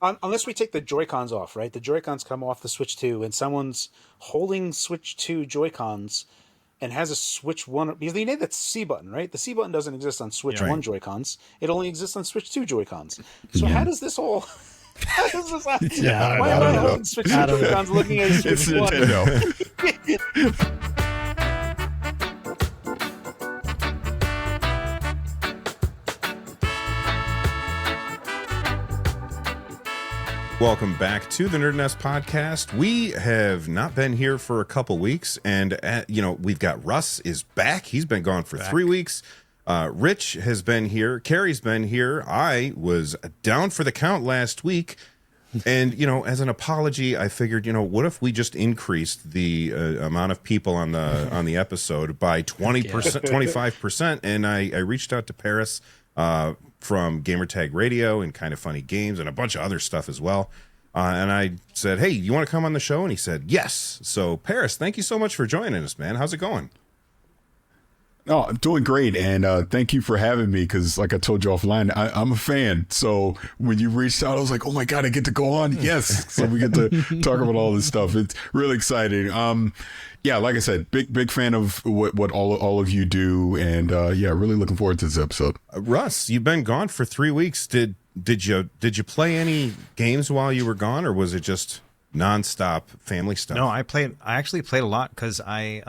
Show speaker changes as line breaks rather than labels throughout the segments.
unless we take the Joy-Cons off, right? The Joy-Cons come off the Switch 2, and someone's holding Switch 2 Joy-Cons and has a Switch 1, because they need that C button, right? The C button doesn't exist on Switch 1 Joy-Cons. It only exists on Switch 2 Joy-Cons. So how does this all... How does this happen?
Yeah,
Why am I holding Switch 2 Joy-Cons looking at Switch
It's
1?
Nintendo. Welcome back to the NerdNest podcast. We have not been here for a couple weeks, and we've got Russ is back. He's been gone for 3 weeks. Rich has been here. Carrie's been here. I was down for the count last week, and as an apology, I figured, what if we just increased the amount of people on the episode by 20%, 25%, and I reached out to Paris from Gamertag Radio and Kind of Funny Games and a bunch of other stuff as well. And I said, hey, you want to come on the show? And he said, yes. So, Paris, thank you so much for joining us, man. How's it going? Oh, I'm doing great, and thank you for having me, because like I told you offline, I'm a fan. So when you reached out, I was like, oh my God, I get to go on. Yes. So we get to talk about all this stuff. It's really exciting. Yeah, like I said, big fan of what all of you do, and really looking forward to this episode.
Russ, you've been gone for 3 weeks. Did you play any games while you were gone, or was it just nonstop family stuff?
No, I actually played a lot because I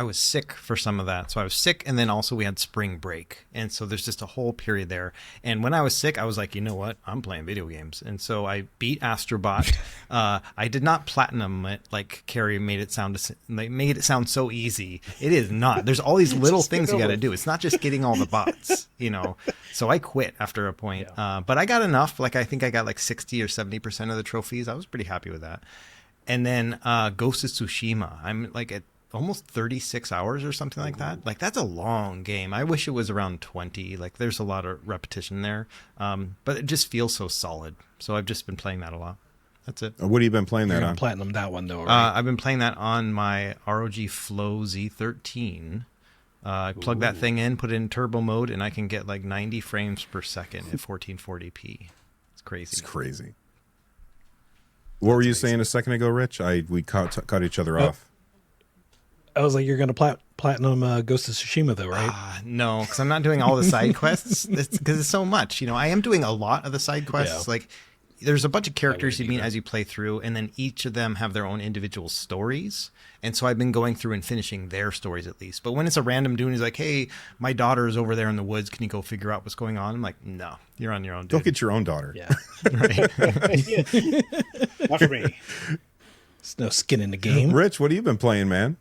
was sick for some of that. So I was sick, and then also we had spring break, and so there's just a whole period there. And when I was sick, I was like, you know what? I'm playing video games, and so I beat Astrobot. I did not platinum it like Carrie made it sound so easy. It is not. There's all these little things you got to do. It's not just getting all the bots, So I quit after a point. Yeah. But I got enough. Like I think I got like 60 or 70% of the trophies. I was pretty happy with that. And then Ghost of Tsushima, I'm like at almost 36 hours or something like that. Like that's a long game. I wish it was around 20. Like there's a lot of repetition there, but it just feels so solid. So I've just been playing that a lot. That's it.
What have you been playing that on?
Platinum that one though, right?
I've been playing that on my ROG Flow Z13. I plug that thing in, put it in turbo mode, and I can get like 90 frames per second at 1440p. It's crazy.
It's crazy. What were you saying a second ago, Rich? We cut each other off.
I was like, you're going to platinum Ghost of Tsushima, though, right?
No, because I'm not doing all the side quests. Because it's so much. I am doing a lot of the side quests. Yeah. Like, there's a bunch of characters you meet as you play through, and then each of them have their own individual stories. And so I've been going through and finishing their stories at least. But when it's a random dude, he's like, hey, my daughter is over there in the woods. Can you go figure out what's going on? I'm like, no, you're on your own, dude.
Don't get your own daughter.
Yeah.
Right.
Not for me.
There's no skin in the game.
Rich, what have you been playing, man?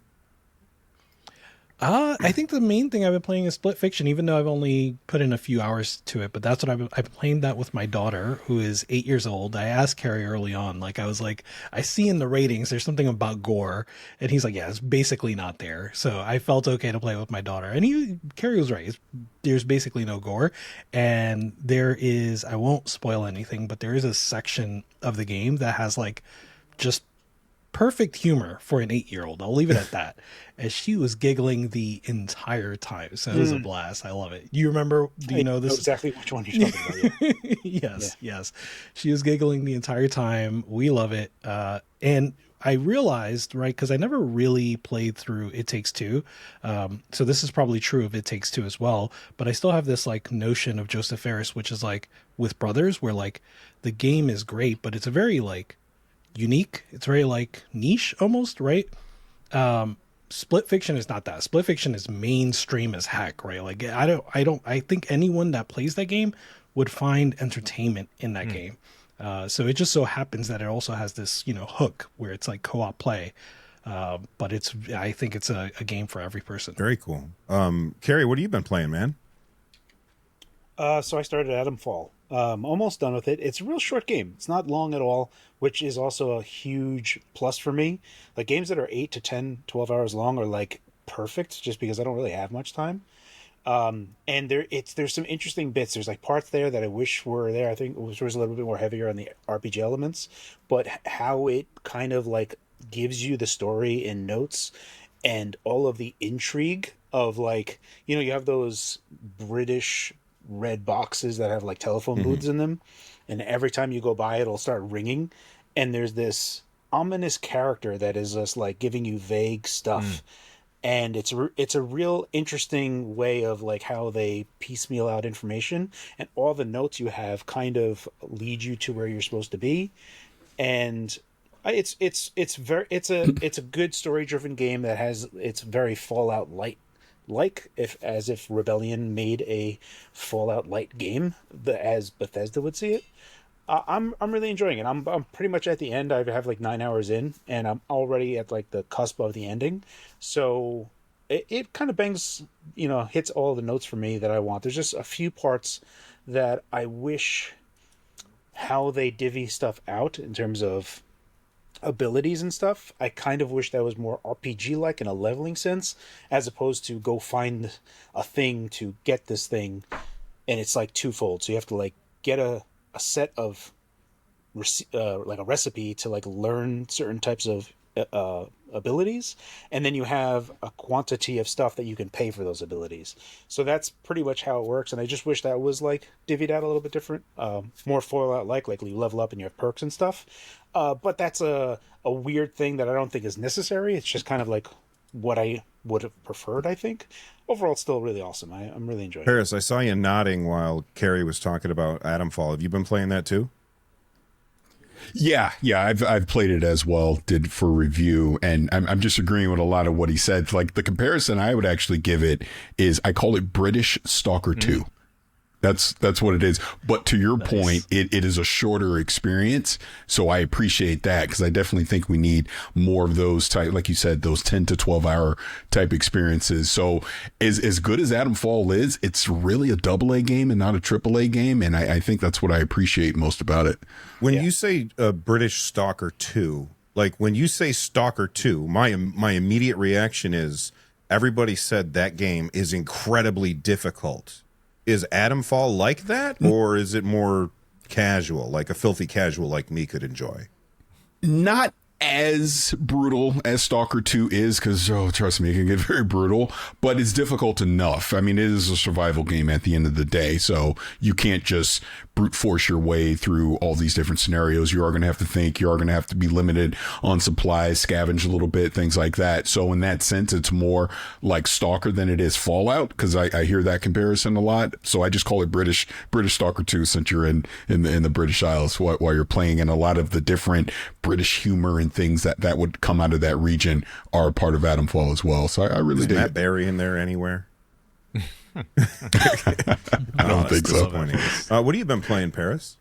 I think the main thing I've been playing is Split Fiction, even though I've only put in a few hours to it. But that's what I've been playing that with my daughter, who is 8 years old. I asked Carrie early on, like I was like, I see in the ratings there's something about gore, and he's like, yeah, it's basically not there. So I felt okay to play with my daughter, and Carrie was right. There's basically no gore, and there is, I won't spoil anything, but there is a section of the game that has like just perfect humor for an 8-year-old. I'll leave it at that. As she was giggling the entire time. So it was a blast. I love it. You remember, do you know this?
I know exactly which one you're talking about. Yeah.
Yes. She was giggling the entire time. We love it. And I realized, right, because I never really played through It Takes Two. So this is probably true of It Takes Two as well. But I still have this like notion of Joseph Fares, which is like with Brothers, where like the game is great, but it's a very like unique. It's very like niche almost, right? Split Fiction is not that. Split Fiction is mainstream as heck, right? Like I think anyone that plays that game would find entertainment in that game. So it just so happens that it also has this, hook where it's like co-op play. But I think it's a game for every person.
Very cool. Carrie, what have you been playing, man?
So I started Adamfall. Almost done with it. It's a real short game. It's not long at all, which is also a huge plus for me. Like games that are 8 to 10, 12 hours long are like perfect just because I don't really have much time. And there's some interesting bits. There's like parts there that I wish were there. I think it was a little bit more heavier on the RPG elements, but how it kind of like gives you the story in notes and all of the intrigue of like, you have those British red boxes that have like telephone booths in them, and every time you go by, it'll start ringing, and there's this ominous character that is just like giving you vague stuff. And it's a real interesting way of like how they piecemeal out information, and all the notes you have kind of lead you to where you're supposed to be. And it's a good story driven game that has it's very Fallout light, like if Rebellion made a Fallout light game, as Bethesda would see it. I'm really enjoying it. I'm pretty much at the end. I have like 9 hours in, and I'm already at like the cusp of the ending. So it kind of bangs, hits all the notes for me that I want. There's just a few parts that I wish how they divvy stuff out in terms of abilities and stuff. I kind of wish that was more RPG like in a leveling sense, as opposed to go find a thing to get this thing, and it's like twofold. So you have to like get a set of like a recipe to like learn certain types of abilities, and then you have a quantity of stuff that you can pay for those abilities. So that's pretty much how it works, and I just wish that was like divvied out a little bit different, more Fallout like you level up and you have perks and stuff. But that's a weird thing that I don't think is necessary. It's just kind of like what I would have preferred, I think. Overall, it's still really awesome. I'm really enjoying it.
Paris, I saw you nodding while Carrie was talking about Adamfall. Have you been playing that too?
Yeah, I've played it as well, did for review, and I'm just agreeing with a lot of what he said. Like the comparison I would actually give it is I call it British Stalker 2. That's what it is. But to your point, it is a shorter experience. So I appreciate that, because I definitely think we need more of those type, like you said, those 10 to 12 hour type experiences. So as good as Adamfall is, it's really a AA game and not a AAA game. And I think that's what I appreciate most about it.
When you say British Stalker 2, like when you say Stalker 2, my immediate reaction is everybody said that game is incredibly difficult. Is Adamfall like that, or is it more casual, like a filthy casual like me could enjoy?
Not as brutal as Stalker 2 is, because, trust me, it can get very brutal, but it's difficult enough. I mean, it is a survival game at the end of the day, so you can't just brute force your way through all these different scenarios. You are going to have to think, you are going to have to be limited on supplies, scavenge a little bit, things like that. So in that sense, it's more like Stalker than it is Fallout, because I hear that comparison a lot. So I just call it British Stalker 2, since you're in the British Isles while you're playing, and a lot of the different British humor and things that would come out of that region are part of Adamfall as well. So I really dig
Matt
it.
Berry in there anywhere?
I don't think so.
What have you been playing, Paris?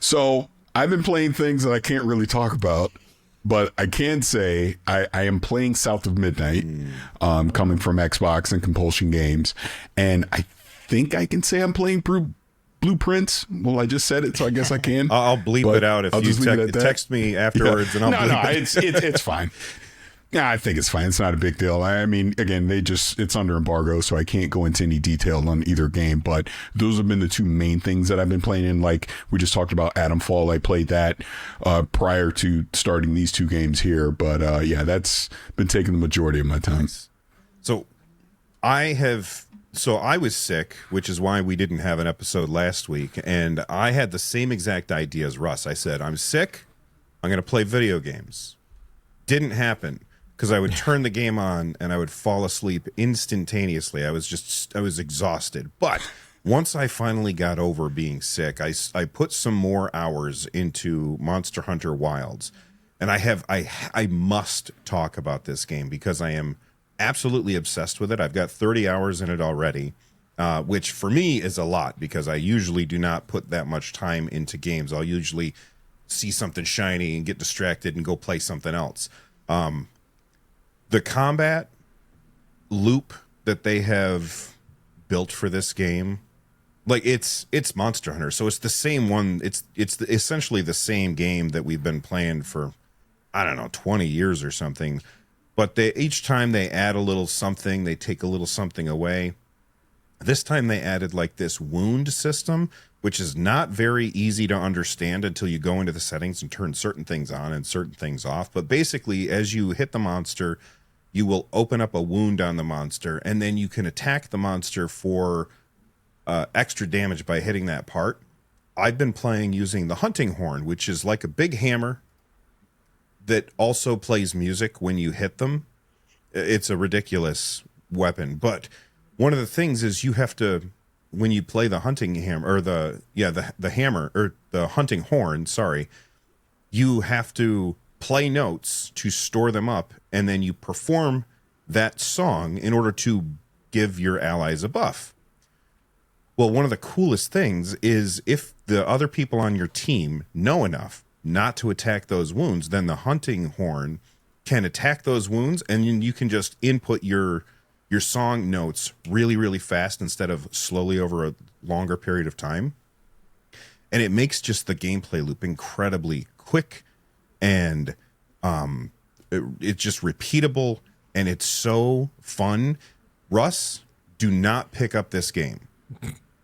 So I've been playing things that I can't really talk about, but I can say I am playing South of Midnight, coming from Xbox and Compulsion Games, and I think I can say I'm playing Blueprints. Well, I just said it, so I guess I can.
I'll bleep it out if you text me afterwards, and I'll bleep it.
It's fine. Yeah, I think it's fine. It's not a big deal. I mean, again, it's under embargo, so I can't go into any detail on either game, but those have been the two main things that I've been playing in. Like we just talked about Adamfall. I played that prior to starting these two games here, but that's been taking the majority of my time.
So I was sick, which is why we didn't have an episode last week, and I had the same exact idea as Russ. I said, I'm sick, I'm going to play video games. Didn't happen. Because I would turn the game on and I would fall asleep instantaneously. I was exhausted. But once I finally got over being sick, I put some more hours into Monster Hunter Wilds. And I must talk about this game because I am absolutely obsessed with it. I've got 30 hours in it already, which for me is a lot because I usually do not put that much time into games. I'll usually see something shiny and get distracted and go play something else. The combat loop that they have built for this game, like it's Monster Hunter, so it's the same one. It's essentially the same game that we've been playing for, I don't know, 20 years or something. But each time they add a little something, they take a little something away. This time they added like this wound system, which is not very easy to understand until you go into the settings and turn certain things on and certain things off. But basically, as you hit the monster, you will open up a wound on the monster, and then you can attack the monster for extra damage by hitting that part. I've been playing using the hunting horn, which is like a big hammer that also plays music when you hit them. It's a ridiculous weapon, but one of the things is you have to, when you play the hunting hammer, or the hammer, or the hunting horn, sorry, you have to play notes to store them up, and then you perform that song in order to give your allies a buff. Well, one of the coolest things is if the other people on your team know enough not to attack those wounds, then the hunting horn can attack those wounds, and then you can just input your song notes really, really fast instead of slowly over a longer period of time. And it makes just the gameplay loop incredibly quick, and it's just repeatable, and it's so fun. Russ, do not pick up this game.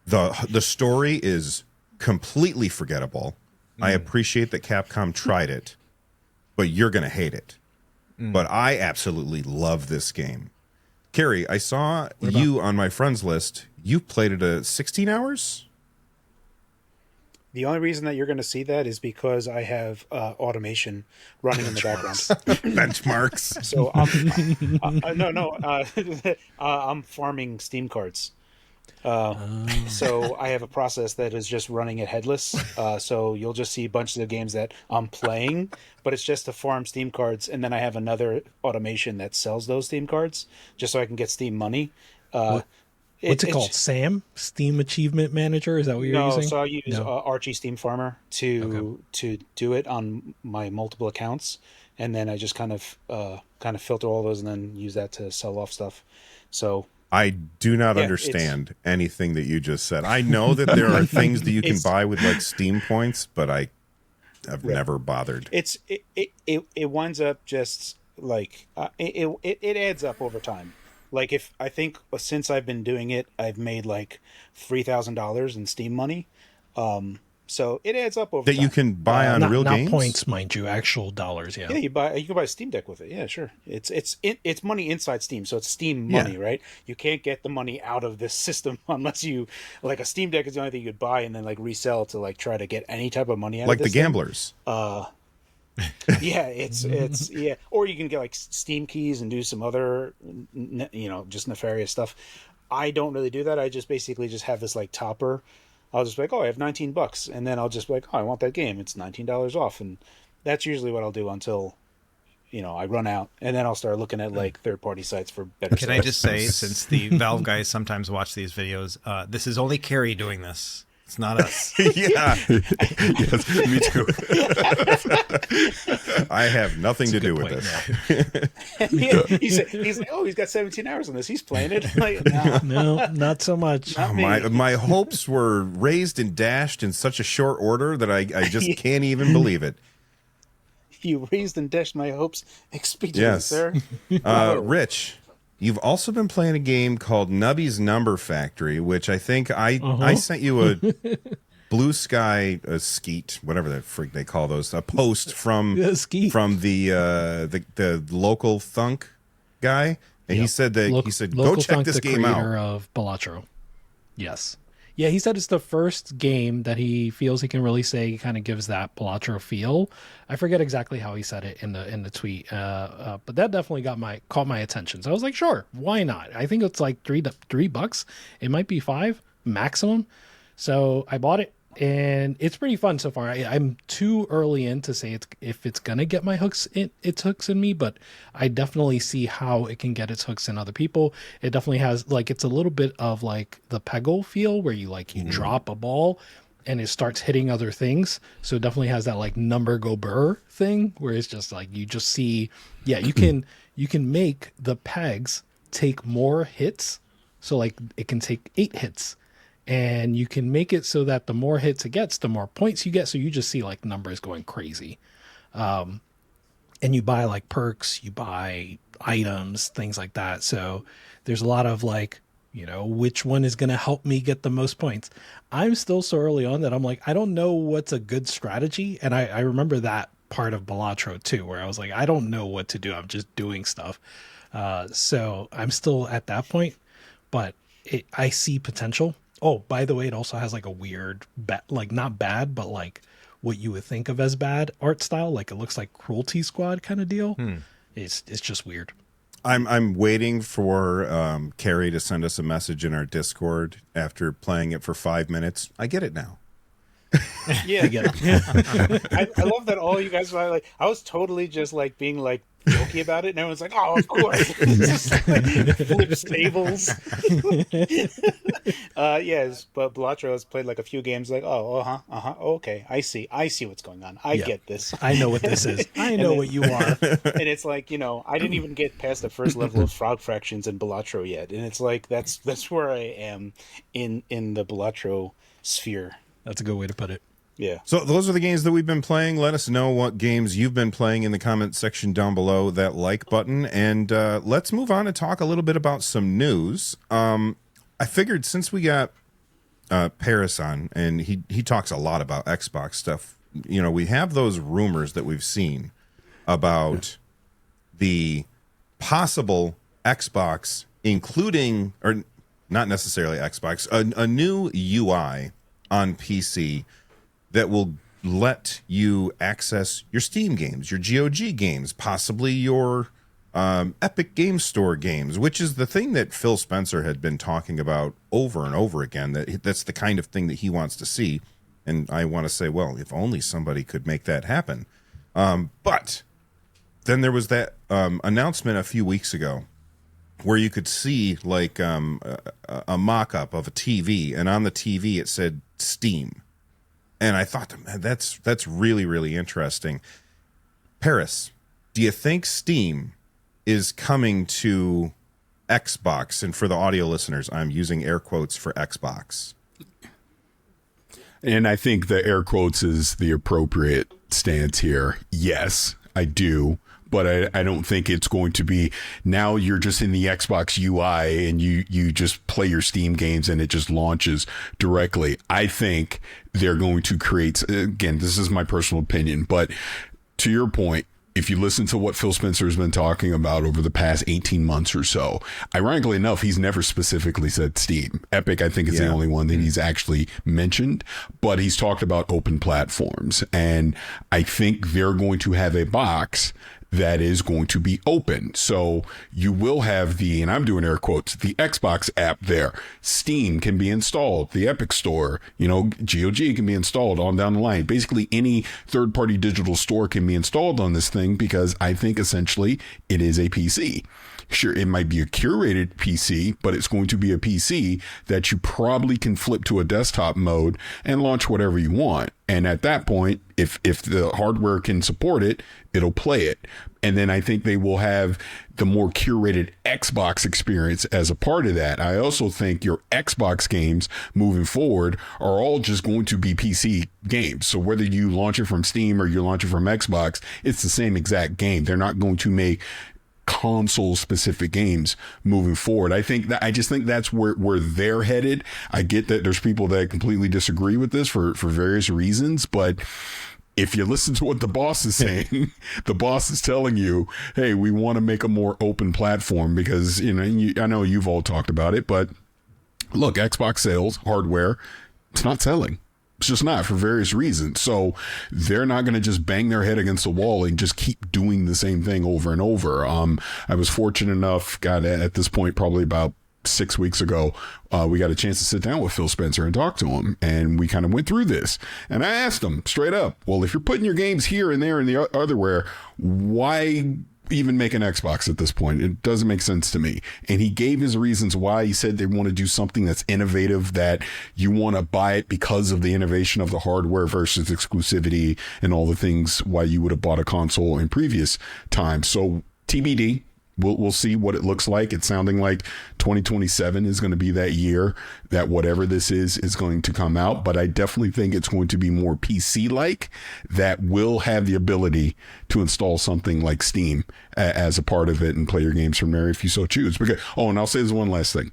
The story is completely forgettable. I appreciate that Capcom tried it, but you're going to hate it. But I absolutely love this game. Carrie, I saw you on my friends list. You played it 16 hours?
The only reason that you're going to see that is because I have automation running in the background.
Benchmarks.
So I'm farming Steam cards. So I have a process that is just running it headless. So you'll just see bunches of games that I'm playing, but it's just to farm Steam cards, and then I have another automation that sells those Steam cards just so I can get Steam money.
What's it called? Steam Achievement Manager? Is that what you're using?
So I use Archie Steam Farmer to do it on my multiple accounts, and then I just kind of filter all those and then use that to sell off stuff. So
I do not understand anything that you just said. I know that there are things that you can buy with like Steam points, but I've never bothered.
It winds up just like it adds up over time. Like if I think since I've been doing it, I've made like $3,000 in Steam money. So it adds up over
that
time.
you can buy on real games.
Not points, mind you, actual dollars. Yeah.
Yeah, you can buy a Steam Deck with it. Yeah, sure. It's money inside Steam, so it's Steam money, right? You can't get the money out of this system unless you like a Steam Deck is the only thing you could buy and then like resell to like try to get any type of money out
like
of this
the gamblers.
Yeah, it's yeah. Or you can get like Steam keys and do some other, just nefarious stuff. I don't really do that. I just basically just have this like topper. I'll just be like, oh, I have $19, and then I'll just be like, oh, I want that game. It's $19 off, and that's usually what I'll do until, I run out, and then I'll start looking at like third-party sites for better.
Can I just say, since the Valve guys sometimes watch these videos, this is only Carrie doing this. It's not us.
Yeah.
Yes, me too.
I have nothing to do with this.
He's like, oh, he's got 17 hours on this. He's playing it. Like,
No, not so much.
Not me.
My hopes were raised and dashed in such a short order that I just can't even believe it.
You raised and dashed my hopes expediently,
Yes.
sir.
Rich, you've also been playing a game called Nubby's Number Factory, which I think I sent you a Blue Sky skeet, whatever the frig they call those, a post from the local thunk guy, and he said that go check this game out.
Creator of Balatro. Yes. Yeah, he said it's the first game that he feels he can really say kind of gives that Balatro feel. I forget exactly how he said it in the tweet, but that definitely caught my attention. So I was like, sure, why not? I think it's like $3. It might be $5 maximum. So I bought it, and it's pretty fun so far. I'm too early in to say if it's gonna get my its hooks in me, but I definitely see how it can get its hooks in other people. It definitely has like it's a little bit of like the Peggle feel where you drop a ball and it starts hitting other things. So it definitely has that like number go burr thing where it's just like you just see you can make the pegs take more hits. So like it can take 8 hits. And you can make it so that the more hits it gets, the more points you get. So you just see like numbers going crazy. And you buy like perks, you buy items, things like that. So there's a lot of like, which one is going to help me get the most points? I'm still so early on that I'm like, I don't know what's a good strategy. And I remember that part of Balatro too, where I was like, I don't know what to do. I'm just doing stuff. So I'm still at that point, but I see potential. Oh, by the way, it also has like a weird, like not bad, but like what you would think of as bad art style. Like it looks like Cruelty Squad kind of deal. It's just weird.
I'm waiting for Carrie to send us a message in our Discord after playing it for 5 minutes. I get it now.
Yeah,
I get it.
I love that all you guys were like. I was totally just like being like jokey about it, and everyone's like, "Oh, of course." It's just like, flips tables. Yes, but Belatro has played like a few games. Like, okay, I see what's going on. I get this.
I know what this is. I know what you are.
And it's like, I didn't even get past the first level of frog fractions in Belatro yet, and it's like that's where I am in the Belatro sphere.
That's a good way to put it.
Yeah.
So those are the games that we've been playing. Let us know what games you've been playing in the comment section down below that like button. And let's move on and talk a little bit about some news. I figured since we got Paris on, and he talks a lot about Xbox stuff, we have those rumors that we've seen about the possible Xbox, including, or not necessarily Xbox, a new UI on PC that will let you access your Steam games, your GOG games, possibly your Epic Game Store games, which is the thing that Phil Spencer had been talking about over and over again. That's the kind of thing that he wants to see. And I want to say, well, if only somebody could make that happen. But then there was that announcement a few weeks ago where you could see like a mock-up of a TV, and on the TV it said Steam. And I thought, man, that's really, really interesting. Paris, do you think Steam is coming to Xbox? And for the audio listeners, I'm using air quotes for Xbox.
And I think the air quotes is the appropriate stance here. Yes, I do. But I don't think it's going to be now you're just in the Xbox UI and you just play your Steam games and it just launches directly. I think they're going to create, again, this is my personal opinion, but to your point, if you listen to what Phil Spencer has been talking about over the past 18 months or so, ironically enough, he's never specifically said Steam. Epic, I think, is the only one that he's actually mentioned, but he's talked about open platforms. And I think they're going to have a box that is going to be open. So you will have and I'm doing air quotes, the Xbox app there. Steam can be installed. The Epic Store, GOG can be installed on down the line. Basically, any third-party digital store can be installed on this thing because I think essentially it is a PC. Sure, it might be a curated PC, but it's going to be a PC that you probably can flip to a desktop mode and launch whatever you want. And at that point, if the hardware can support it, it'll play it. And then I think they will have the more curated Xbox experience as a part of that. I also think your Xbox games moving forward are all just going to be PC games. So whether you launch it from Steam or you launch it from Xbox, it's the same exact game. They're not going to make console specific games moving forward. I just think that's where they're headed. I get that there's people that completely disagree with this for various reasons, but if you listen to what the boss is saying, the boss is telling you, hey, we want to make a more open platform because, I know you've all talked about it, but look, Xbox sales, hardware, it's not selling. It's just not, for various reasons. So they're not going to just bang their head against the wall and just keep doing the same thing over and over. I was fortunate enough, at this point, probably about 6 weeks ago, we got a chance to sit down with Phil Spencer and talk to him. And we kind of went through this. And I asked him straight up, well, if you're putting your games here and there and the otherwhere, why even make an Xbox at this point? It doesn't make sense to me. And he gave his reasons why. He said they want to do something that's innovative, that you want to buy it because of the innovation of the hardware versus exclusivity and all the things why you would have bought a console in previous times. So TBD. We'll see what it looks like. It's sounding like 2027 is going to be that year that whatever this is going to come out. But I definitely think it's going to be more PC-like, that will have the ability to install something like Steam as a part of it and play your games from there if you so choose. And I'll say this one last thing,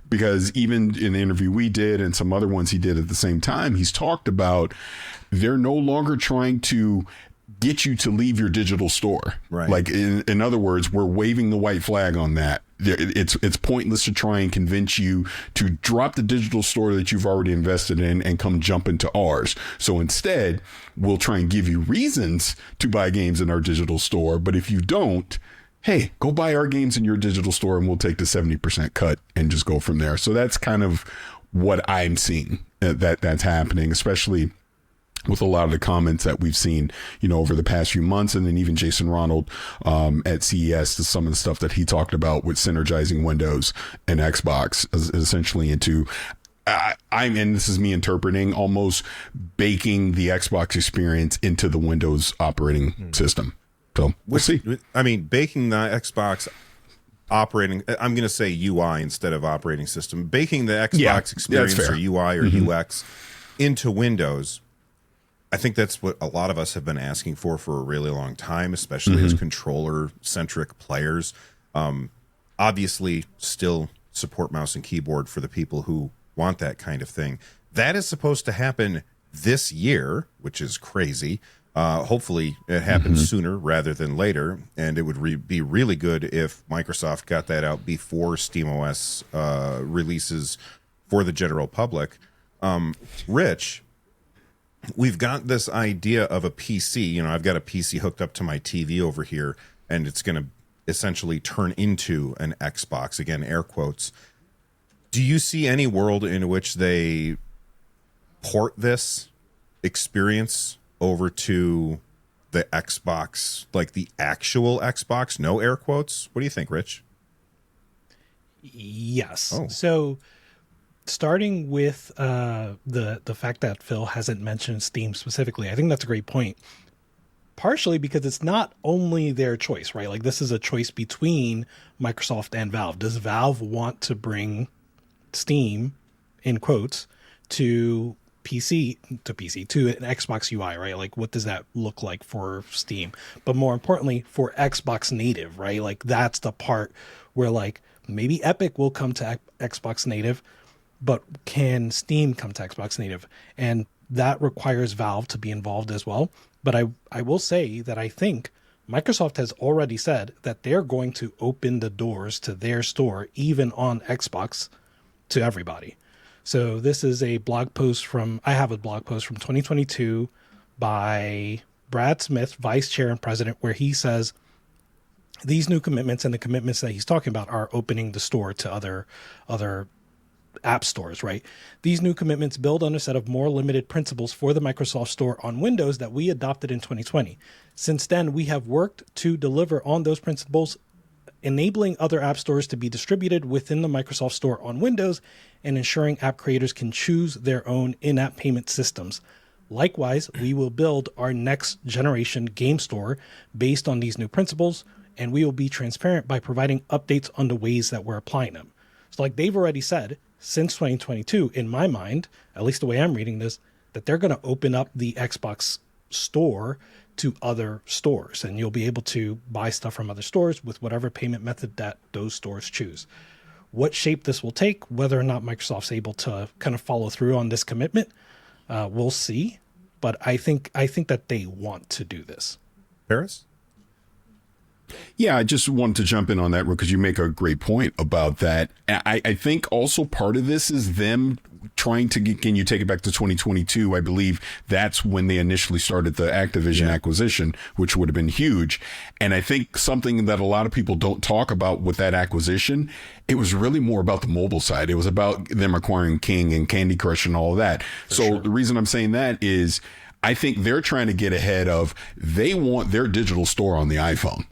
because even in the interview we did and some other ones he did at the same time, he's talked about they're no longer trying to get you to leave your digital store.
Right.
Like in other words, we're waving the white flag on that. it's pointless to try and convince you to drop the digital store that you've already invested in and come jump into ours. So instead, we'll try and give you reasons to buy games in our digital store. But if you don't, hey, go buy our games in your digital store and we'll take the 70% cut and just go from there. So that's kind of what I'm seeing that's happening, especially with a lot of the comments that we've seen, over the past few months. And then even Jason Ronald at CES, to some of the stuff that he talked about with synergizing Windows and Xbox essentially into, and this is me interpreting, almost baking the Xbox experience into the Windows operating system. So we'll see.
I mean, baking the Xbox operating, I'm going to say UI instead of operating system, baking the Xbox experience or UI or UX into Windows. I think that's what a lot of us have been asking for a really long time, especially as controller-centric players. Obviously, still support mouse and keyboard for the people who want that kind of thing. That is supposed to happen this year, which is crazy. Hopefully, it happens sooner rather than later, and it would be really good if Microsoft got that out before SteamOS releases for the general public. Rich, we've got this idea of a PC. I've got a PC hooked up to my TV over here, and it's going to essentially turn into an Xbox. Again, air quotes. Do you see any world in which they port this experience over to the Xbox, like the actual Xbox? No air quotes. What do you think, Rich?
Yes.
Oh.
So starting with the fact that Phil hasn't mentioned Steam specifically, I think that's a great point. Partially because it's not only their choice, right? Like, this is a choice between Microsoft and Valve. Does Valve want to bring Steam, in quotes, to an Xbox UI, right? Like, what does that look like for Steam? But more importantly, for Xbox native, right? Like, that's the part where, like, maybe Epic will come to Xbox native, but can Steam come to Xbox native? And that requires Valve to be involved as well. But I will say that I think Microsoft has already said that they're going to open the doors to their store, even on Xbox, to everybody. So this is a blog post I have a blog post from 2022 by Brad Smith, vice chair and president, where he says these new commitments and the commitments that he's talking about are opening the store to other app stores, right? These new commitments build on a set of more limited principles for the Microsoft Store on Windows that we adopted in 2020. Since then, we have worked to deliver on those principles, enabling other app stores to be distributed within the Microsoft Store on Windows and ensuring app creators can choose their own in-app payment systems. Likewise, we will build our next generation game store based on these new principles, and we will be transparent by providing updates on the ways that we're applying them. So, like they've already said, since 2022, in my mind, at least the way I'm reading this, that they're going to open up the Xbox store to other stores, and you'll be able to buy stuff from other stores with whatever payment method that those stores choose. What shape this will take, whether or not Microsoft's able to kind of follow through on this commitment, we'll see. But I think that they want to do this.
Paris?
Yeah, I just wanted to jump in on that because you make a great point about that. I think also part of this is them trying to get, can you take it back to 2022? I believe that's when they initially started the Activision acquisition, which would have been huge. And I think something that a lot of people don't talk about with that acquisition, it was really more about the mobile side. It was about them acquiring King and Candy Crush and all of that. The reason I'm saying that is I think they're trying to get ahead of, they want their digital store on the iPhone.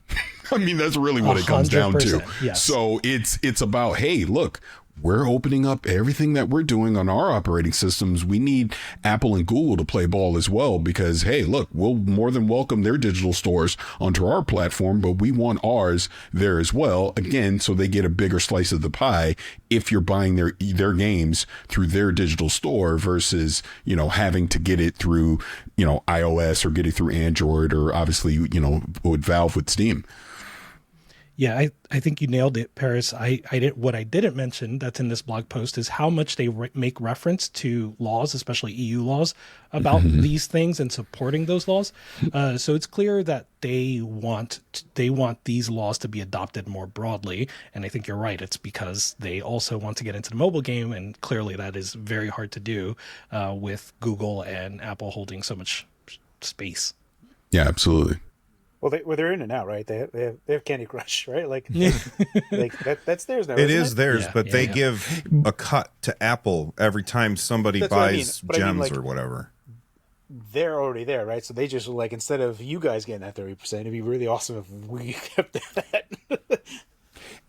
I mean, that's really what it comes down to.
Yes.
So it's about, hey, look, we're opening up everything that we're doing on our operating systems. We need Apple and Google to play ball as well because, hey, look, we'll more than welcome their digital stores onto our platform, but we want ours there as well. Again, so they get a bigger slice of the pie if you're buying their games through their digital store versus, having to get it through, iOS or get it through Android or obviously, with Valve with Steam.
Yeah, I think you nailed it, Paris. What I didn't mention that's in this blog post is how much they make reference to laws, especially EU laws, about these things and supporting those laws. So it's clear that they want these laws to be adopted more broadly. And I think you're right. It's because they also want to get into the mobile game, and clearly that is very hard to do with Google and Apple holding so much space.
Yeah, absolutely.
Well, they're in it now, right? They have Candy Crush, right? Like, that's theirs now.
It
isn't
is theirs,
Yeah,
but
yeah,
they
yeah.
give a cut to Apple every time somebody
That's what I mean.
buys
But I mean,
gems
like,
or whatever.
They're already there, right? So they just like, instead of you guys getting that 30%, it'd be really awesome if we kept that.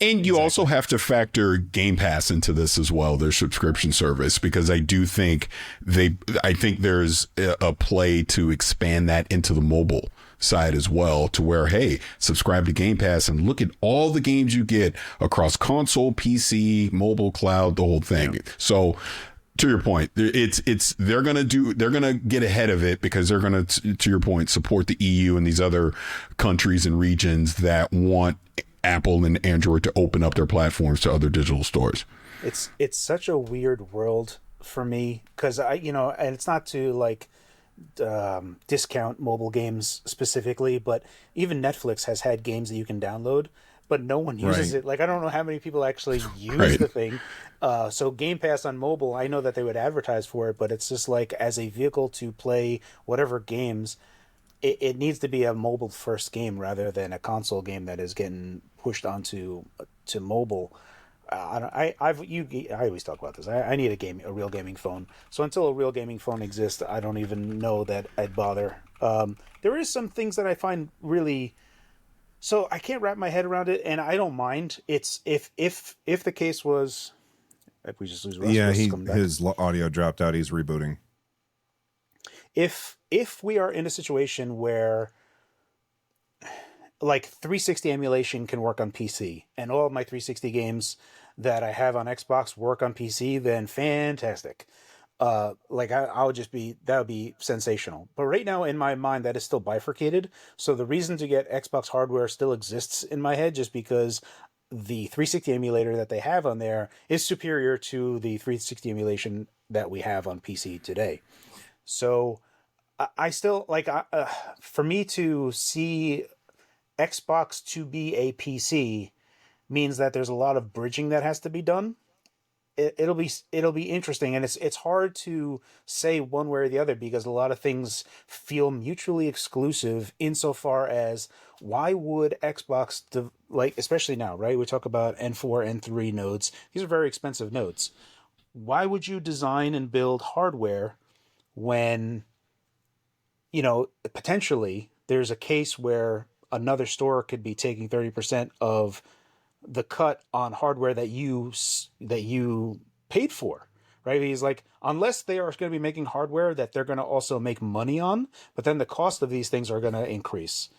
And you also have to factor Game Pass into this as well, their subscription service, because I do think there's a play to expand that into the mobile side as well, to where, hey, subscribe to Game Pass and look at all the games you get across console, PC, mobile, cloud, the whole thing. Yeah. So to your point, they're gonna get ahead of it, because they're gonna, to your point, support the EU and these other countries and regions that want Apple and Android to open up their platforms to other digital stores.
It's such a weird world for me, because and it's not to like discount mobile games specifically, but even Netflix has had games that you can download, but no one uses it. Like, I don't know how many people actually use the thing. So Game Pass on mobile, I know that they would advertise for it, but it's just like, as a vehicle to play whatever games, it needs to be a mobile first game rather than a console game that is getting pushed onto to mobile. I always talk about this. I need a real gaming phone. So until a real gaming phone exists, I don't even know that I'd bother. There is some things that I find really, so I can't wrap my head around it, and I don't mind. It's if the case was, if we just lose Russ,
Yeah,
Russ is coming back.
his audio dropped out. He's rebooting.
If we are in a situation where, like, 360 emulation can work on PC, and all of my 360 games that I have on Xbox work on PC, then fantastic. Like, I would just be, that would be sensational. But right now, in my mind, that is still bifurcated. So the reason to get Xbox hardware still exists in my head, just because the 360 emulator that they have on there is superior to the 360 emulation that we have on PC today. So I still, like, for me to see Xbox to be a PC means that there's a lot of bridging that has to be done. It'll be interesting, and it's hard to say one way or the other, because a lot of things feel mutually exclusive, insofar as, why would Xbox like, especially now, right? We talk about N4, N3 nodes. These are very expensive nodes. Why would you design and build hardware when, potentially there's a case where another store could be taking 30% of the cut on hardware that you paid for, right? He's like, unless they are going to be making hardware that they're going to also make money on, but then the cost of these things are going to increase.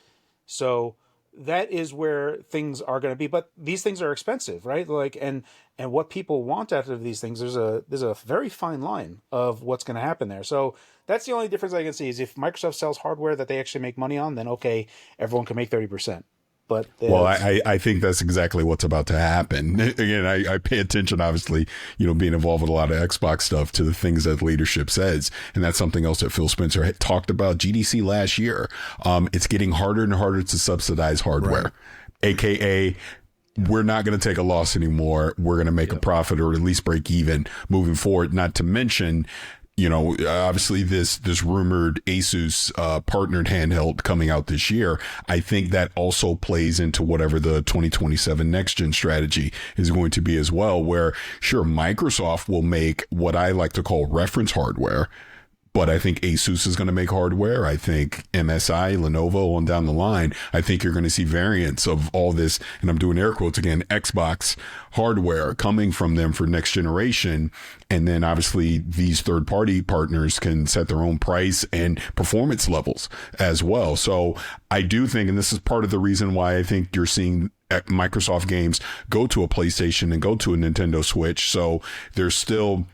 So that is where things are going to be, but these things are expensive, right? Like, and what people want out of these things, there's a very fine line of what's going to happen there. So that's the only difference I can see, is if Microsoft sells hardware that they actually make money on, then okay, everyone can make 30%. But
well, I think that's exactly what's about to happen. Again, I pay attention, obviously, being involved with a lot of Xbox stuff, to the things that leadership says. And that's something else that Phil Spencer had talked about GDC last year. It's getting harder and harder to subsidize hardware, AKA, we're not going to take a loss anymore. We're going to make a profit, or at least break even moving forward. Not to mention, obviously this rumored Asus partnered handheld coming out this year. I think that also plays into whatever the 2027 next gen strategy is going to be as well, where sure, Microsoft will make what I like to call reference hardware, but I think Asus is going to make hardware. I think MSI, Lenovo, on down the line, I think you're going to see variants of all this, and I'm doing air quotes again, Xbox hardware coming from them for next generation. And then obviously these third-party partners can set their own price and performance levels as well. So I do think, and this is part of the reason why I think you're seeing Microsoft games go to a PlayStation and go to a Nintendo Switch. So there's still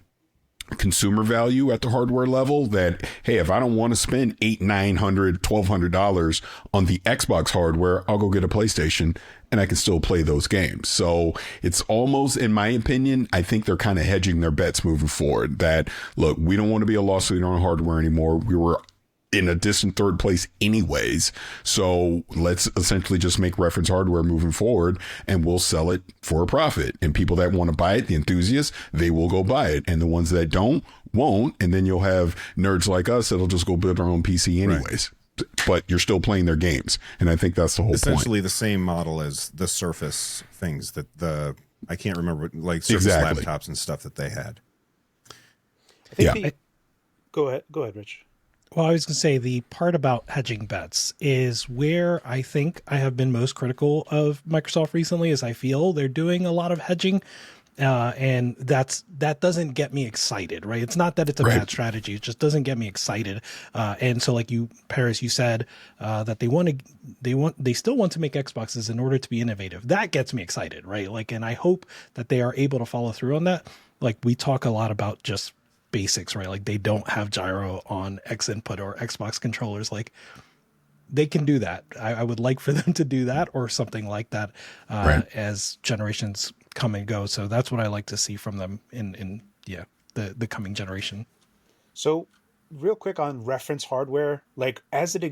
consumer value at the hardware level that, hey, if I don't want to spend $800, $900, $1,200 on the Xbox hardware, I'll go get a PlayStation and I can still play those games. So it's almost, in my opinion, I think they're kind of hedging their bets moving forward that, look, we don't want to be a loss leader on hardware anymore. We were in a distant third place anyways. So let's essentially just make reference hardware moving forward and we'll sell it for a profit. And people that want to buy it, the enthusiasts, they will go buy it. And the ones that don't, won't. And then you'll have nerds like us that'll just go build our own PC anyways. Right. But you're still playing their games. And I think that's the whole
Essentially
point.
the same model as the Surface things that I can't remember, like Surface laptops and stuff that they had.
I think Go ahead, Rich.
Well, I was going to say the part about hedging bets is where I think I have been most critical of Microsoft recently is I feel they're doing a lot of hedging. And that doesn't get me excited, right? It's not that it's a bad strategy. It just doesn't get me excited. And so like Paris, you said, that they still want to make Xboxes in order to be innovative. That gets me excited, right? Like, and I hope that they are able to follow through on that. Like we talk a lot about just basics, right? Like they don't have gyro on X input or Xbox controllers. Like they can do that. I would like for them to do that or something like that as generations come and go. So that's what I like to see from them in the coming generation.
So real quick on reference hardware, like as it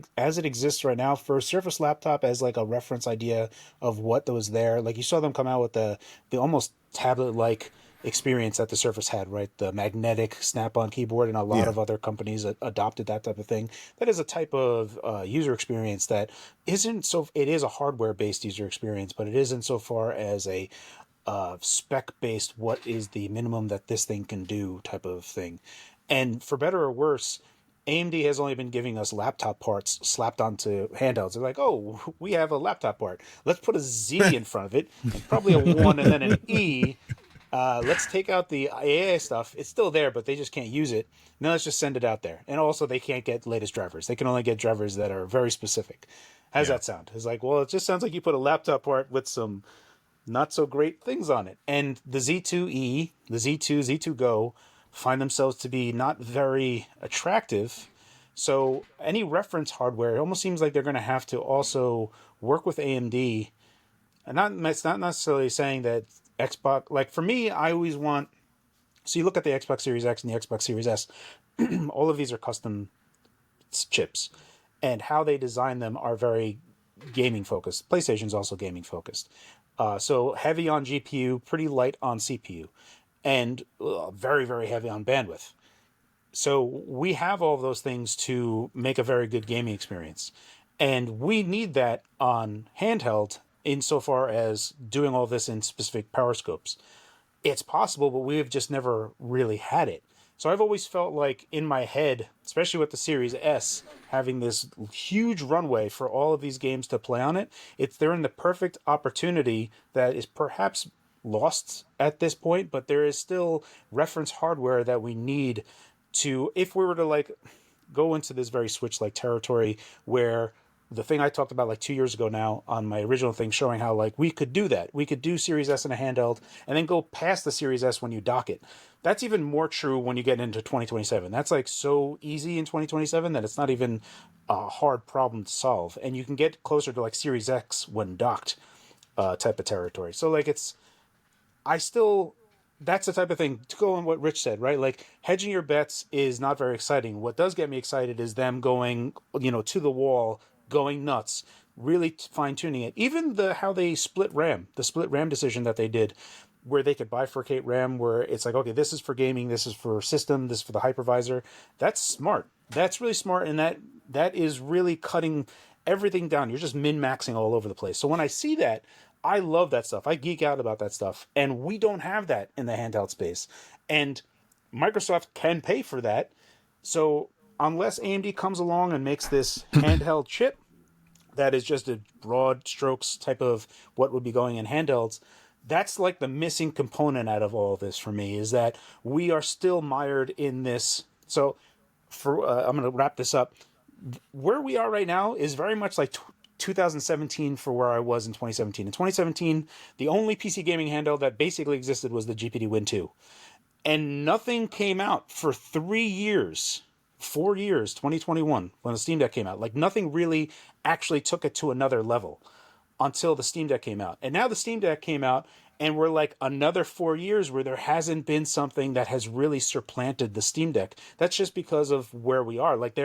exists right now for Surface laptop as like a reference idea of what was there, like you saw them come out with the almost tablet like experience that the Surface had, right? The magnetic snap-on keyboard, and a lot of other companies adopted that type of thing. That is a type of user experience that isn't so. It is a hardware-based user experience, but it isn't so far as a spec-based. What is the minimum that this thing can do type of thing? And for better or worse, AMD has only been giving us laptop parts slapped onto handhelds. They're like, oh, we have a laptop part. Let's put a Z in front of it, and probably a 1 and then an E. Let's take out the AI stuff. It's still there, but they just can't use it. Now let's just send it out there. And also, they can't get latest drivers. They can only get drivers that are very specific. How's that sound? It's like, well, it just sounds like you put a laptop part with some not so great things on it. And the Z2E, the Z2, Z2 Go find themselves to be not very attractive. So any reference hardware, it almost seems like they're going to have to also work with AMD. And it's not necessarily saying that Xbox, like for me, I always want, so you look at the Xbox Series X and the Xbox Series S, all of these are custom chips, and how they design them are very gaming focused. PlayStation's also gaming focused. So heavy on GPU, pretty light on CPU, and very, very heavy on bandwidth. So we have all of those things to make a very good gaming experience. And we need that on handheld insofar as doing all this in specific power scopes. It's possible, but we've just never really had it. So I've always felt like in my head, especially with the Series S, having this huge runway for all of these games to play on it, they're in the perfect opportunity that is perhaps lost at this point, but there is still reference hardware that we need to, if we were to like go into this very Switch-like territory where the thing I talked about like 2 years ago now on my original thing, showing how like we could do that. We could do Series S in a handheld and then go past the Series S when you dock it. That's even more true when you get into 2027. That's like so easy in 2027 that it's not even a hard problem to solve. And you can get closer to like Series X when docked type of territory. So like that's the type of thing to go on what Rich said, right? Like hedging your bets is not very exciting. What does get me excited is them going, to the wall, going nuts, really fine tuning it. Even how they the split RAM decision that they did, where they could bifurcate RAM, where it's like, okay, this is for gaming, this is for system, this is for the hypervisor. That's smart. That's really smart, and that is really cutting everything down. You're just min-maxing all over the place. So when I see that, I love that stuff. I geek out about that stuff. And we don't have that in the handheld space. And Microsoft can pay for that. So unless AMD comes along and makes this handheld chip that is just a broad strokes type of what would be going in handhelds, that's like the missing component out of all of this for me, is that we are still mired in this. So I'm going to wrap this up. Where we are right now is very much like 2017 for where I was in 2017. In 2017, the only PC gaming handheld that basically existed was the GPD Win 2. and nothing came out for 3 years, 4 years, 2021, when the Steam Deck came out. Like, nothing really actually took it to another level until the Steam Deck came out. And now the Steam Deck came out, and we're like another 4 years where there hasn't been something that has really supplanted the Steam Deck. That's just because of where we are. Like,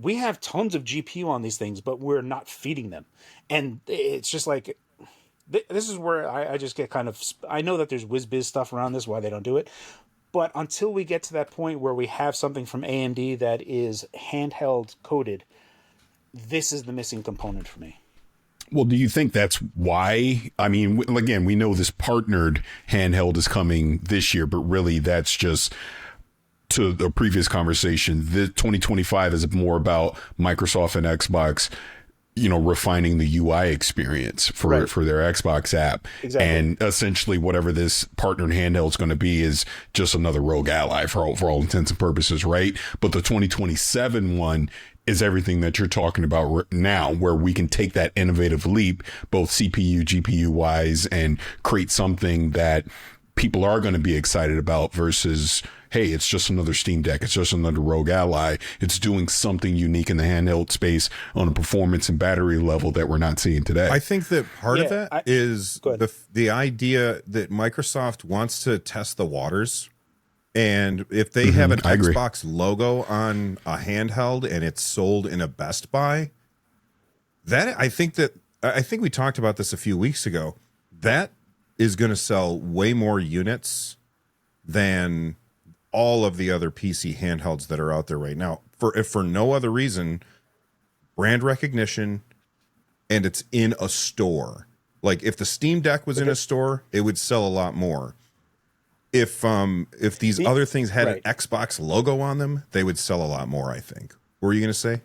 we have tons of GPU on these things, but we're not feeding them. And it's just like, this is where I just get kind of, I know that there's whiz-biz stuff around this, why they don't do it. But until we get to that point where we have something from AMD that is handheld coded, this is the missing component for me.
Well, do you think that's why? I mean, again, we know this partnered handheld is coming this year, but really that's just, to the previous conversation, the 2025 is more about Microsoft and Xbox, refining the UI experience for their Xbox app.
Exactly.
And essentially whatever this partnered handheld is going to be is just another rogue ally for all intents and purposes, right? But the 2027 one is everything that you're talking about now, where we can take that innovative leap, both CPU, GPU wise, and create something that people are going to be excited about versus, hey, it's just another Steam Deck. It's just another rogue ally. It's doing something unique in the handheld space on a performance and battery level that we're not seeing today.
I think that part of that is the idea that Microsoft wants to test the waters. And if they have an Xbox logo on a handheld and it's sold in a Best Buy, I think we talked about this a few weeks ago. That is going to sell way more units than all of the other PC handhelds that are out there right now. If for no other reason, brand recognition, and it's in a store. Like, if the Steam Deck was in a store, it would sell a lot more. If these other things had an Xbox logo on them, they would sell a lot more, I think. What were you going to say?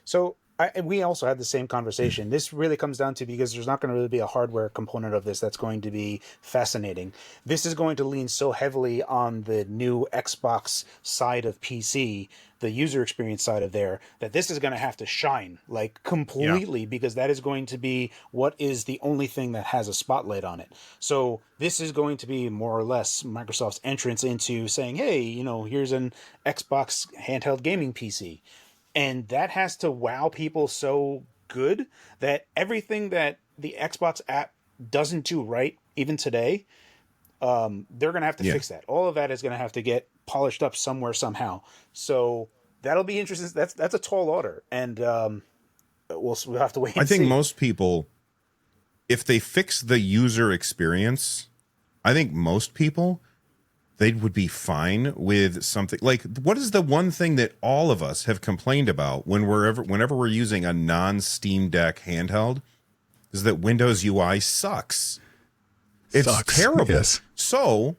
So we also had the same conversation. This really comes down to, because there's not going to really be a hardware component of this that's going to be fascinating. This is going to lean so heavily on the new Xbox side of PC, the user experience side of there, that this is going to have to shine like completely, because that is going to be what is the only thing that has a spotlight on it. So this is going to be more or less Microsoft's entrance into saying, hey, here's an Xbox handheld gaming PC. And that has to wow people so good that everything that the Xbox app doesn't do right, even today, they're going to have to fix that. All of that is going to have to get polished up somewhere, somehow. So that'll be interesting. That's a tall order. And we'll have to wait and see.
I think most people, if they fix the user experience, I think most people, they would be fine with something like, what is the one thing that all of us have complained about whenever we're using a non-Steam Deck handheld, is that Windows UI sucks. It's terrible.
Yes.
So,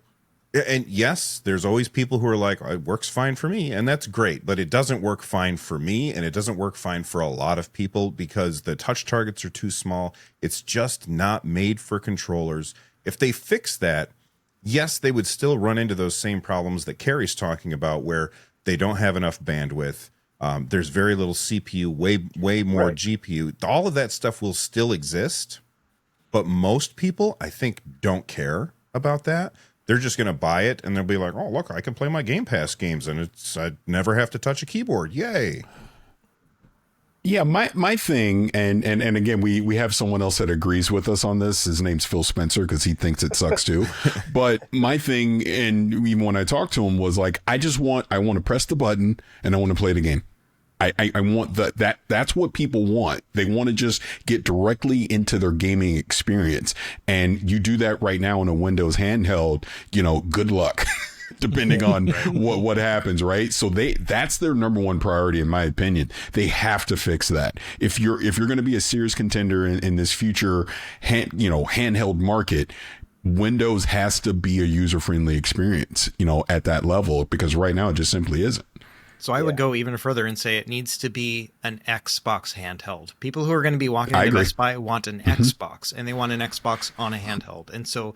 and yes, there's always people who are like, it works fine for me, and that's great, but it doesn't work fine for me, and it doesn't work fine for a lot of people because the touch targets are too small. It's just not made for controllers. If they fix that, yes, they would still run into those same problems that Carrie's talking about, where they don't have enough bandwidth. There's very little CPU, way more GPU. All of that stuff will still exist, but most people, I think, don't care about that. They're just going to buy it, and they'll be like, oh, look, I can play my Game Pass games, and I never have to touch a keyboard. Yay.
Yeah, my thing, and again, we have someone else that agrees with us on this. His name's Phil Spencer, because he thinks it sucks too. But my thing, and even when I talked to him, was like, I want to press the button and I want to play the game. I want that's what people want. They want to just get directly into their gaming experience. And you do that right now on a Windows handheld, good luck. Depending on what happens, right? So that's their number one priority, in my opinion. They have to fix that. If you're going to be a serious contender in this future handheld market, Windows has to be a user-friendly experience, at that level, because right now it just simply isn't.
So I would go even further and say it needs to be an Xbox handheld. People who are going to be walking into Best Buy want an Xbox, and they want an Xbox on a handheld. And so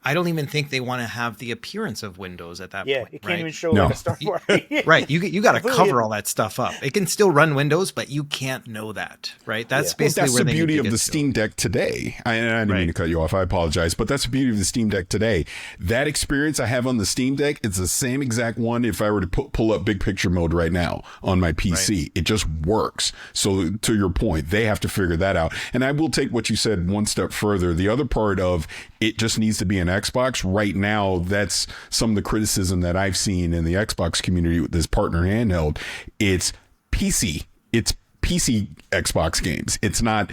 I don't even think they want to have the appearance of Windows at that
Yeah,
point.
you can't
right?
even show
No.
like a start party.
Right. You got to
Completely
cover
hidden.
all that stuff up. It can still run Windows, but you can't know that. Right. That's
Yeah.
basically
That's
where
the
they
beauty
need to
of
get
the
to.
Steam Deck today. I didn't mean
Right.
to cut you off. I apologize, but that's the beauty of the Steam Deck today. That experience I have on the Steam Deck, it's the same exact one if I were to pull up big picture mode right now on my PC.
Right.
It just works. So to your point, they have to figure that out. And I will take what you said one step further. The other part of it just needs to be an Xbox right now. That's some of the criticism that I've seen in the Xbox community with this partner handheld. It's PC. It's PC Xbox games. It's not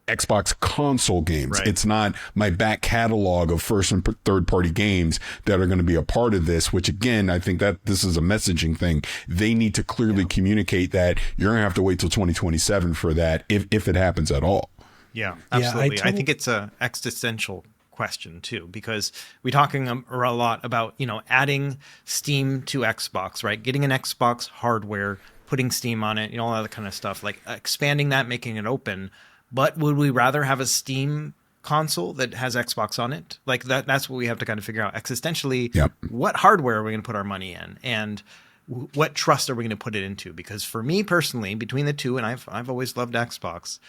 Xbox console games.
Right.
It's not my back catalog of first and third party games that are going to be a part of this, which again, I think that this is a messaging thing. They need to clearly communicate that you're going to have to wait till 2027 for that if it happens at all.
Yeah,
I
absolutely. I
told-
think it's a existential question too, because we're talking a lot about, adding Steam to Xbox, right? Getting an Xbox hardware, putting Steam on it, all that kind of stuff, like expanding that, making it open. But would we rather have a Steam console that has Xbox on it? Like that's what we have to kind of figure out existentially.
Yep.
What hardware are we going to put our money in? And what trust are we going to put it into? Because for me personally, between the two, and I've always loved Xbox,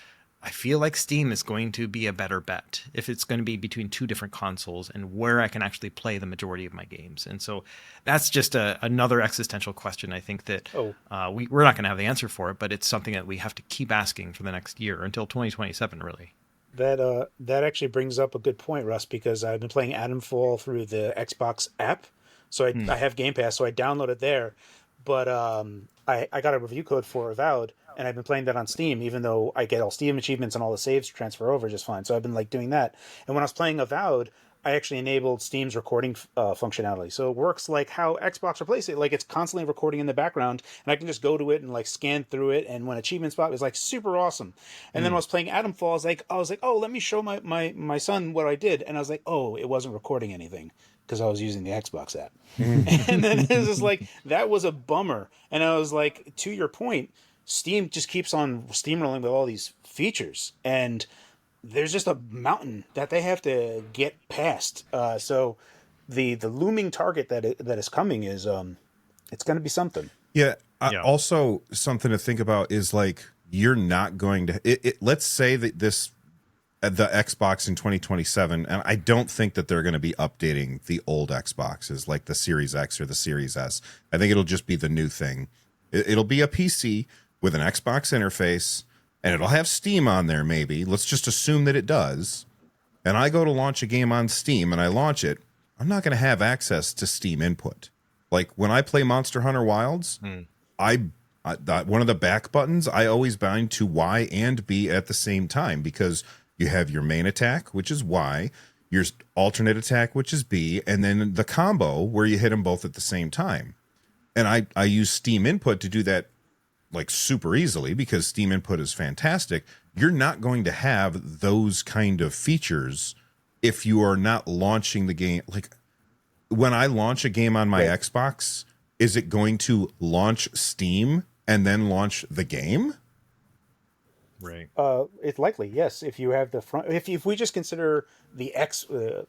I feel like Steam is going to be a better bet if it's going to be between two different consoles and where I can actually play the majority of my games. And so that's just another existential question. I think that we're not going to have the answer for it, but it's something that we have to keep asking for the next year until 2027, really.
That actually brings up a good point, Russ, because I've been playing Adamfall through the Xbox app. So I have Game Pass, so I download it there. But I got a review code for Avowed, and I've been playing that on Steam, even though I get all Steam achievements and all the saves transfer over just fine. So I've been doing that. And when I was playing Avowed, I actually enabled Steam's recording functionality. So it works like how Xbox replaced it. Like it's constantly recording in the background, and I can just go to it and scan through it. And when achievements pop, it's super awesome. And then when I was playing Adamfall, I was like, oh, let me show my son what I did. And I was like, oh, it wasn't recording anything because I was using the Xbox app. And then it was just that was a bummer. And I was like, to your point, Steam just keeps on steamrolling with all these features, and there's just a mountain that they have to get past. So the looming target that is coming is it's going to be something.
Yeah.
Yeah.
Also, something to think about is you're not going to. Let's say that the Xbox in 2027, and I don't think that they're going to be updating the old Xboxes like the Series X or the Series S. I think it'll just be the new thing. It'll be a PC with an Xbox interface, and it'll have Steam on there maybe. Let's just assume that it does. And I go to launch a game on Steam and I launch it. I'm not going to have access to Steam input. Like when I play Monster Hunter Wilds, I one of the back buttons, I always bind to Y and B at the same time because you have your main attack, which is Y, your alternate attack, which is B, and then the combo where you hit them both at the same time. And I use Steam input to do that super easily because Steam input is fantastic. You're not going to have those kind of features if you are not launching the game. When I launch a game on my Xbox, is it going to launch Steam and then launch the game?
Right.
It's likely, yes. If you have the front, if we just consider the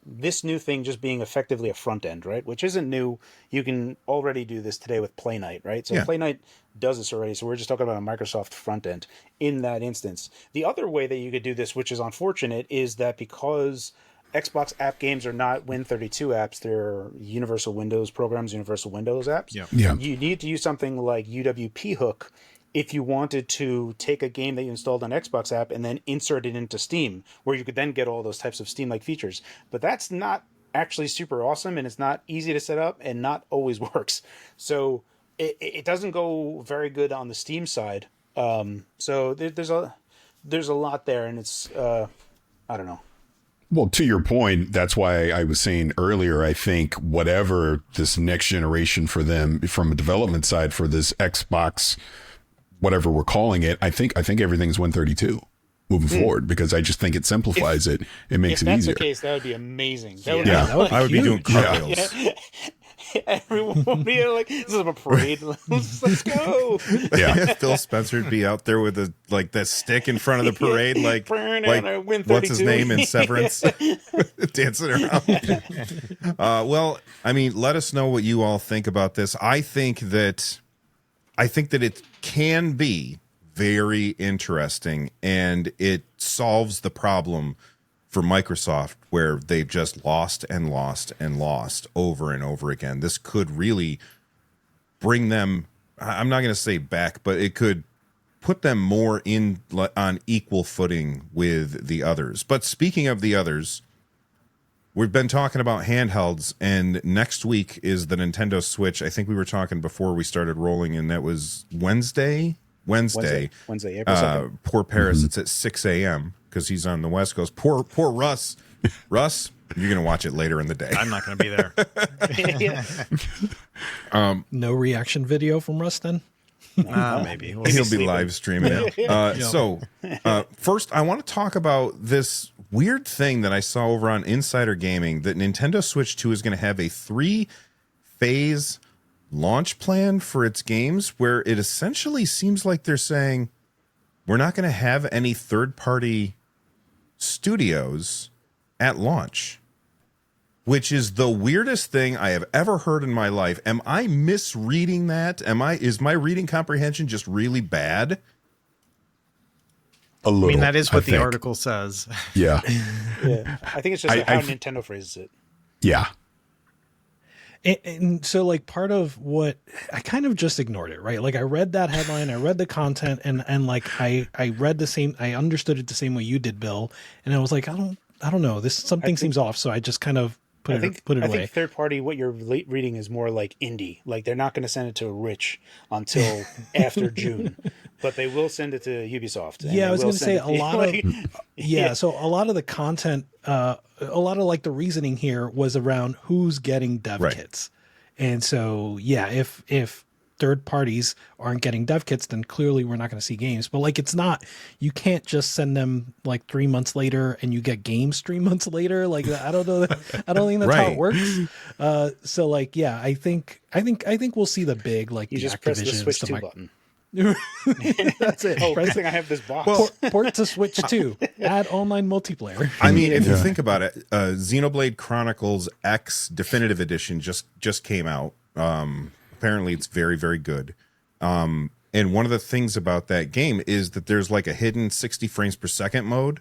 this new thing just being effectively a front end, right? Which isn't new. You can already do this today with Play Night, right? So
Yeah.
Play Night does this already. So we're just talking about a Microsoft front end in that instance. The other way that you could do this, which is unfortunate, is that because Xbox app games are not Win32 apps, they're Universal Windows programs, Universal Windows apps.
Yeah.
You need to use something like UWP Hook if you wanted to take a game that you installed on Xbox app and then insert it into Steam, where you could then get all those types of Steam-like features. But that's not actually super awesome, and it's not easy to set up and not always works. So it doesn't go very good on the Steam side. So there's a lot there, and it's I don't know.
Well, to your point, that's why I was saying earlier, I think whatever this next generation for them from a development side for this Xbox, whatever we're calling it, I think everything's 132 moving forward because I just think it simplifies it. It makes
If
it
that's
easier.
the case, that would be amazing. That would
Yeah.
That would be
I would be doing
huge.
cartwheels.
Everyone would be like, "This is a parade. Let's go!"
Yeah.
Phil Spencer would be out there with that stick in front of the parade, like
Win
what's his
32.
name in Severance, dancing around. Well, I mean, let us know what you all think about this. I think that it can be very interesting, and it solves the problem for Microsoft where they've just lost and lost and lost over and over again. This could really bring them, I'm not going to say back, but it could put them more in on equal footing with the others. But speaking of the others, we've been talking about handhelds, and next week is the Nintendo Switch. I think we were talking before we started rolling, and that was Wednesday, April 2nd. Poor Paris, it's at 6 a.m. because he's on the West Coast. Poor Russ. Russ, you're going to watch it later in the day.
I'm not going to be there.
No reaction video from Russ then?
Maybe.
He'll be live streaming it. So, first, I want to talk about this weird thing that I saw over on Insider Gaming, that Nintendo Switch 2 is going to have a 3-phase launch plan for its games, where it essentially seems like they're saying, we're not going to have any third-party studios at launch, which is the weirdest thing I have ever heard in my life. Am I misreading that? Is my reading comprehension just really bad?
A little.
I mean, that is what the
think.
article says.
Yeah.
Yeah, I think it's just how Nintendo phrases it.
Yeah.
And so, like, part of what I kind of just ignored it, right? Like, I read that headline, I read the content, and like, I read the same, I understood it the same way you did, Bill. And I was like, I don't know, something seems off. So I just kind of put it away.
I think third party, what you're reading is more like indie. Like, they're not going to send it to Rich until after June, but they will send it to Ubisoft.
Yeah, I was going to say a lot of
Yeah.
So a lot of the content, a lot of like the reasoning here was around who's getting dev kits, and so yeah, if third parties aren't getting dev kits, then clearly we're not going to see games. But like, it's not, you can't just send them like 3 months later and you get games 3 months later. Like, I don't know, I don't think that's how it works. So like, yeah, I think we'll see the big, like,
You
the
just press the
Activisions,
Switch
the
2
mic-
button.
That's it.
Oh,
Press
good thing I have this box.
port to Switch 2. Add online multiplayer.
I mean, if you think about it, Xenoblade Chronicles X Definitive Edition just came out. Apparently, it's very, very good. And one of the things about that game is that there's like a hidden 60 frames per second mode.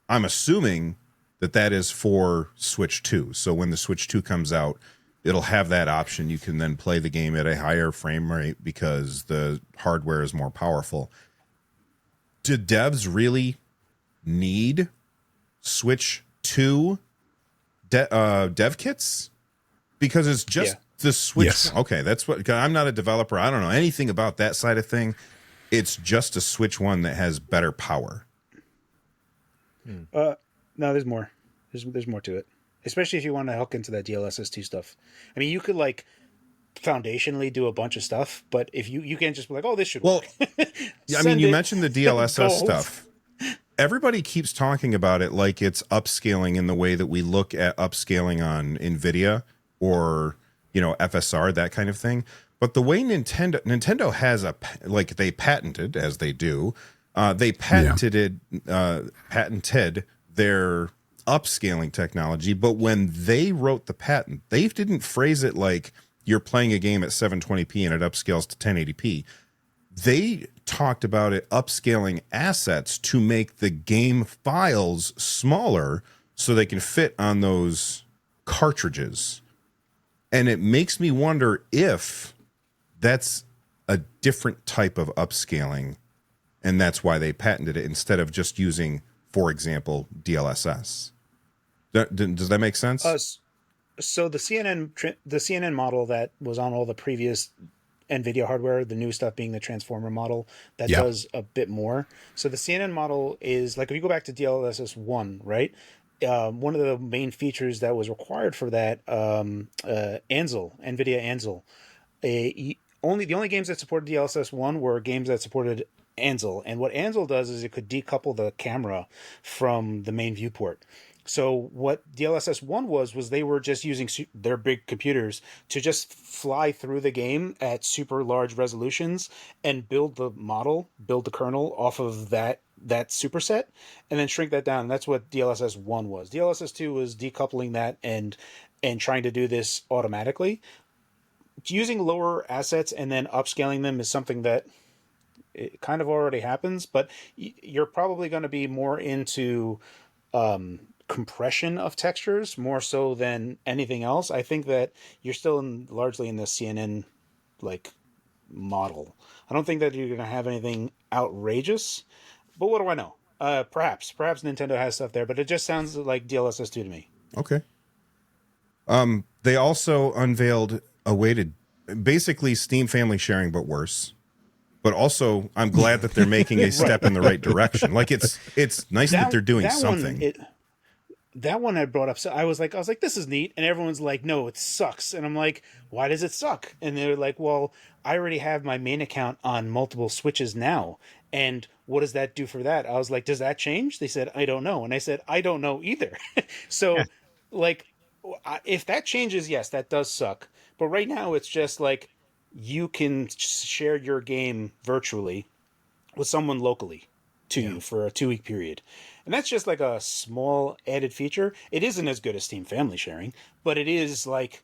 I'm assuming that is for Switch 2. So when the Switch 2 comes out, it'll have that option. You can then play the game at a higher frame rate because the hardware is more powerful. Do devs really need Switch 2 dev kits? Because it's just the Switch.
Yes.
Okay, that's what, 'cause I'm not a developer. I don't know anything about that side of thing. It's just a Switch 1 that has better power.
No, there's more. There's more to it. Especially if you want to hook into that DLSS2 stuff. I mean, you could like foundationally do a bunch of stuff, but if you can't just be like, oh, this should work.
Yeah, I mean, you mentioned the DLSS
Gold.
stuff. Everybody keeps talking about it like it's upscaling in the way that we look at upscaling on NVIDIA or, FSR, that kind of thing. But the way Nintendo has they patented, as they do, they patented their upscaling technology. But when they wrote the patent, they didn't phrase it like you're playing a game at 720p and it upscales to 1080p. They talked about it upscaling assets to make the game files smaller so they can fit on those cartridges. And it makes me wonder if that's a different type of upscaling, and that's why they patented it instead of just using, for example, DLSS. Does that make sense?
So the CNN model that was on all the previous NVIDIA hardware, the new stuff being the transformer model, that does a bit more. So the CNN model is like, if you go back to DLSS 1, right? One of the main features that was required for that, NVIDIA Ansel, the only games that supported DLSS 1 were games that supported Ansel. And what Ansel does is it could decouple the camera from the main viewport. So what DLSS 1 was they were just using their big computers to just fly through the game at super large resolutions and build the model, build the kernel off of that superset, and then shrink that down. That's what DLSS 1 was. DLSS 2 was decoupling that and trying to do this automatically. Using lower assets and then upscaling them is something that it kind of already happens, but you're probably going to be more into compression of textures more so than anything else. I think that you're still largely in the CNN like model. I don't think that you're going to have anything outrageous, but what do I know? Perhaps Nintendo has stuff there, but it just sounds like DLSS 2 to me.
Okay. They also unveiled a way to basically Steam family sharing, but worse. But also, I'm glad that they're making a step in the right direction. Like it's nice that they're doing something.
That one I brought up. So I was like, this is neat, and everyone's like, no, it sucks. And I'm like, why does it suck? And they're like, well, I already have my main account on multiple Switches now, and what does that do for that? I was like, does that change? They said, I don't know, and I said, I don't know either. So, like, if that changes, yes, that does suck. But right now, it's just like you can share your game virtually with someone locally to you for a 2-week period. And that's just like a small added feature. It isn't as good as Steam Family Sharing, but it is like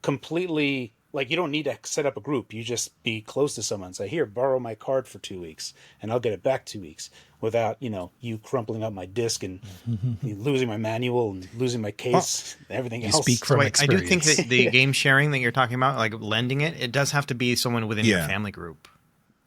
completely like you don't need to set up a group. You just be close to someone. Say, here, borrow my card for 2 weeks, and I'll get it back 2 weeks without, you crumpling up my disc and losing my manual and losing my case, everything else.
Speak from experience.
I do think that the game sharing that you're talking about, like lending it does have to be someone within your family group.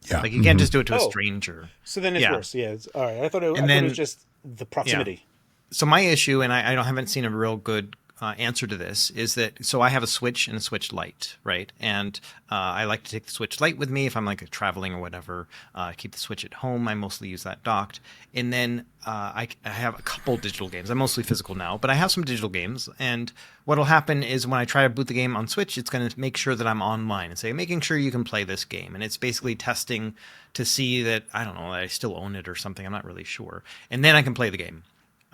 Yeah.
Like you can't just do it to a stranger.
So then it's worse. Yeah. All right. I thought it was just the proximity.
So my issue, and I haven't seen a real good answer to this, is that so I have a Switch and a Switch Lite, right? And I like to take the Switch Lite with me if I'm like traveling or whatever. I keep the Switch at home. I mostly use that docked. And then I have a couple digital games. I'm mostly physical now, but I have some digital games. And what'll happen is when I try to boot the game on Switch, it's going to make sure that I'm online and say, making sure you can play this game. And it's basically testing to see that, I don't know, that I still own it or something. I'm not really sure. And then I can play the game.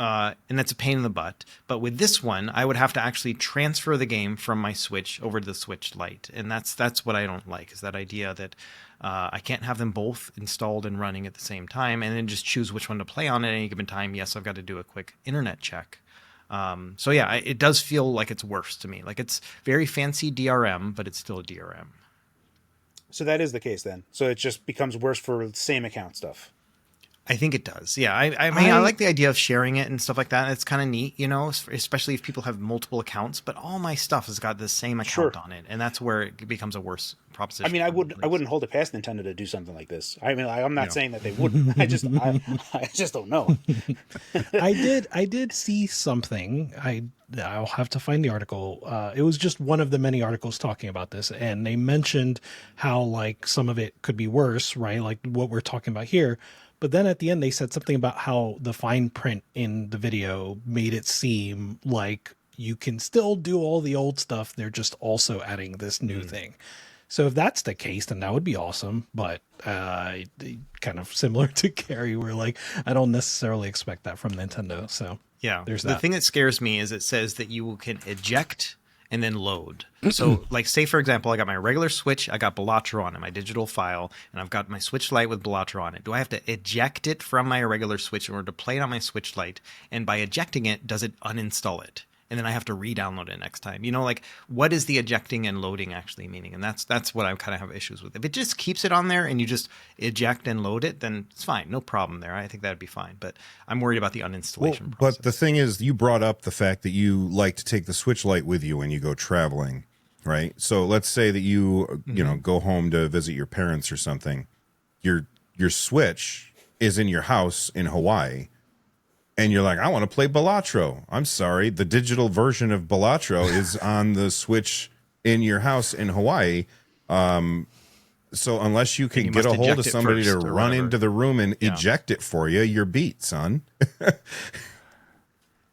And that's a pain in the butt. But with this one, I would have to actually transfer the game from my Switch over to the Switch Lite. And that's what I don't like, is that idea that I can't have them both installed and running at the same time and then just choose which one to play on at any given time. Yes, I've got to do a quick internet check. So yeah, it does feel like it's worse to me. Like it's very fancy DRM, but it's still a DRM.
So that is the case then. So it just becomes worse for same account stuff.
I think it does. Yeah. I mean, I like the idea of sharing it and stuff like that. It's kind of neat, especially if people have multiple accounts, but all my stuff has got the same account on it. And that's where it becomes a worse proposition.
I mean, I wouldn't hold it past Nintendo to do something like this. I mean, I'm not saying that they wouldn't. I just don't know.
I did see something. I'll have to find the article. It was just one of the many articles talking about this, and they mentioned how like some of it could be worse, right? Like what we're talking about here. But then at the end, they said something about how the fine print in the video made it seem like you can still do all the old stuff. They're just also adding this new thing. So if that's the case, then that would be awesome. But kind of similar to Carrie, where like I don't necessarily expect that from Nintendo. So
yeah,
there's
the
that.
thing that scares me is it says that you can eject and then load. So like say, for example, I got my regular Switch, I got Balatro on it, my digital file, and I've got my Switch Lite with Balatro on it. Do I have to eject it from my regular Switch in order to play it on my Switch Lite? And by ejecting it, does it uninstall it? And then I have to re-download it next time. Like what is the ejecting and loading actually meaning? And that's what I kind of have issues with. If it just keeps it on there and you just eject and load it, then it's fine. No problem there. I think that'd be fine. But I'm worried about the uninstallation process.
But the thing is, you brought up the fact that you like to take the Switch Lite with you when you go traveling, right? So let's say that you go home to visit your parents or something. Your Switch is in your house in Hawaii. And you're like, I want to play Balatro. I'm sorry. The digital version of Balatro is on the Switch in your house in Hawaii. So unless you can get a hold of somebody to run into the room and eject it for you, you're beat, son.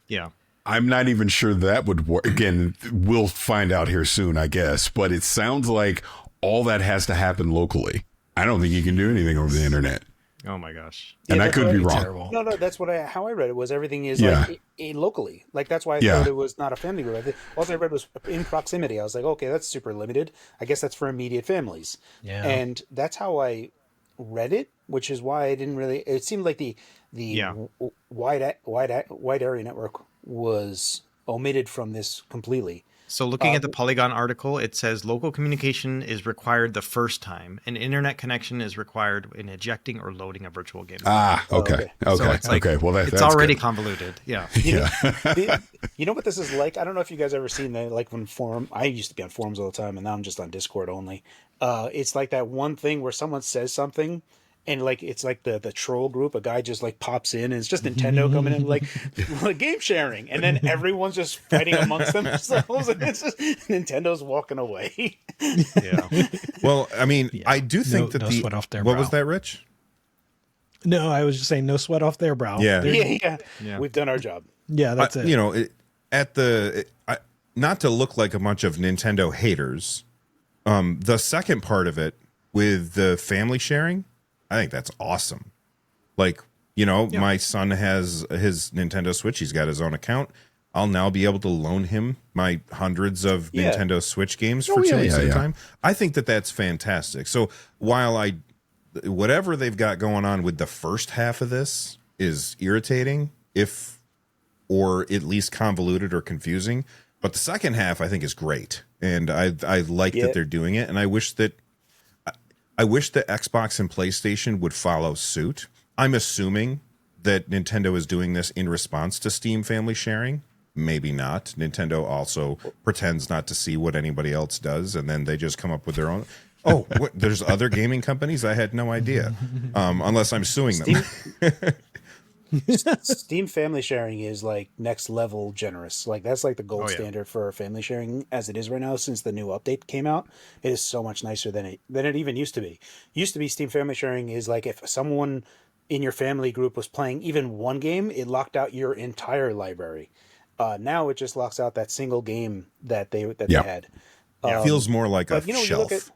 Yeah.
I'm not even sure that would work. Again, we'll find out here soon, I guess. But it sounds like all that has to happen locally. I don't think you can do anything over the internet.
Oh my gosh.
And I
that's
could
what
be
I-
wrong.
Terrible.
No, that's what how I read it was everything is
Yeah.
like locally. Like that's why I
Yeah.
thought it was not a family group. All I read was in proximity. I was like, okay, that's super limited. I guess that's for immediate families.
Yeah.
And that's how I read it, which is why I didn't really. It seemed like the
Yeah.
wide area network was omitted from this completely.
So looking at the Polygon article, it says local communication is required the first time, and internet connection is required in ejecting or loading a virtual game.
Ah, okay.
okay.
Okay.
So it's like,
okay. Well,
it's
that's
already
good.
convoluted. Yeah.
Yeah.
You know what this is like? I don't know if you guys ever seen that, like when forum. I used to be on forums all the time, and now I'm just on Discord only. It's like that one thing where someone says something, and like it's like the troll group. A guy just like pops in, and it's just Nintendo coming in like game sharing, and then everyone's just fighting amongst themselves, and it's just Nintendo's walking away.
Yeah.
Well, I mean, I do think that
no
the
sweat off their
what
brow.
was that, Rich?
No, I was just saying, no sweat off their brow.
Yeah.
Yeah, we've done our job.
Yeah, that's it.
You know, not to look like a bunch of Nintendo haters. The second part of it with the family sharing, I think that's awesome. Like, you know, my son has his Nintendo Switch. He's got his own account. I'll now be able to loan him my hundreds of Nintendo Switch games for 2 weeks at a time. I think that that's fantastic. So while whatever they've got going on with the first half of this is irritating, or at least convoluted or confusing, but the second half I think is great, and I like that they're doing it, and I wish that Xbox and PlayStation would follow suit. I'm assuming that Nintendo is doing this in response to Steam family sharing. Maybe not. Nintendo also pretends not to see what anybody else does, and then they just come up with their own. Oh, there's other gaming companies? I had no idea. Unless I'm suing them.
Steam family sharing is like next level generous. Like that's like the gold standard for family sharing as it is right now since the new update came out. It is so much nicer than it even used to be. Used to be Steam family sharing is like if someone in your family group was playing even one game, it locked out your entire library. Now it just locks out that single game that they had.
It feels more like a
you
shelf.
look at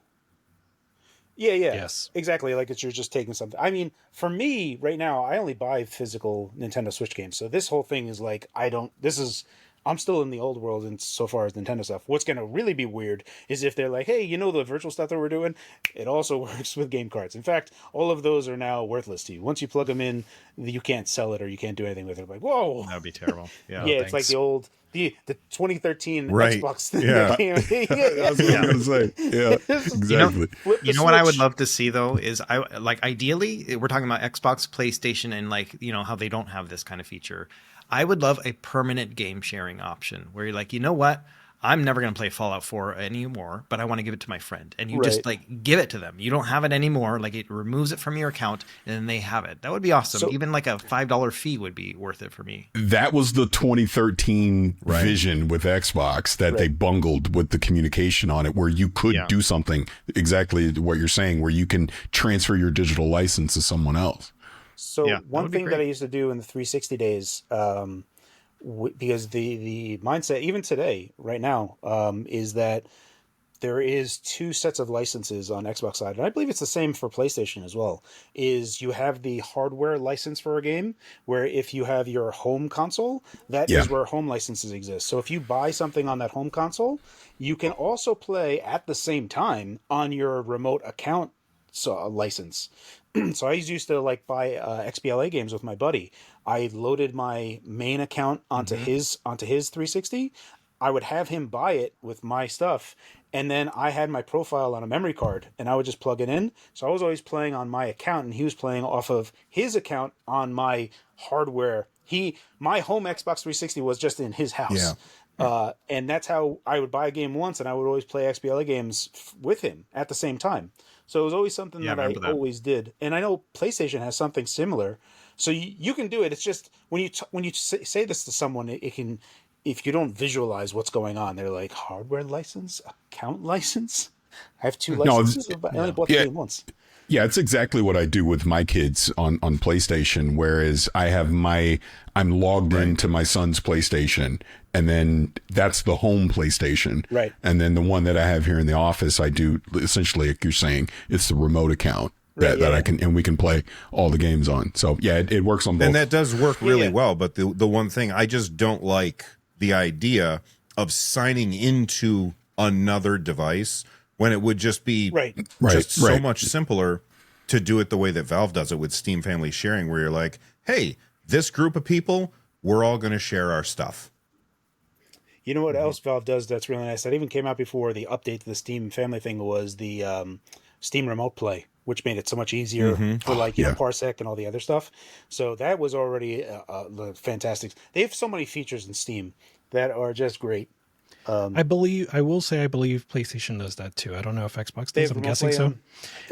Yes.
exactly. Like you're just taking something. I mean, for me right now, I only buy physical Nintendo Switch games. So this whole thing is like, I'm still in the old world and so far as Nintendo stuff. What's going to really be weird is if they're like, hey, you know, the virtual stuff that we're doing, it also works with game cards. In fact, all of those are now worthless to you. Once you plug them in, you can't sell it or you can't do anything with it. Like, whoa.
That would be terrible. Yeah.
Yeah, it's like the 2013
Right.
Xbox.
Yeah.
That's what I was going to say. Yeah, exactly.
You know what I would love to see though is ideally we're talking about Xbox, PlayStation, and like, you know, how they don't have this kind of feature. I would love a permanent game sharing option where you're like, you know what? I'm never going to play Fallout 4 anymore, but I want to give it to my friend. And you just like give it to them. You don't have it anymore. Like it removes it from your account and then they have it. That would be awesome.
So,
even like a $5 fee would be worth it for me.
That was the 2013 vision with Xbox that they bungled with the communication on it, where you could do something exactly what you're saying, where you can transfer your digital license to someone else.
So one thing that I used to do in the 360 days, because the mindset even today, right now, is that there is two sets of licenses on Xbox side, and I believe it's the same for PlayStation as well. Is you have the hardware license for a game, where if you have your home console, that is where home licenses exist. So if you buy something on that home console, you can also play at the same time on your remote account license. So I used to like buy XBLA games with my buddy. I loaded my main account onto his 360. I would have him buy it with my stuff, and then I had my profile on a memory card, and I would just plug it in. So I was always playing on my account, and he was playing off of his account on my hardware. My home Xbox 360 was just in his house. Yeah. And that's how I would buy a game once, and I would always play XBLA games with him at the same time. So it was always something that I always did. And I know PlayStation has something similar. So you can do it. It's just when you say this to someone, it can, if you don't visualize what's going on, they're like, hardware license, account license. I have two licenses. I only bought the game once.
Yeah, it's exactly what I do with my kids on PlayStation, whereas I'm logged into my son's PlayStation, and then that's the home PlayStation.
Right.
And then the one that I have here in the office, I do essentially, like you're saying, it's the remote account. that I can, and we can play all the games on. So yeah, it works on both.
And that does work really well. But the one thing I just don't like the idea of signing into another device when it would just be so much simpler to do it the way that Valve does it with Steam Family Sharing, where you're like, hey, this group of people, we're all going to share our stuff.
You know what else Valve does that's really nice? That even came out before the update to the Steam Family thing was the Steam Remote Play, which made it so much easier for Parsec and all the other stuff. So that was already fantastic. They have so many features in Steam that are just great.
I believe PlayStation does that too. I don't know if Xbox does. I'm guessing so.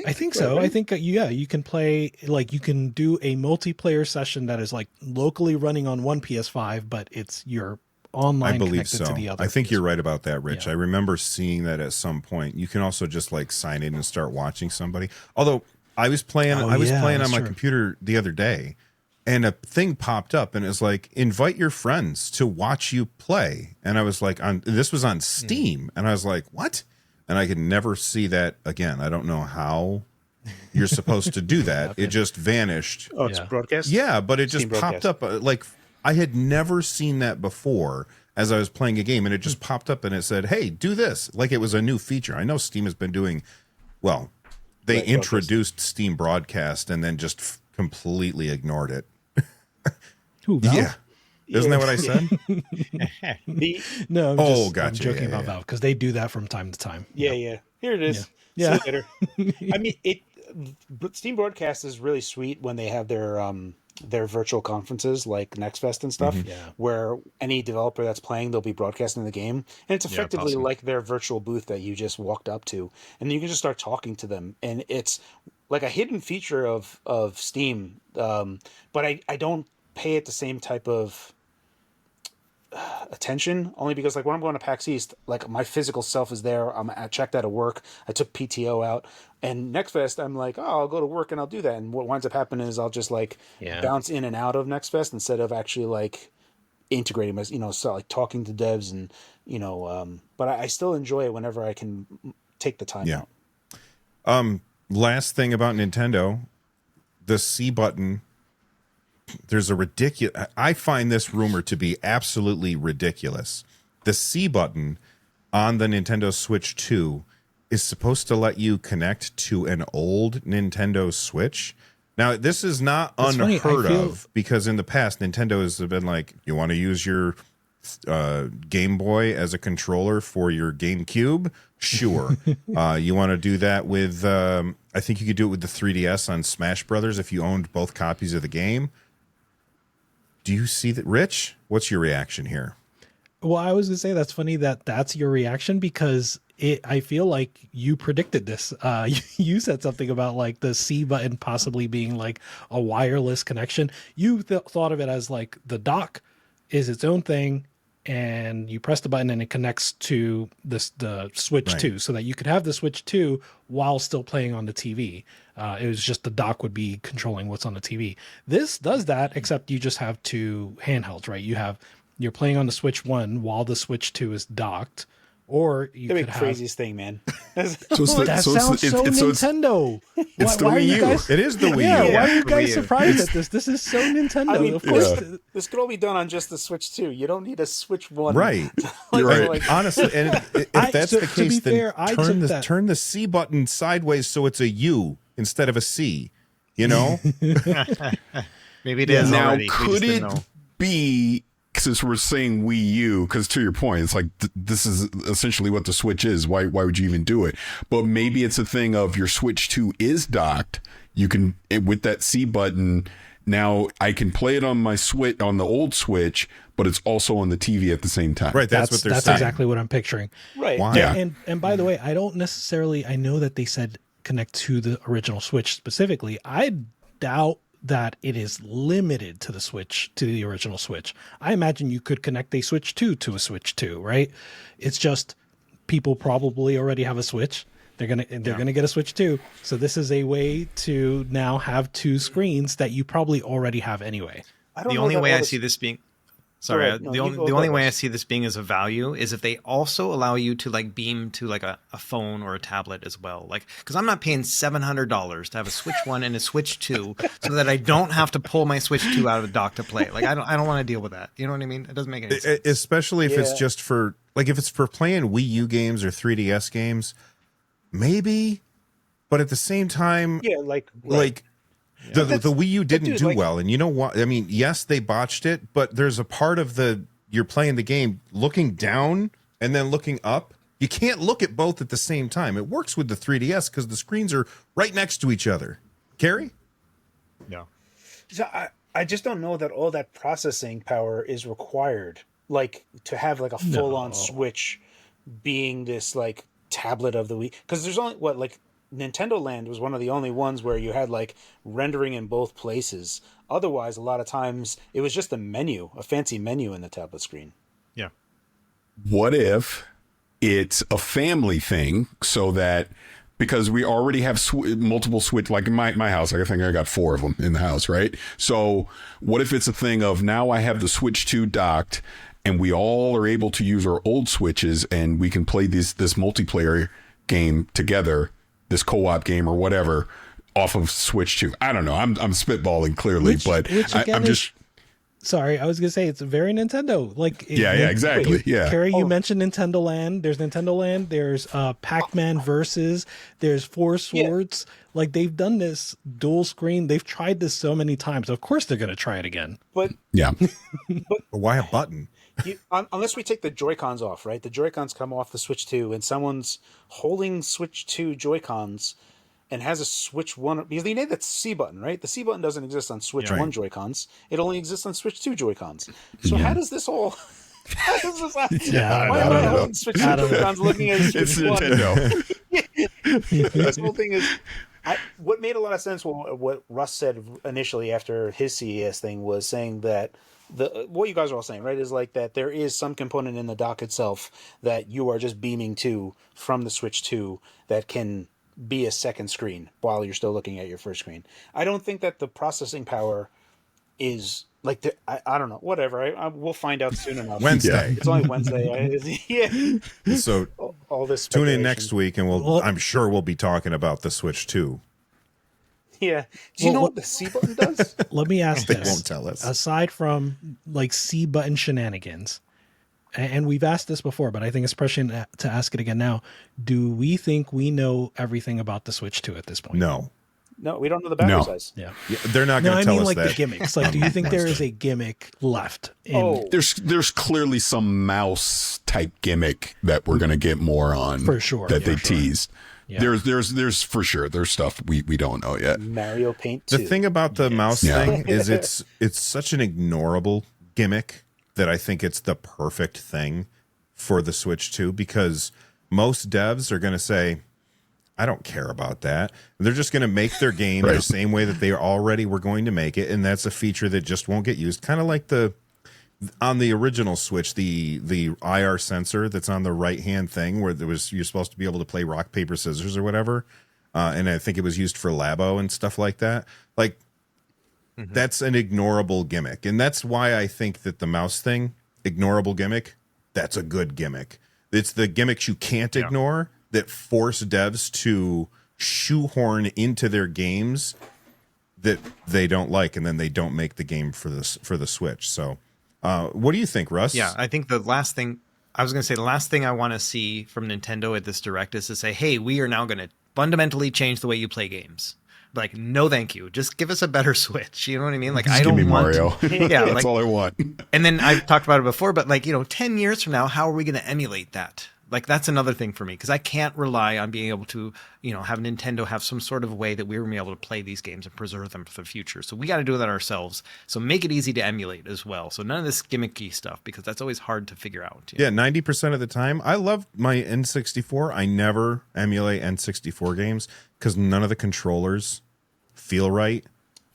I think so. Right? I think you can play, like, you can do a multiplayer session that is like locally running on one PS5, but it's your online.
I believe
connected
so.
to the other.
I think
PS5.
you're right about that, Rich.
Yeah.
I remember seeing that at some point. You can also just like sign in and start watching somebody. Although I was playing on my computer the other day, and a thing popped up, and it was like, invite your friends to watch you play. And I was like, this was on Steam, and I was like, what? And I could never see that again. I don't know how you're supposed to do that. It just vanished.
Oh, it's broadcast?
Yeah, but it
Steam
just popped up. Like, I had never seen that before as I was playing a game, and it just popped up and it said, hey, do this. Like it was a new feature. I know Steam has been doing, well, they introduced Steam Broadcast and then just completely ignored it.
Ooh, Valve?
Yeah. Isn't that what I said?
No, I'm
gotcha.
I'm joking about Valve because they do that from time to time.
Yeah. Here it is.
Yeah.
See you later. I mean, Steam Broadcast is really sweet when they have their virtual conferences like NextFest and stuff, where any developer that's playing, they'll be broadcasting the game, and it's effectively like their virtual booth that you just walked up to, and you can just start talking to them, and it's like a hidden feature of Steam, but I don't pay it the same type of attention, only because like when I'm going to PAX East, like my physical self is there. I checked out of work. I took PTO out, and Next Fest, I'm like, oh, I'll go to work and I'll do that. And what winds up happening is I'll just like bounce in and out of Next Fest instead of actually like integrating my, so like talking to devs and but I still enjoy it whenever I can take the time out.
Last thing about Nintendo, the C button. There's a ridiculous. I find this rumor to be absolutely ridiculous. The C button on the Nintendo Switch 2 is supposed to let you connect to an old Nintendo Switch. Now, this is not unheard of because in the past, Nintendo has been like, you want to use your Game Boy as a controller for your GameCube? Sure. You want to do that with, I think you could do it with the 3DS on Smash Brothers if you owned both copies of the game. Do you see that, Rich? What's your reaction here?
Well, I was going to say that's funny that that's your reaction because I feel like you predicted this. You said something about like the C button possibly being like a wireless connection. You thought of it as like the dock is its own thing, and you press the button and it connects to the Switch 2 so that you could have the Switch 2 while still playing on the TV. It was just the dock would be controlling what's on the TV. This does that, except you just have two handhelds, right? You're playing on the Switch 1 while the Switch 2 is docked, or you could have...
craziest thing, man.
That sounds so Nintendo.
It's the Wii U.
It is the Wii U.
Yeah, why are you guys surprised at this? This is so Nintendo.
I mean, of course, this could all be done on just the Switch 2. You don't need a Switch 1.
Right. You're right. Honestly, and if that's the case, then turn the C button sideways so it's a U instead of a C. You know?
Maybe it is
now,
already.
could it be... Since we're saying Wii U, because to your point, it's like this is essentially what the Switch is. Why would you even do it? But maybe it's a thing of your Switch 2 is docked. You can, with that C button, now I can play it on my Switch, on the old Switch, but it's also on the TV at the same time.
Right, that's what they're saying.
That's exactly what I'm picturing.
Right.
Why?
Yeah. And by the way, I don't necessarily, I know that they said connect to the original Switch specifically. I doubt that it is limited to the Switch, to the original Switch. I imagine you could connect a Switch 2 to a Switch 2, right? It's just people probably already have a Switch. They're gonna get a Switch 2. So this is a way to now have two screens that you probably already have anyway.
The only way I see this being Sorry,
ahead. No,
the
you
only
go
the only
ahead,
way I
Russ.
see this being as a value is if they also allow you to like beam to like a phone or a tablet as well. Like, because I'm not paying $700 to have a Switch 1 and a Switch 2 so that I don't have to pull my Switch 2 out of the dock to play. Like, I don't want to deal with that. You know what I mean? It doesn't make any sense.
Especially if it's
Yeah.
just for like if it's for playing Wii U games or 3DS games, maybe. But at the same time,
Yeah, like
like the Wii U didn't
dude,
do
like-
well, and you know what? I mean, yes, they botched it, but there's a part of you're playing the game looking down and then looking up. You can't look at both at the same time. It works with the 3DS because the screens are right next to each other. Carrie?
Yeah.
So I just don't know that all that processing power is required, like to have like a full on Switch being this like tablet of the Wii. Because there's only like Nintendo Land was one of the only ones where you had like rendering in both places. Otherwise, a lot of times it was just a fancy menu in the tablet screen.
Yeah.
What if it's a family thing so that because we already have multiple Switch, like in my house, like I think I got 4 of them in the house, right? So what if it's a thing of now I have the Switch 2 docked and we all are able to use our old Switches and we can play this multiplayer game together, this co-op game or whatever, off of Switch 2. I don't know. I'm spitballing clearly, but I'm just...
Sorry, I was gonna say it's very Nintendo. Like,
Yeah, exactly. Yeah.
Carrie, you mentioned Nintendo Land. There's Nintendo Land. There's Pac-Man Versus. There's Four Swords. Like, they've done this dual screen. They've tried this so many times. Of course, they're gonna try it again.
But
Yeah.
Why a button?
unless we take the Joy-Cons off, right? The Joy-Cons come off the Switch 2 and someone's holding Switch 2 Joy-Cons and has a Switch 1, because they need that C button, right? The C button doesn't exist on Switch 1 Joy-Cons. It only exists on Switch 2 Joy-Cons. So how does this all... How does this happen?
Yeah,
Why
I
am I
don't know.
holding Switch 2 Joy-Cons looking at Switch
It's
1?
Nintendo.
This whole thing is... what made a lot of sense, what Russ said initially after his CES thing was saying that what you guys are all saying, right, is like that there is some component in the dock itself that you are just beaming to from the Switch 2 that can be a second screen while you're still looking at your first screen. I don't think that the processing power is like I don't know, whatever. We'll find out soon enough.
Wednesday.
It's only Wednesday. Yeah.
So
All this
tune in
speculation.
next week, and I'm sure we'll be talking about the Switch 2.
Yeah. Do you know what the C button does?
Let me ask
They
this.
won't tell us.
Aside from like C button shenanigans, and we've asked this before, but I think it's prescient to ask it again now. Do we think we know everything about the Switch 2 at this point?
No.
No, we don't know the battery
No.
size.
Yeah.
Yeah, they're not
No,
going
I
to tell
mean
us
like
that.
the gimmicks. Like, do you think there is a gimmick left?
There's clearly some mouse type gimmick that we're going to get more on
For sure.
that they
For sure.
teased.
Yeah.
There's for sure there's stuff we don't know yet.
Mario Paint 2.
The thing about the mouse
Yeah.
thing is it's such an ignorable gimmick that I think it's the perfect thing for the Switch 2, because most devs are going to say, I don't care about that. They're just going to make their game the same way that they already were going to make it, and that's a feature that just won't get used. Kind of like on the original Switch, the IR sensor that's on the right hand thing, where you're supposed to be able to play rock paper scissors or whatever, and I think it was used for Labo and stuff like that. Like, that's an ignorable gimmick, and that's why I think that the mouse thing, ignorable gimmick, that's a good gimmick. It's the gimmicks you can't ignore that force devs to shoehorn into their games that they don't like, and then they don't make the game for the Switch. So, what do you think, Russ?
Yeah, I think the last thing I want to see from Nintendo at this Direct is to say, hey, we are now going to fundamentally change the way you play games. Like, no, thank you. Just give us a better Switch. You know what I mean? Like,
Just
I
give
don't
me
want
Mario.
Yeah,
That's
like,
all I want.
and then I've talked about it before, but like, 10 years from now, how are we going to emulate that? Like, that's another thing for me, because I can't rely on being able to, have Nintendo have some sort of way that we're going to be able to play these games and preserve them for the future. So we got to do that ourselves. So make it easy to emulate as well. So none of this gimmicky stuff, because that's always hard to figure out.
Yeah, 90% of the time, I love my N64. I never emulate N64 games because none of the controllers feel right.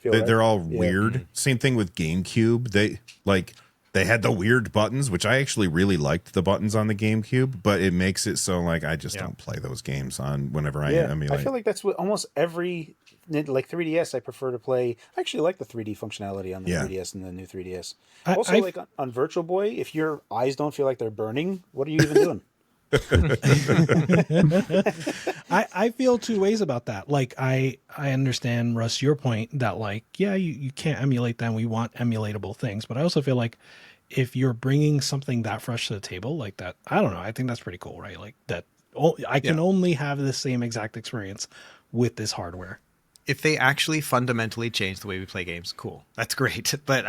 They're all weird. Same thing with GameCube. They had the weird buttons, which I actually really liked the buttons on the GameCube, but it makes it so like I just don't play those games on whenever I emulate.
I feel like that's what almost every like 3DS, I prefer to play. I actually like the 3D functionality on the
Yeah.
3DS and the new 3DS.
I-
Also,
I've-
like on Virtual Boy, if your eyes don't feel like they're burning, what are you even doing?
I feel two ways about that. Like I understand, Russ, your point that like, yeah, you can't emulate them. We want emulatable things. But I also feel like if you're bringing something that fresh to the table like that, I don't know. I think that's pretty cool, right? Like that I can only have the same exact experience with this hardware.
If they actually fundamentally change the way we play games, cool. That's great. But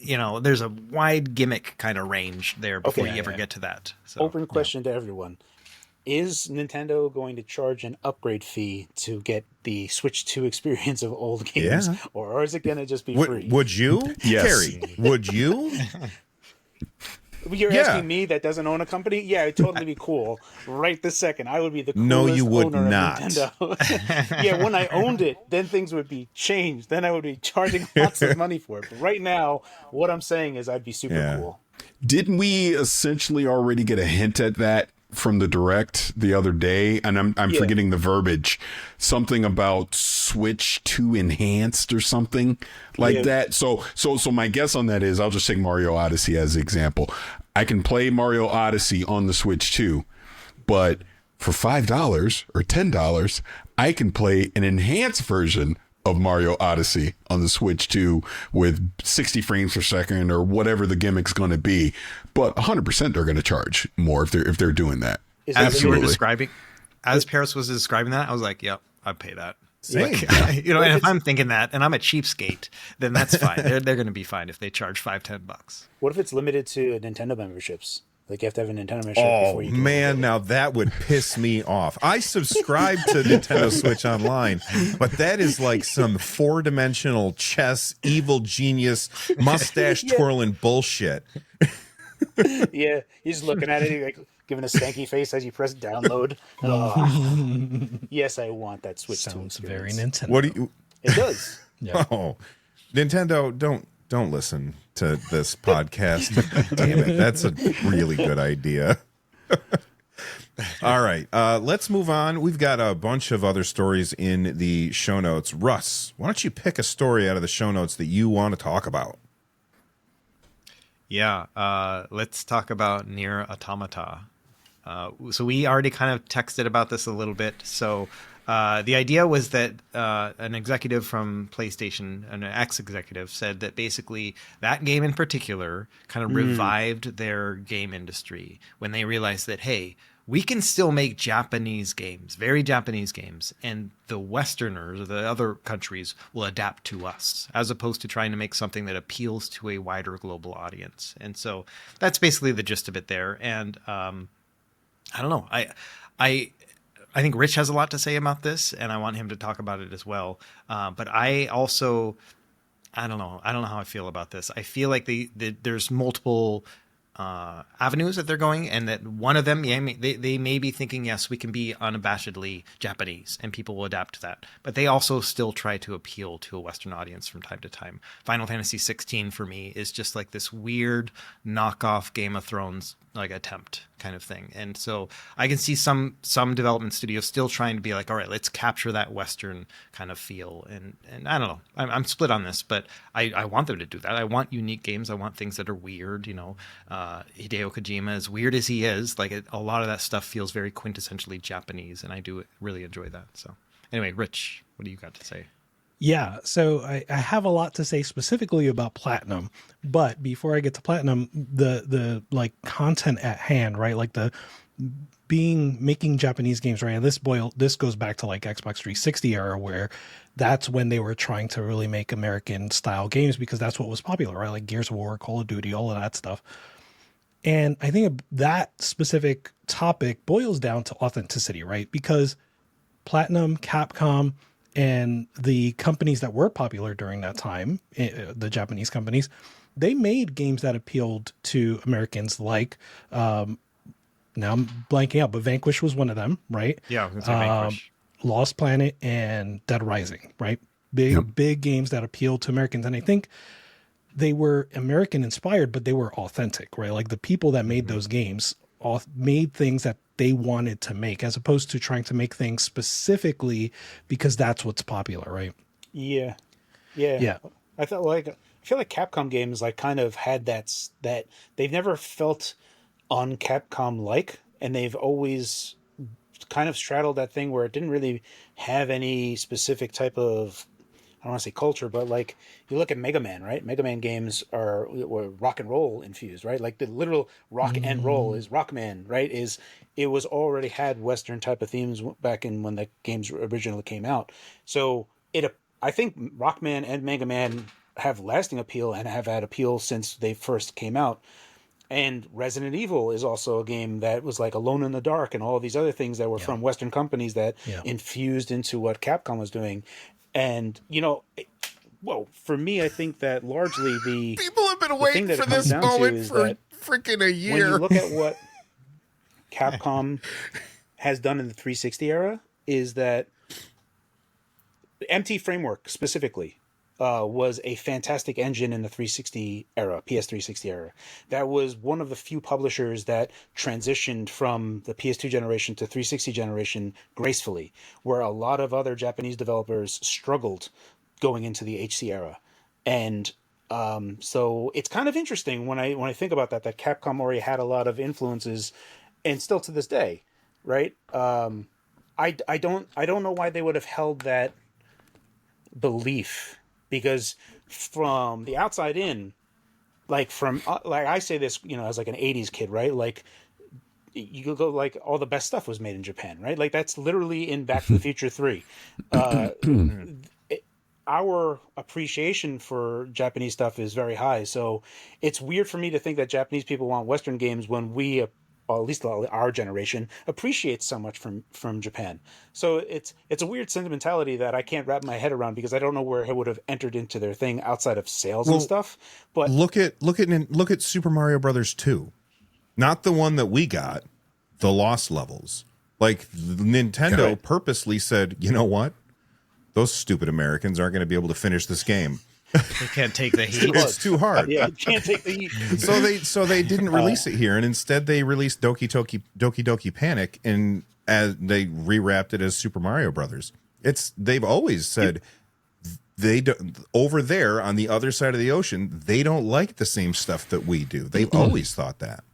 there's a wide gimmick kind of range there before
Okay,
you ever
yeah.
get to that. So,
Open question to everyone. Is Nintendo going to charge an upgrade fee to get the Switch 2 experience of old games?
Yeah.
Or is it going to just be free?
Would you,
Yes.
Carrie? Would you?
You're
Yeah.
asking me that doesn't own a company? Yeah, it'd totally be cool. Right this second. I would be the coolest
No, you would
owner
not.
of Nintendo. Yeah, when I owned it, then things would be changed. Then I would be charging lots of money for it. But right now, what I'm saying is I'd be super
Yeah.
cool.
Didn't we essentially already get a hint at that from the direct the other day? And I'm
Yeah.
forgetting the verbiage. Something about Switch 2 enhanced or something like
Yeah.
that. So my guess on that is I'll just take Mario Odyssey as an example. I can play Mario Odyssey on the Switch 2, but for $5 or $10, I can play an enhanced version of Mario Odyssey on the Switch 2 with 60 frames per second or whatever the gimmick's going to be. But 100% they're going to charge more if they're doing that.
Is
as
it
you were
Absolutely.
describing, as Paris was describing that, I was like, yep, I'd pay that.
Same.
And if I'm thinking that and I'm a cheapskate, then that's fine. They're going to be fine if they charge $5-10.
What if it's limited to Nintendo memberships? Like you have to have a Nintendo membership
Oh
before you can
man, now that would piss me off. I subscribe to Nintendo Switch Online, but that is like some four-dimensional chess, evil genius, mustache twirling bullshit.
Yeah, you're just looking at it, you're like giving a stanky face as you press download. Oh, yes, I want that Switch 2
Sounds very
experience.
Nintendo.
What do you?
It does.
Oh, Nintendo, don't listen to this podcast. Damn it, that's a really good idea. All right, let's move on. We've got a bunch of other stories in the show notes. Russ, why don't you pick a story out of the show notes that you want to talk about?
Yeah, let's talk about Nier Automata. So we already kind of texted about this a little bit. So the idea was that an executive from PlayStation, an ex-executive, said that basically that game in particular kind of revived their game industry when they realized that, hey, we can still make Japanese games, very Japanese games, and the Westerners or the other countries will adapt to us, as opposed to trying to make something that appeals to a wider global audience. And so that's basically the gist of it there. And I don't know. I think Rich has a lot to say about this, and I want him to talk about it as well. But I also, I don't know how I feel about this. I feel like there's multiple avenues that they're going, and that one of them, they may be thinking, yes, we can be unabashedly Japanese and people will adapt to that, but they also still try to appeal to a Western audience from time to time. Final Fantasy 16 for me is just like this weird knockoff Game of Thrones like attempt kind of thing. And so I can see some development studios still trying to be like, all right, let's capture that Western kind of feel. And I don't know, I'm split on this, but I want them to do that. I want unique games. I want things that are weird. Hideo Kojima, as weird as he is, like a lot of that stuff feels very quintessentially Japanese, and I do really enjoy that. So anyway, Rich, what do you got to say?
Yeah, so I have a lot to say specifically about Platinum, but before I get to Platinum, the like content at hand, right? Like the making Japanese games, right? And this goes back to like Xbox 360 era, where that's when they were trying to really make American style games because that's what was popular, right? Like Gears of War, Call of Duty, all of that stuff. And I think that specific topic boils down to authenticity, right? Because Platinum, Capcom, and the companies that were popular during that time, the Japanese companies, they made games that appealed to Americans like, now I'm blanking out, but Vanquish was one of them, right?
Yeah, I was going to say Vanquish.
Lost Planet and Dead Rising, right? Big games that appealed to Americans. And I think they were American inspired, but they were authentic, right? Like the people that made those games made things that they wanted to make, as opposed to trying to make things specifically because that's what's popular, right?
Yeah, yeah.
Yeah.
I feel like Capcom games like kind of had that they've never felt on Capcom like, and they've always kind of straddled that thing where it didn't really have any specific type of, I don't want to say culture, but like you look at Mega Man, right? Mega Man games were rock and roll infused, right? Like the literal rock and roll is Rockman, right? It was already had Western type of themes back in when the games originally came out. So I think Rockman and Mega Man have lasting appeal and have had appeal since they first came out. And Resident Evil is also a game that was like Alone in the Dark and all of these other things that were from Western companies that
Yeah.
infused into what Capcom was doing. And, well, for me, I think that largely
People have been
thing
waiting
that
for
it comes
this
down to
moment
is
for
that
freaking a
when you
year.
look at what Capcom has done in the 360 era, is that the MT Framework specifically was a fantastic engine in the 360 era, PS360 era. That was one of the few publishers that transitioned from the PS2 generation to 360 generation gracefully, where a lot of other Japanese developers struggled going into the HC era. And so it's kind of interesting when I think about that Capcom already had a lot of influences, and still to this day, right? I don't know why they would have held that belief, because from the outside in, like from like I say this, as like an 80s kid, right? Like you could go like all the best stuff was made in Japan, right? Like that's literally in Back to the Future 3. Our appreciation for Japanese stuff is very high, so it's weird for me to think that Japanese people want Western games when we, or at least our generation, appreciates so much from Japan. So it's a weird sentimentality that I can't wrap my head around, because I don't know where it would have entered into their thing outside of sales and stuff. But
look at Super Mario Brothers 2. Not the one that we got, the Lost Levels. Like Nintendo purposely said, you know what? Those stupid Americans aren't going to be able to finish this game.
They can't take the heat.
It's too hard.
yeah, you can't take the heat.
So they didn't release it here, and instead they released Doki Doki Panic, and as they rewrapped it as Super Mario Brothers. They've always said they don't, over there on the other side of the ocean, they don't like the same stuff that we do. They've always thought that.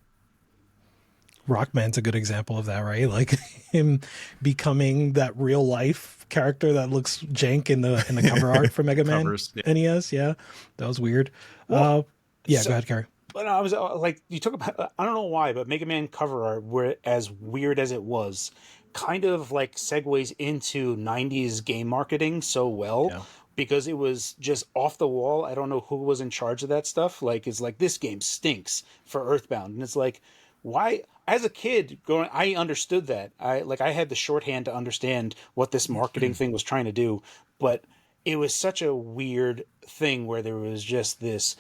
Rockman's a good example of that, right? Like him becoming that real life character that looks jank in the cover art for Mega Man
Covers,
NES. Yeah, that was weird.
Well,
Go
so-
ahead, Carrie.
But I was like, you talk about, I don't know why, but Mega Man cover art, where as weird as it was, kind of like segues into 90s game marketing so well, because it was just off the wall. I don't know who was in charge of that stuff. Like, it's like, this game stinks for Earthbound. And it's like, why? As a kid I understood that. I had the shorthand to understand what this marketing thing was trying to do, but it was such a weird thing where there was just this,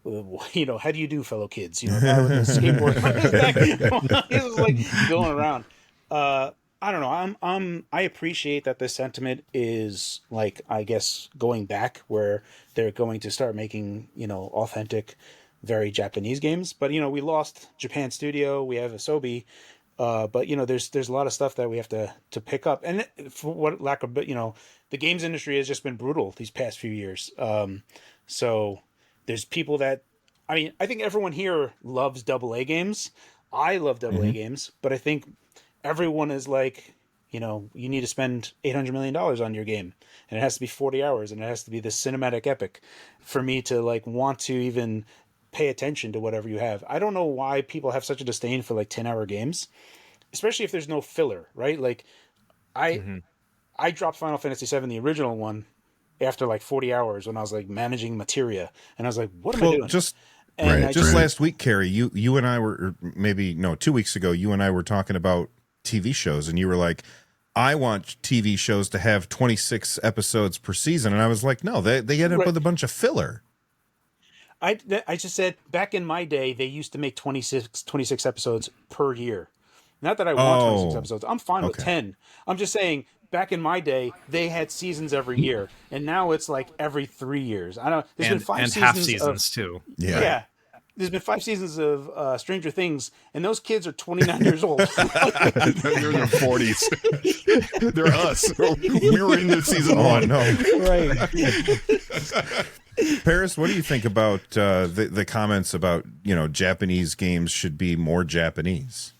how do you do, fellow kids? Guy with a skateboard on his back. It was like going around. I don't know. I appreciate that the sentiment is like, I guess, going back where they're going to start making, authentic, very Japanese games. But we lost Japan Studio. We have Asobi. But there's a lot of stuff that we have to pick up, and for what lack of, the games industry has just been brutal these past few years. So there's people that, I think everyone here loves AA games. I love AA games, but I think everyone is like, you need to spend $800 million on your game, and it has to be 40 hours, and it has to be this cinematic epic for me to like want to even pay attention to whatever you have. I don't know why people have such a disdain for like 10-hour games, especially if there's no filler, right? Like I dropped Final Fantasy VII, the original one, after like 40 hours when I was like managing materia, and I was like, what am I doing?
Just
And
last week, Carrie, you and I were, or maybe no, 2 weeks ago, you and I were talking about TV shows, and you were like, I want TV shows to have 26 episodes per season, and I was like, no, they end up with a bunch of filler.
I just said back in my day, they used to make 26 episodes per year. Not that I want 26 episodes. I'm fine with 10. I'm just saying back in my day, they had seasons every year, and now it's like every 3 years. I don't. There's been 5
and
seasons
half seasons too.
Yeah. there's been 5 seasons of Stranger Things, and those kids are 29 years old.
They're in their 40s. They're us. We were in the season one.
No.
Right.
Paris, what do you think about the comments about, Japanese games should be more Japanese?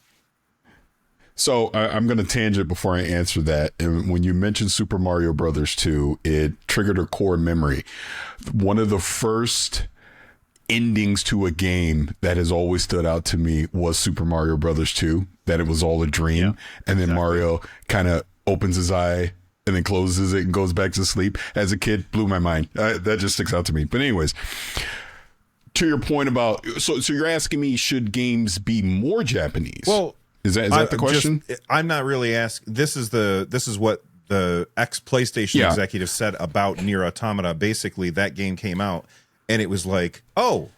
So I'm going to tangent before I answer that. And when you mentioned Super Mario Brothers 2, it triggered a core memory. One of the first endings to a game that has always stood out to me was Super Mario Brothers 2, that it was all a dream. And then Mario kind of opens his eye and then closes it and goes back to sleep. As a kid, blew my mind. That just sticks out to me. But anyways, to your point about, so you're asking me, should games be more Japanese?
Well,
is that the question?
I'm not really asking. This is what the ex-PlayStation executive said about Nier Automata. Basically, that game came out, and it was like, oh,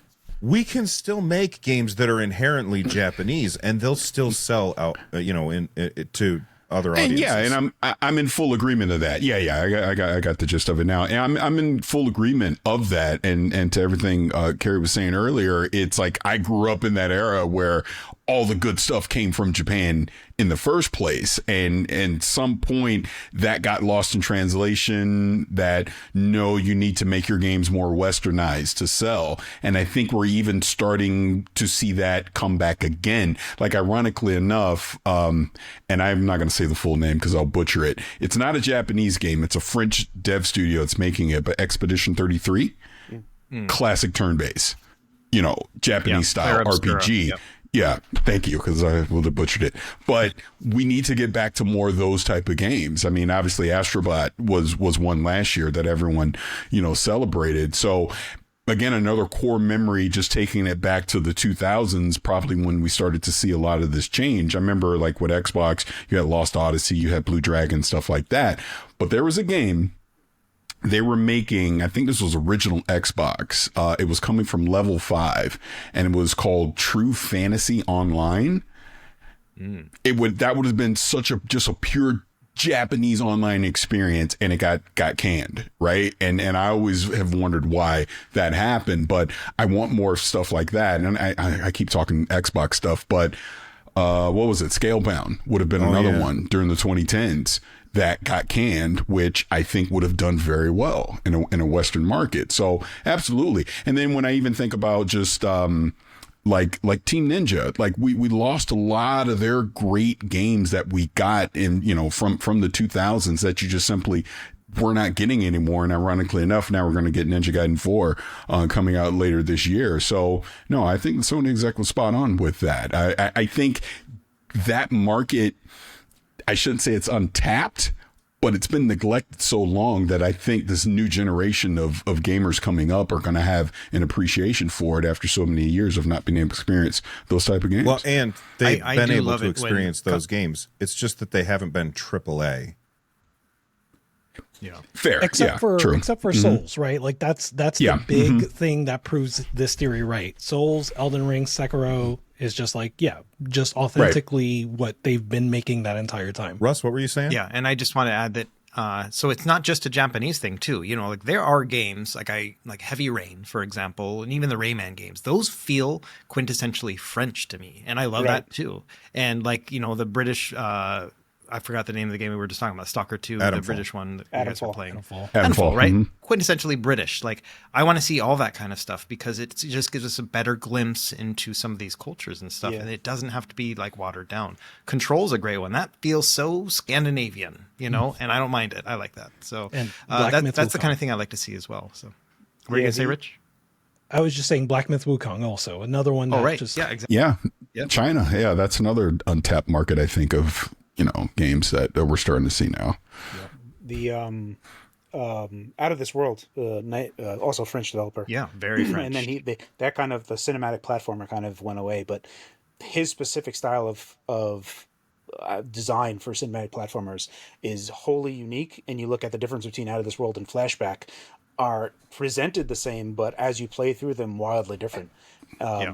we can still make games that are inherently Japanese, and they'll still sell out, to other audiences.
And I'm in full agreement of that. I got the gist of it now. And I'm in full agreement of that. And to everything Carrie was saying earlier, it's like I grew up in that era where all the good stuff came from Japan in the first place. And some point that got lost in translation, that no, you need to make your games more westernized to sell. And I think we're even starting to see that come back again. Like, ironically enough, and I'm not going to say the full name because I'll butcher it. It's not a Japanese game. It's a French dev studio that's making it, but Expedition 33, classic turn-based, Japanese style RPG. Yeah, thank you, because I would have butchered it. But we need to get back to more of those type of games. I mean, obviously, Astrobot was one last year that everyone, celebrated. So, again, another core memory, just taking it back to the 2000s, probably when we started to see a lot of this change. I remember, like, with Xbox, you had Lost Odyssey, you had Blue Dragon, stuff like that. But there was a game they were making, I think this was original Xbox. It was coming from Level 5, and it was called True Fantasy Online. That would have been just a pure Japanese online experience, and it got canned, right? And I always have wondered why that happened, but I want more stuff like that. And I keep talking Xbox stuff, but what was it? Scalebound would have been another one during the 2010s that got canned, which I think would have done very well in a Western market. So absolutely. And then when I even think about just like Team Ninja, like we lost a lot of their great games that we got in, from the 2000s that you just simply we're not getting anymore. And ironically enough, now we're going to get Ninja Gaiden 4 coming out later this year. So no, I think the Sony exec was spot on with that. I think that market, I shouldn't say it's untapped, but it's been neglected so long that I think this new generation of gamers coming up are going to have an appreciation for it after so many years of not being able to experience those type of games.
Well, and they've been able to experience
when
those games. It's just that they haven't been AAA.
Yeah.
Fair.
Except for Souls, right? Like that's the big thing that proves this theory right. Souls, Elden Ring, Sekiro is just like, just authentically what they've been making that entire time.
Russ, what were you saying?
Yeah, and I just want to add that so it's not just a Japanese thing too. Like there are games like Heavy Rain, for example, and even the Rayman games. Those feel quintessentially French to me, and I love that too. And the British. I forgot the name of the game we were just talking about, Stalker 2, the British one that you guys were playing. Adamfall, right? Quintessentially British. Like, I want to see all that kind of stuff because it just gives us a better glimpse into some of these cultures and stuff, and it doesn't have to be, like, watered down. Control's a great one. That feels so Scandinavian, and I don't mind it. I like that. So that's the kind of thing I like to see as well. So, what are you going to say, Rich?
I was just saying Black Myth Wukong also, another one.
Oh, right.
Just,
yeah, exactly.
Yeah. China. Yeah, that's another untapped market, I think, of games that we're starting to see now.
The Out of This World, also French developer.
Yeah, very French.
And then that kind of the cinematic platformer kind of went away, but his specific style of design for cinematic platformers is wholly unique. And you look at the difference between Out of This World and Flashback are presented the same, but as you play through them, wildly different.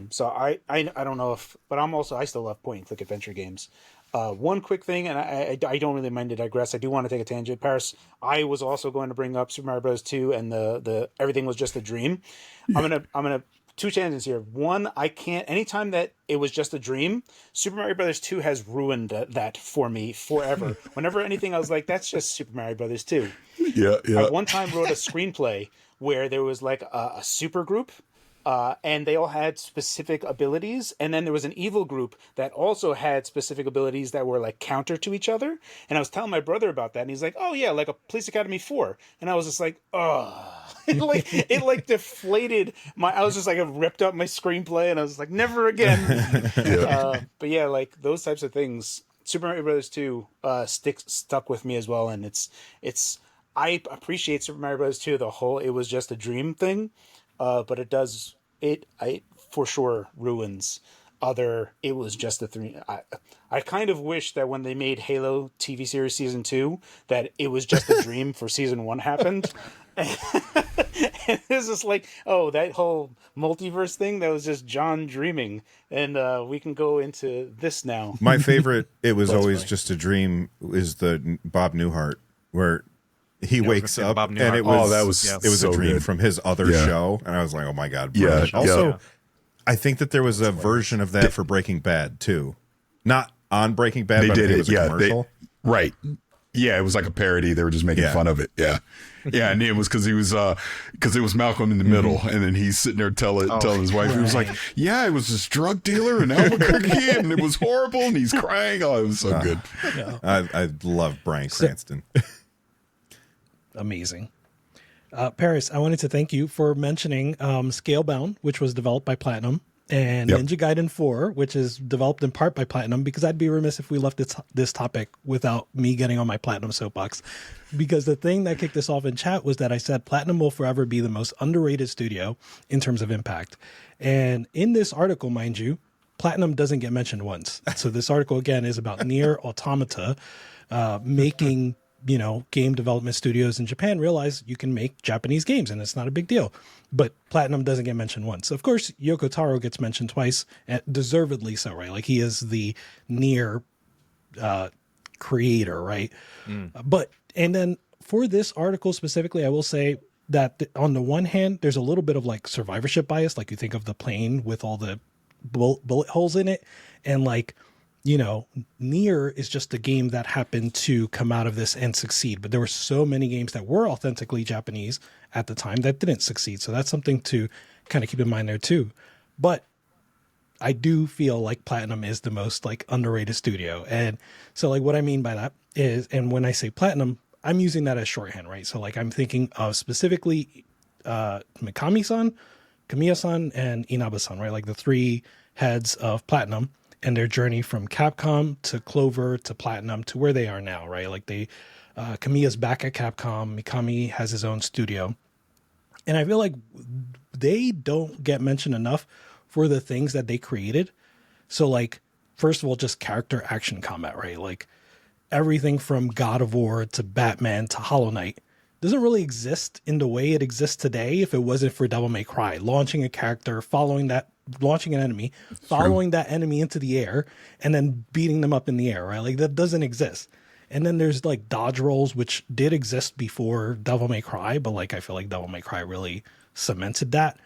So I don't know but I still love point and click adventure games. One quick thing, and I don't really mind to digress. I do want to take a tangent. Paris, I was also going to bring up Super Mario Bros. 2 and the everything was just a dream. I'm gonna two tangents here. One, I can't. Anytime that it was just a dream, Super Mario Brothers 2 has ruined that for me forever. Whenever anything, I was like, that's just Super Mario Brothers 2.
Yeah,
I
yeah.
one time wrote a screenplay where there was like a super group, and they all had specific abilities, and then there was an evil group that also had specific abilities that were like counter to each other. And I was telling my brother about that, and he's like, "Oh yeah, like a Police Academy 4." And I was just like, "Oh." it deflated my. I was just like, I ripped up my screenplay, and I was like, never again. But yeah, like those types of things. Super Mario Brothers 2 stuck with me as well, and it's I appreciate Super Mario Bros. 2 the whole it was just a dream thing, but it for sure ruins other it was just a three. I kind of wish that when they made Halo TV series season 2 that it was just a dream for season 1 happened. And it's just like, oh, that whole multiverse thing that was just John dreaming, and we can go into this now.
My favorite, it was
That's
always
funny.
just a dream, is the Bob Newhart, where he wakes
gonna say
up
Bob
and
Newhart.
it was,
that was
it was
so
a dream
good.
from his other
Yeah.
show, and I was like, oh my god,
Yeah,
brilliant. Also,
yeah.
I think that there was a version of that for Breaking Bad too, not on Breaking Bad,
They
but I
did
think it
it.
was a
Yeah,
commercial.
right. Yeah, it was like a parody. They were just making
Yeah.
fun of it. Yeah, yeah, and it was because it was Malcolm in the middle, and then he's sitting there telling his wife, he was like, "Yeah, I was this drug dealer in Albuquerque, and it was horrible," and he's crying. Oh, it was so good.
I love Bryan Cranston.
Amazing. Paris, I wanted to thank you for mentioning Scalebound, which was developed by Platinum, and
Yep.
Ninja Gaiden 4, which is developed in part by Platinum, because I'd be remiss if we left this topic without me getting on my Platinum soapbox. Because the thing that kicked this off in chat was that I said Platinum will forever be the most underrated studio in terms of impact. And in this article, mind you, Platinum doesn't get mentioned once. So this article, again, is about Nier Automata making game development studios in Japan realize you can make Japanese games and it's not a big deal. But Platinum doesn't get mentioned once. Of course, Yoko Taro gets mentioned twice, and deservedly so, right? Like he is the Nier creator, right? And then for this article specifically, I will say that on the one hand, there's a little bit of like survivorship bias, like you think of the plane with all the bullet holes in it, and like, Nier is just a game that happened to come out of this and succeed. But there were so many games that were authentically Japanese at the time that didn't succeed. So that's something to kind of keep in mind there too. But I do feel like Platinum is the most like underrated studio. And so like what I mean by that is, and when I say Platinum, I'm using that as shorthand, right? So like I'm thinking of specifically Mikami-san, Kamiya-san, and Inaba-san, right? Like the three heads of Platinum and their journey from Capcom to Clover to Platinum to where they are now, right? Like Kamiya's back at Capcom, Mikami has his own studio. And I feel like they don't get mentioned enough for the things that they created. So like, first of all, just character action combat, right? Like everything from God of War to Batman to Hollow Knight doesn't really exist in the way it exists today if it wasn't for Devil May Cry. Launching a character, launching an enemy, following that enemy into the air, and then beating them up in the air, right? Like that doesn't exist. And then there's like dodge rolls, which did exist before Devil May Cry, but like I feel like Devil May Cry really cemented that.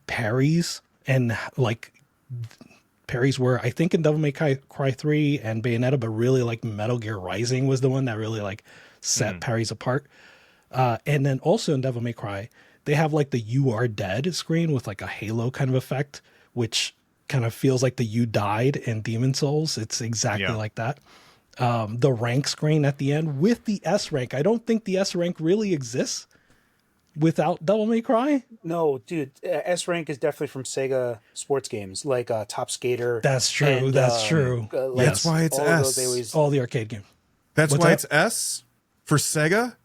Parries and like parries were, I think, in Devil May Cry 3 and Bayonetta, but really like Metal Gear Rising was the one that really like set parries apart. And then also in Devil May Cry, they have like the "You Are Dead" screen with like a halo kind of effect, which kind of feels like the "You Died" in Demon Souls. It's exactly like that. The rank screen at the end with the S rank. I don't think the S rank really exists without Devil May Cry.
No, dude, S rank is definitely from Sega sports games like Top Skater.
That's true.
and,
That's true.
like,
That's why it's
all of those,
S.
they always-
All the arcade games.
That's
What's
why
that?
it's S for Sega.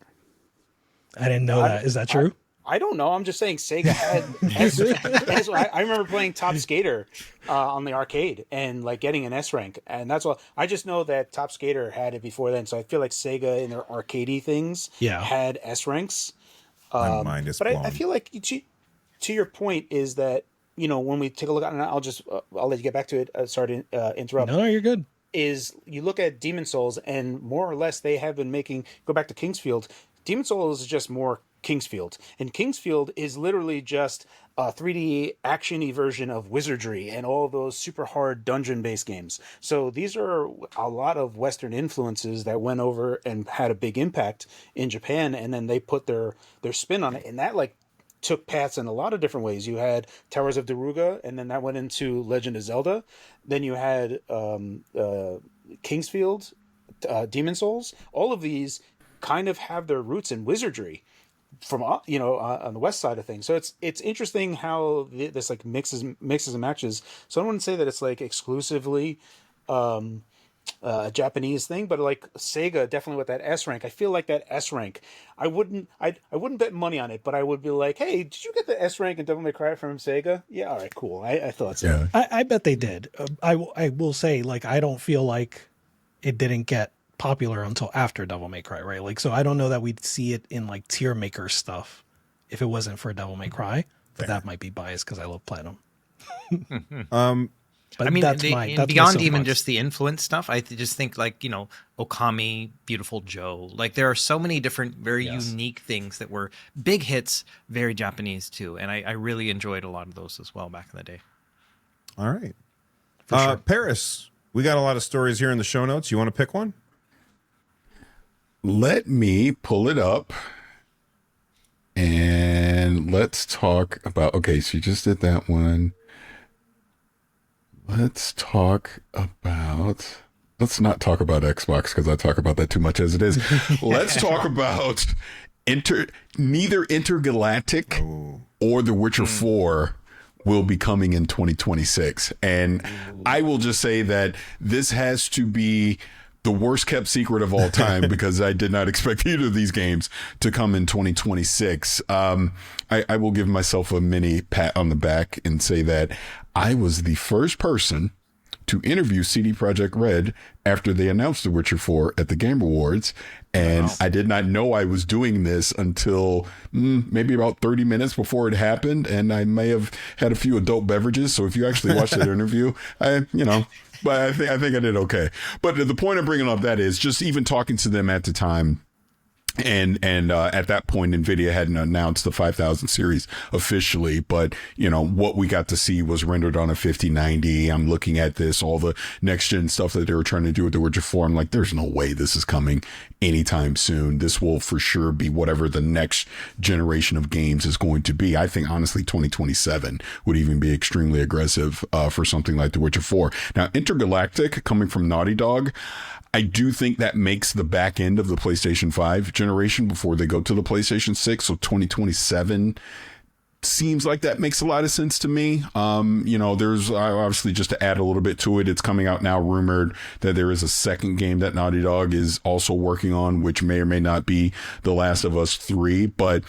I didn't know that. Is that true?
I don't know. I'm just saying Sega had. I remember playing Top Skater on the arcade and like getting an S rank, and that's all. I just know that Top Skater had it before then, so I feel like Sega in their arcadey things had S ranks.
My mind is
But
blown.
I feel like to your point is that when we take a look at, and I'll let you get back to it. Sorry to interrupt.
No, you're good.
Is you look at Demon Souls, and more or less they have been making. Go back to Kingsfield. Demon Souls is just more Kingsfield. And Kingsfield is literally just a 3D action-y version of Wizardry and all those super hard dungeon-based games. So these are a lot of Western influences that went over and had a big impact in Japan, and then they put their spin on it, and that like took paths in a lot of different ways. You had Towers of Daruga, and then that went into Legend of Zelda. Then you had Kingsfield, Demon Souls. All of these kind of have their roots in wizardry from on the west side of things. So it's interesting how this like mixes and matches. So I wouldn't say that it's like exclusively a Japanese thing, but like Sega definitely with that S rank. I feel like that S rank. I wouldn't bet money on it, but I would be like, hey, did you get the S rank in Devil May Cry from Sega? Yeah, all right, cool. I thought so.
Yeah.
I bet they did. I will say, like, I don't feel like it didn't get popular until after Devil May Cry, right? Like, so I don't know that we'd see it in like tier maker stuff if it wasn't for Devil May Cry. But that might be biased because I love Platinum. But
I mean,
that's
beyond
my
even
soapbox.
just the influence stuff, I just think like, Okami, Beautiful Joe. Like there are so many different, very unique things that were big hits, very Japanese too. And I really enjoyed a lot of those as well back in the day.
All right.
For sure.
Paris, we got a lot of stories here in the show notes. You want to pick one?
Let me pull it up and let's talk about. Okay, so you just did that one. Let's not talk about Xbox because I talk about that too much as it is. Let's talk about neither Intergalactic or The Witcher 4 will be coming in 2026. And I will just say that this has to be the worst kept secret of all time because I did not expect either of these games to come in 2026. I will give myself a mini pat on the back and say that I was the first person to interview CD Projekt Red after they announced The Witcher 4 at the Game Awards. And I did not know I was doing this until maybe about 30 minutes before it happened. And I may have had a few adult beverages. So if you actually watch that interview, but I think I did okay. But the point of bringing up that is just even talking to them at the time. And at that point, NVIDIA hadn't announced the 5000 series officially, but what we got to see was rendered on a 5090. I'm looking at this, all the next gen stuff that they were trying to do with The Witcher 4. I'm like, there's no way this is coming anytime soon. This will for sure be whatever the next generation of games is going to be. I think honestly, 2027 would even be extremely aggressive for something like The Witcher 4. Now, Intergalactic coming from Naughty Dog, I do think that makes the back end of the PlayStation 5 generation before they go to the PlayStation 6. So 2027 seems like that makes a lot of sense to me. There's obviously, just to add a little bit to it, it's coming out now rumored that there is a second game that Naughty Dog is also working on, which may or may not be The Last of Us 3, but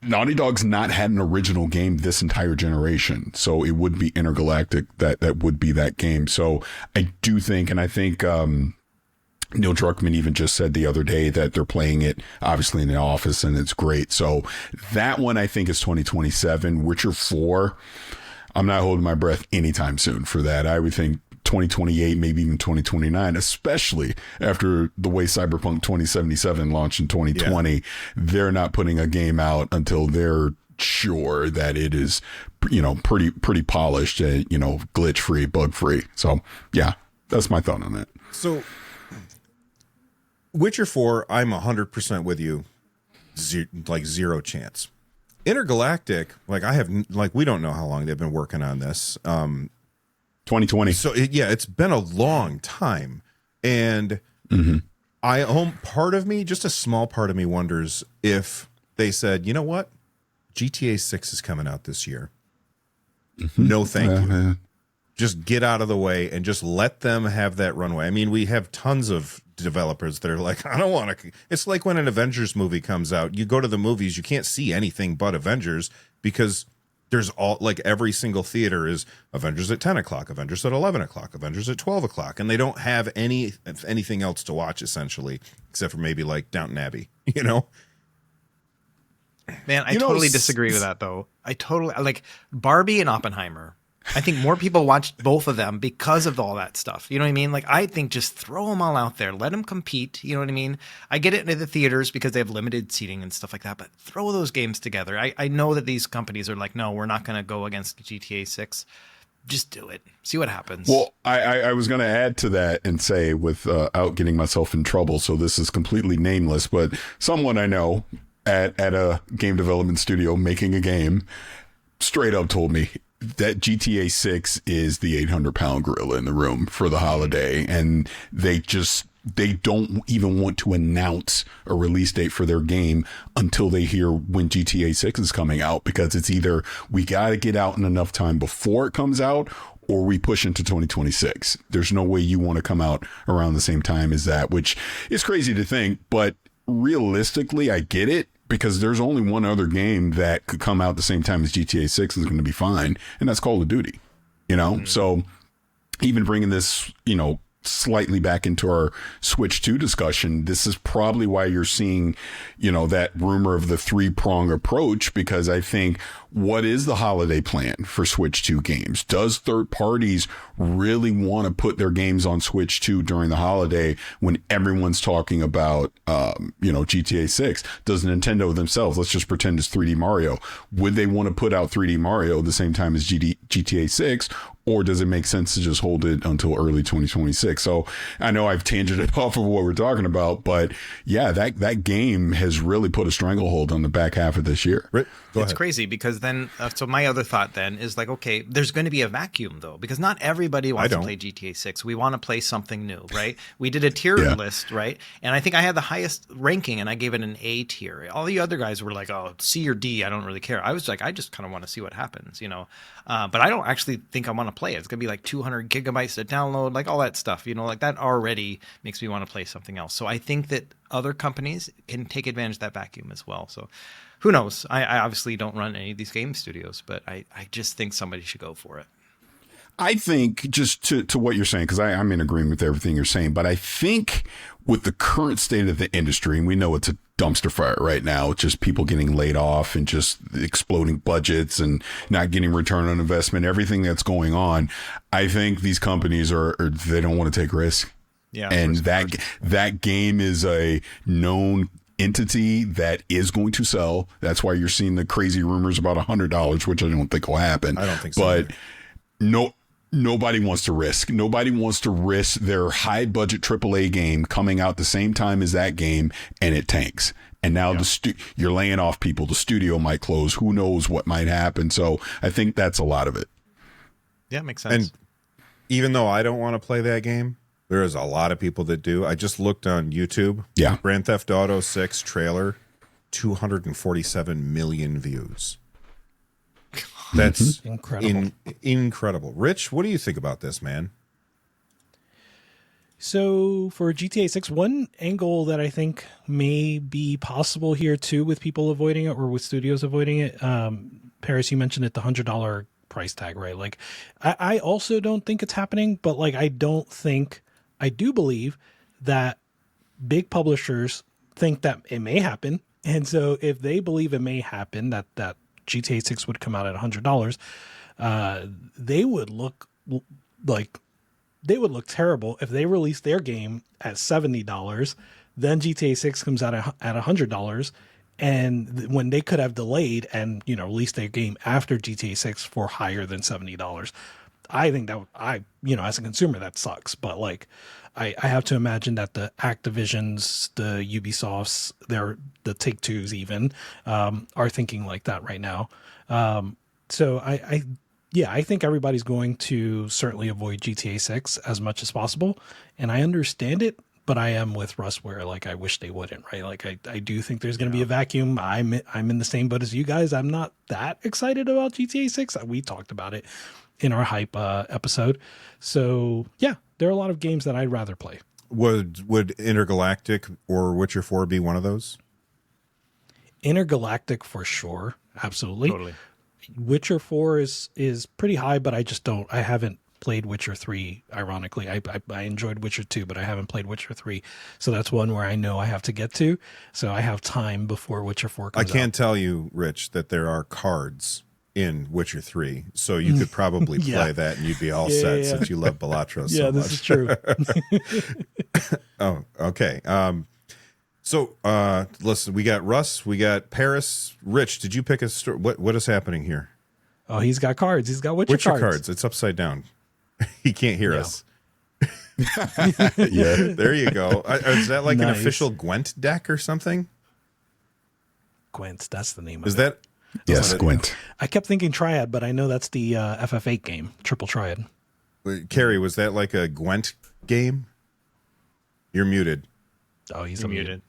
Naughty Dog's not had an original game this entire generation, so it would be Intergalactic that would be that game. So I do think, and I think Neil Druckmann even just said the other day that they're playing it obviously in the office and it's great. So that one I think is 2027. Witcher 4, I'm not holding my breath anytime soon for that. I would think 2028, maybe even 2029, especially after the way Cyberpunk 2077 launched in 2020. Yeah. They're not putting a game out until they're sure that it is, pretty polished and, glitch free, bug free. So yeah, that's my thought on that.
So Witcher 4, I'm 100% with you. Zero chance. Intergalactic, we don't know how long they've been working on this.
2020.
So it's been a long time, and part of me, just a small part of me, wonders if they said, you know what, GTA 6 is coming out this year. No, thank you. Just get out of the way and just let them have that runway. I mean, we have tons of developers that are like, I don't want to. It's like when an Avengers movie comes out, you go to the movies, you can't see anything but Avengers because there's every single theater is Avengers at 10 o'clock, Avengers at 11 o'clock, Avengers at 12 o'clock. And they don't have anything else to watch, essentially, except for maybe like Downton Abbey,
Man, I totally disagree with that, though. I totally like Barbie and Oppenheimer. I think more people watched both of them because of all that stuff. You know what I mean? Like, I think just throw them all out there, let them compete. You know what I mean? I get it into the theaters because they have limited seating and stuff like that, but throw those games together. I know that these companies are like, no, we're not going to go against GTA 6. Just do it. See what happens.
Well, I was going to add to that and say, without getting myself in trouble, so this is completely nameless, but someone I know at a game development studio making a game straight up told me that GTA 6 is the 800-pound gorilla in the room for the holiday, and they don't even want to announce a release date for their game until they hear when GTA 6 is coming out, because it's either we got to get out in enough time before it comes out, or we push into 2026. There's no way you want to come out around the same time as that, which is crazy to think, but realistically, I get it, because there's only one other game that could come out the same time as GTA 6 is going to be fine, and that's Call of Duty, So even bringing this, slightly back into our Switch 2 discussion, this is probably why you're seeing, that rumor of the 3-prong approach, because I think, what is the holiday plan for Switch 2 games? Does third parties really want to put their games on Switch 2 during the holiday when everyone's talking about, GTA 6? Does Nintendo themselves, let's just pretend it's 3D Mario, would they want to put out 3D Mario the same time as GTA 6? Or does it make sense to just hold it until early 2026? So I know I've tangented off of what we're talking about, but yeah, that game has really put a stranglehold on the back half of this year.
Go
it's
ahead.
crazy because then, so my other thought then is like, okay, there's going to be a vacuum though, because not everybody wants to play GTA 6. We want to play something new, right? We did a tier list, right? And I think I had the highest ranking and I gave it an A tier. All the other guys were like, oh, C or D, I don't really care. I was like, I just kind of want to see what happens, but I don't actually think I want to play it. It's going to be like 200 gigabytes to download, like all that stuff, like that already makes me want to play something else. So I think that other companies can take advantage of that vacuum as well. So who knows? I obviously don't run any of these game studios, but I just think somebody should go for it.
I think, just to what you're saying, because I'm in agreement with everything you're saying, but I think with the current state of the industry, and we know it's a dumpster fire right now, it's just people getting laid off and just exploding budgets and not getting return on investment, everything that's going on, I think these companies they don't want to take risk.
Yeah,
and that game is a known entity that is going to sell. That's why you're seeing the crazy rumors about $100, which I don't think will happen.
I don't think so.
But nobody wants to risk. Nobody wants to risk their high budget AAA game coming out the same time as that game and it tanks. And now you're laying off people. The studio might close. Who knows what might happen? So I think that's a lot of it.
Yeah, makes sense.
And even though I don't want to play that game, there is a lot of people that do. I just looked on YouTube.
Yeah.
Grand Theft Auto 6 trailer, 247 million views. That's
incredible.
Incredible. Rich, what do you think about this, man?
So for GTA 6, one angle that I think may be possible here too, with people avoiding it or with studios avoiding it, Paris, you mentioned it, the $100 price tag, right? Like, I also don't think it's happening, but like, I do believe that big publishers think that it may happen. And so if they believe it may happen, that GTA 6 would come out at $100, they would look terrible if they released their game at $70, then GTA 6 comes out at $100, and when they could have delayed and released their game after GTA 6 for higher than $70. I think that as a consumer, that sucks. But like, I have to imagine that the Activisions, the Ubisofts, the Take-Twos even, are thinking like that right now. So I think everybody's going to certainly avoid GTA 6 as much as possible. And I understand it, but I am with Russ where like, I wish they wouldn't, right? Like I do think there's going to be a vacuum. I'm in the same boat as you guys. I'm not that excited about GTA 6. We talked about it in our hype episode. So yeah, there are a lot of games that I'd rather play.
Would Intergalactic or Witcher 4 be one of those?
Intergalactic for sure. Absolutely.
Totally.
Witcher 4 is pretty high, but I haven't played Witcher 3, ironically. I enjoyed Witcher 2, but I haven't played Witcher 3. So that's one where I know I have to get to. So I have time before Witcher 4 comes out.
I can tell you, Rich, that there are cards in Witcher 3, so you could probably play that and you'd be all set since you love Balatros so much.
This is true.
Oh, okay. So listen, we got Russ, we got Paris. Rich, did you pick a story? What is happening here?
Oh, he's got cards. He's got Witcher cards.
It's upside down. He can't hear us.
Yeah.
There you go. Is that like an official Gwent deck or something?
Gwent, that's the name
Is
of it.
that?
Yes, Gwent.
I kept thinking Triad, but I know that's the FF8 game, Triple Triad.
Carrie, was that like a Gwent game? You're muted.
Oh, he's
You're
muted.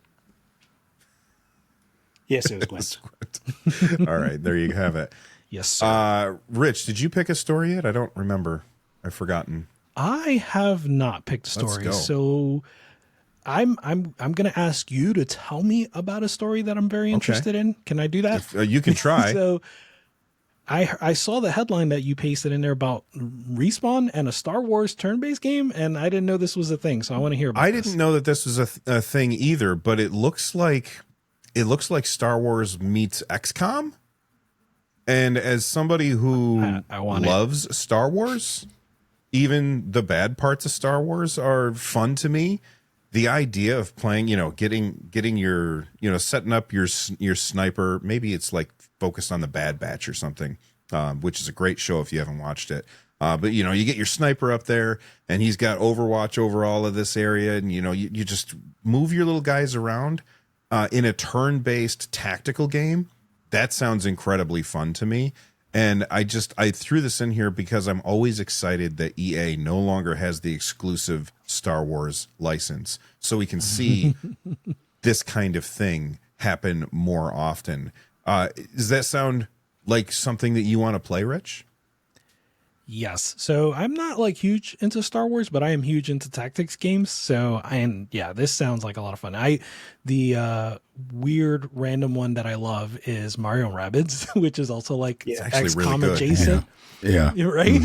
Yes, it was Gwent.
All right, there you have it.
Yes, sir.
Rich, did you pick a story yet? I don't remember. I've forgotten.
I have not picked a
Let's
story,
go.
so I'm going to ask you to tell me about a story that I'm very interested in. Can I do that?
You can try.
So I saw the headline that you pasted in there about Respawn and a Star Wars turn-based game, and I didn't know this was a thing, so I want to hear about
I
this.
didn't know that this was a thing either, but it looks like Star Wars meets XCOM. And as somebody who
I want it.
loves Star Wars, even the bad parts of Star Wars are fun to me. The idea of playing, getting your, setting up your sniper, maybe it's like focused on the Bad Batch or something, which is a great show if you haven't watched it. But you get your sniper up there and he's got Overwatch over all of this area. And, you just move your little guys around in a turn-based tactical game. That sounds incredibly fun to me. And I threw this in here because I'm always excited that EA no longer has the exclusive Star Wars license. So we can see this kind of thing happen more often. Does that sound like something that you want to play, Rich?
Yes. So I'm not like huge into Star Wars, but I am huge into tactics games. So this sounds like a lot of fun. The weird random one that I love is Mario and Rabbids, which is also like
actually really
XCOM
good.
adjacent.
Yeah.
Right.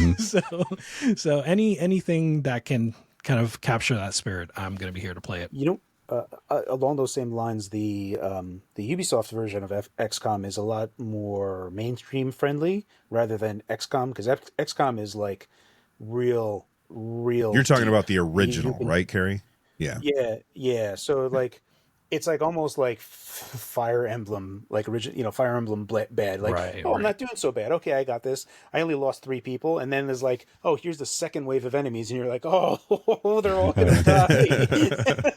So anything that can kind of capture that spirit, I'm going to be here to play it.
Along those same lines, the Ubisoft version of XCOM is a lot more mainstream friendly rather than XCOM, because XCOM is like real.
You're talking
deep.
about the original, right, Carrie? Yeah.
Yeah. So like, it's like almost like Fire Emblem, like original, Fire Emblem bad. Like, I'm not doing so bad. Okay, I got this. I only lost 3 people, and then there's like, oh, here's the second wave of enemies, and you're like, oh, they're all gonna die.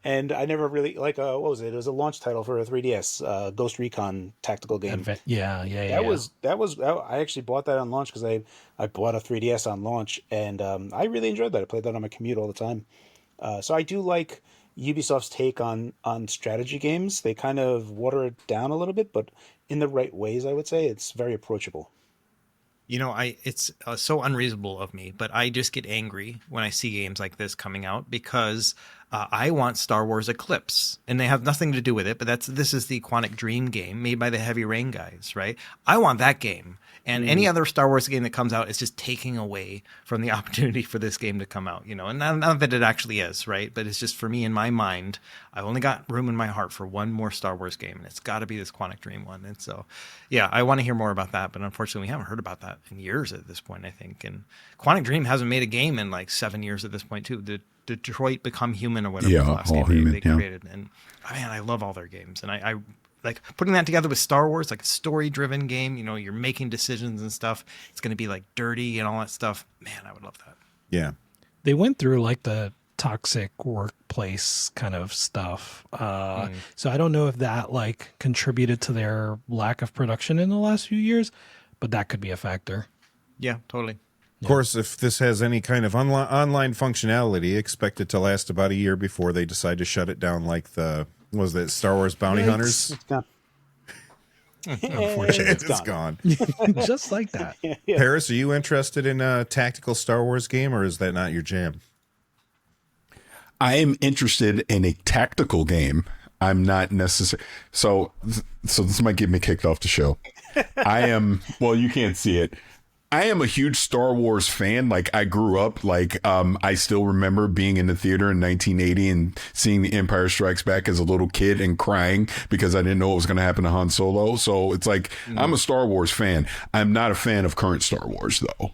And I never really what was it? It was a launch title for a 3DS, Ghost Recon tactical game. That was. I actually bought that on launch because I bought a 3DS on launch, and I really enjoyed that. I played that on my commute all the time. So I do like Ubisoft's take on strategy games. They kind of water it down a little bit, but in the right ways, I would say. It's very approachable.
It's so unreasonable of me, but I just get angry when I see games like this coming out because I want Star Wars Eclipse, and they have nothing to do with it. But this is the Quantic Dream game made by the Heavy Rain guys, right? I want that game, and any other Star Wars game that comes out is just taking away from the opportunity for this game to come out, And not that it actually is, right? But it's just for me in my mind, I've only got room in my heart for one more Star Wars game, and it's got to be this Quantic Dream one. And so, yeah, I want to hear more about that, but unfortunately, we haven't heard about that in years at this point, I think. And Quantic Dream hasn't made a game in like 7 years at this point, too. The Detroit Become Human or whatever the last game they created. And man, I love all their games. And I like putting that together with Star Wars, like a story-driven game. You're making decisions and stuff. It's going to be like dirty and all that stuff. Man, I would love that.
Yeah.
They went through like the toxic workplace kind of stuff. So I don't know if that like contributed to their lack of production in the last few years, but that could be a factor.
Yeah, totally.
Of course, if this has any kind of online functionality, expect it to last about a year before they decide to shut it down, like Star Wars Bounty Hunters?
It's gone.
Unfortunately, it's gone.
Just like that.
Yeah.
Paris, are you interested in a tactical Star Wars game, or is that not your jam?
I am interested in a tactical game. I'm not necessarily so this might get me kicked off the show. I am, well, you can't see it. I am a huge Star Wars fan. Like, I grew up, like, I still remember being in the theater in 1980 and seeing The Empire Strikes Back as a little kid and crying because I didn't know what was going to happen to Han Solo. So it's like, I'm a Star Wars fan. I'm not a fan of current Star Wars, though.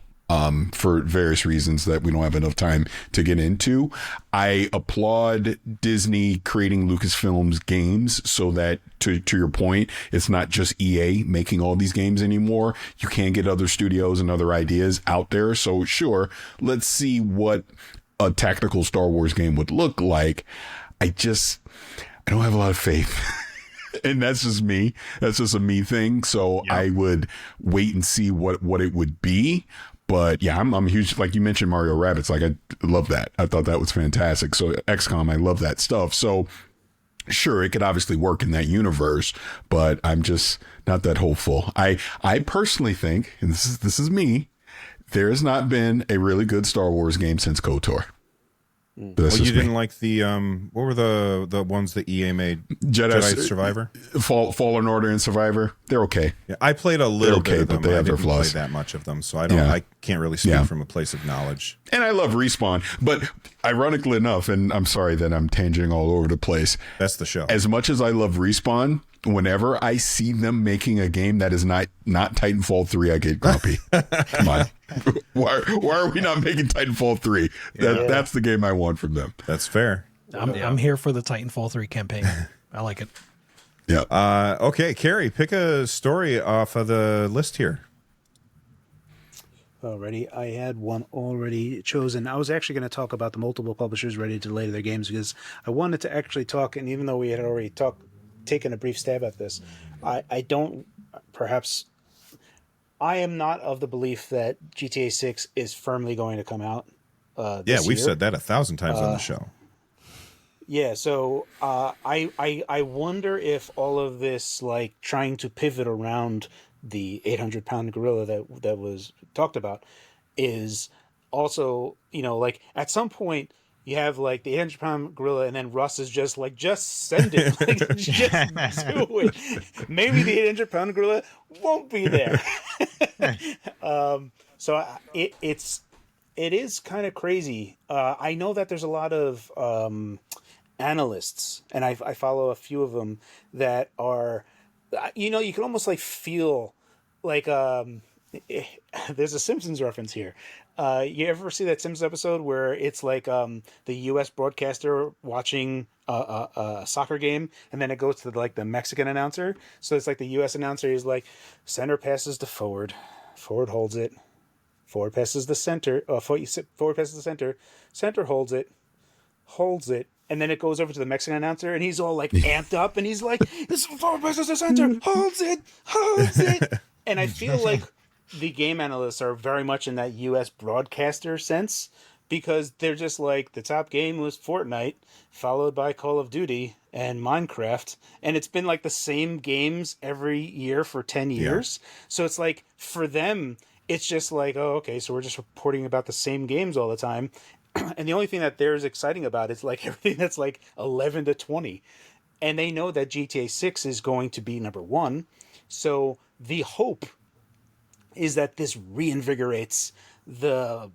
For various reasons that we don't have enough time to get into. I applaud Disney creating Lucasfilm's games so that, to your point, it's not just EA making all these games anymore. You can get other studios and other ideas out there. So sure, let's see what a tactical Star Wars game would look like. I don't have a lot of faith. And that's just me. That's just a me thing. So I would wait and see what it would be. But yeah, I'm a huge, like you mentioned, Mario Rabbids. Like, I love that. I thought that was fantastic. So XCOM, I love that stuff. So sure, it could obviously work in that universe, but I'm just not that hopeful. I personally think, and this is me, there has not been a really good Star Wars game since KOTOR.
Well, you didn't like the what were the ones that EA made? Jedi Survivor,
Fallen Order, and Survivor. They're okay.
Yeah, I played a little bit of them.
But they have their flaws.
Play that much of them, so I don't. Yeah. I can't really speak from a place of knowledge.
And I love Respawn, but ironically enough, and I'm sorry that I'm tangenting all over the place.
That's the show.
As much as I love Respawn, whenever I see them making a game that is not Titanfall 3, I get grumpy. Come on. Why are we not making Titanfall 3? That's the game I want from them.
That's fair.
I'm here for the Titanfall 3 campaign. I like it.
Yeah.
Okay, Carrie, pick a story off of the list here.
Already, I had one already chosen. I was actually going to talk about the multiple publishers ready to delay their games because I wanted to actually talk, and even though we had already taken a brief stab at this, I am not of the belief that GTA 6 is firmly going to come out this
we've
year.
said that 1,000 times on the show.
Yeah, so I wonder if all of this, like, trying to pivot around the 800-pound gorilla that was talked about is also, like, at some point you have, like, the 800-pound gorilla, and then Russ is just like, just send it. Like, just do it. Maybe the 800-pound gorilla won't be there. So it is kind of crazy. I know that there's a lot of analysts, and I follow a few of them that are, you can almost, like, feel like there's a Simpsons reference here. You ever see that Simpsons episode where it's like the U.S. broadcaster watching a soccer game, and then it goes to the Mexican announcer? So it's like the U.S. announcer is like, center passes to forward, forward holds it, forward passes the center, forward passes the center, center holds it, and then it goes over to the Mexican announcer, and he's all, like, amped up, and he's like, this forward passes the center, holds it. And I feel like the game analysts are very much in that U.S. broadcaster sense, because they're just like, the top game was Fortnite, followed by Call of Duty and Minecraft, and it's been like the same games every year for 10 years. So it's like, for them, it's just like, oh, okay, so we're just reporting about the same games all the time. And the only thing that there's exciting about is, like, everything that's like 11 to 20. And they know that GTA 6 is going to be number one. So the hope is that this reinvigorates the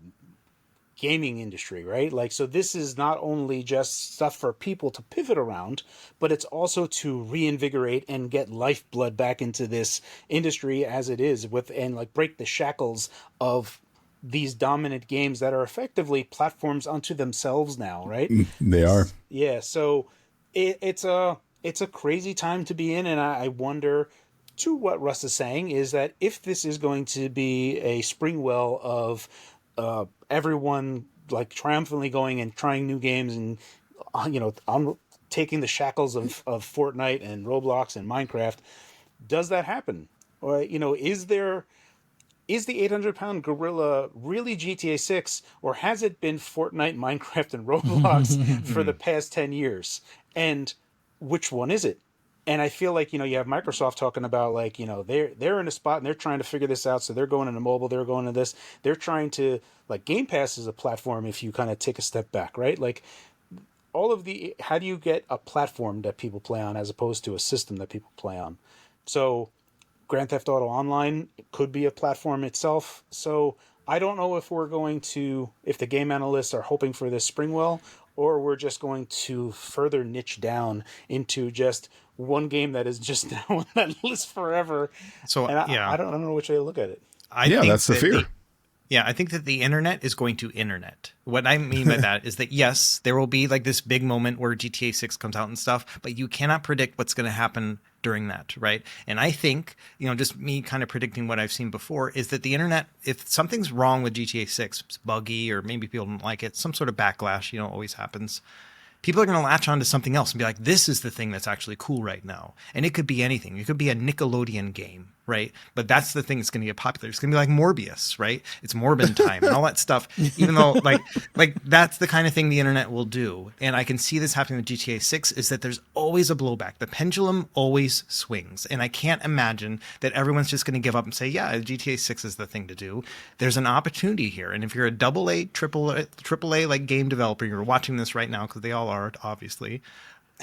gaming industry, right? Like, so this is not only just stuff for people to pivot around, but it's also to reinvigorate and get lifeblood back into this industry as it is, and like break the shackles of these dominant games that are effectively platforms unto themselves now, right?
They are.
Yeah, so it's a crazy time to be in, and I wonder, to what Russ is saying, is that if this is going to be a spring well of everyone, like, triumphantly going and trying new games and taking the shackles of Fortnite and Roblox and Minecraft, does that happen? Or is the 800-pound gorilla really GTA 6, or has it been Fortnite, Minecraft, and Roblox for the past 10 years? And which one is it? And I feel like, you have Microsoft talking about, like, they're in a spot and they're trying to figure this out. So they're going into mobile, they're going to this. They're trying to, like, Game Pass is a platform if you kind of take a step back, right? Like, how do you get a platform that people play on as opposed to a system that people play on? So Grand Theft Auto Online could be a platform itself. So I don't know if if the game analysts are hoping for this Springwell, or we're just going to further niche down into just one game that is just now on that list forever.
So
And
yeah,
I don't know which way to look at it.
I
Yeah,
think
that's the
that
fear.
I think that the internet is going to internet. What I mean by that is that, yes, there will be like this big moment where GTA 6 comes out and stuff, but you cannot predict what's going to happen during that, right? And I think, just me kind of predicting what I've seen before is that the internet, if something's wrong with GTA 6, it's buggy or maybe people don't like it, some sort of backlash, always happens. People are going to latch on to something else and be like, this is the thing that's actually cool right now. And it could be anything. It could be a Nickelodeon game, right? But that's the thing that's going to get popular. It's going to be like Morbius, right? It's Morbin time and all that stuff. Even though like that's the kind of thing the internet will do. And I can see this happening with GTA 6 is that there's always a blowback. The pendulum always swings. And I can't imagine that everyone's just going to give up and say, yeah, GTA 6 is the thing to do. There's an opportunity here. And if you're a triple A like game developer, you're watching this right now because they all are, obviously,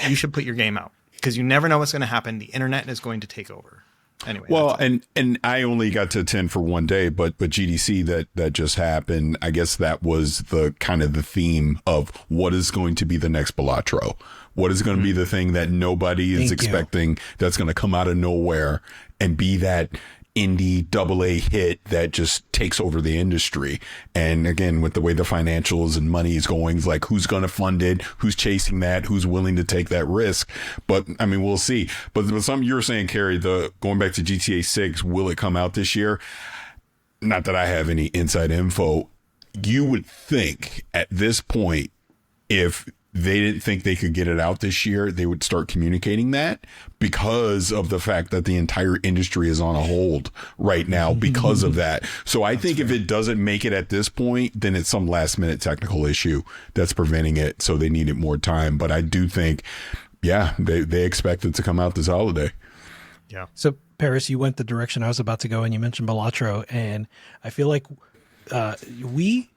you should put your game out because you never know what's going to happen. The internet is going to take over. Anyway,
well, and I only got to attend for one day, but GDC that just happened, I guess that was the kind of the theme of what is going to be the next Balatro. What is going to be the thing that nobody is expecting that's going to come out of nowhere and be that indie AA hit that just takes over the industry. And again, with the way the financials and money is going, it's like who's going to fund it, who's chasing that, who's willing to take that risk. But I mean, we'll see. But something you were saying, Carrie, going back to GTA 6, will it come out this year? Not that I have any inside info. You would think at this point, if they didn't think they could get it out this year, they would start communicating that, because of the fact that the entire industry is on a hold right now because of that. So I think if it doesn't make it at this point, then it's some last minute technical issue that's preventing it. So they needed more time. But I do think, yeah, they expect it to come out this holiday.
yeah.
So Paris, you went the direction I was about to go, and you mentioned Balatro, and I feel like we,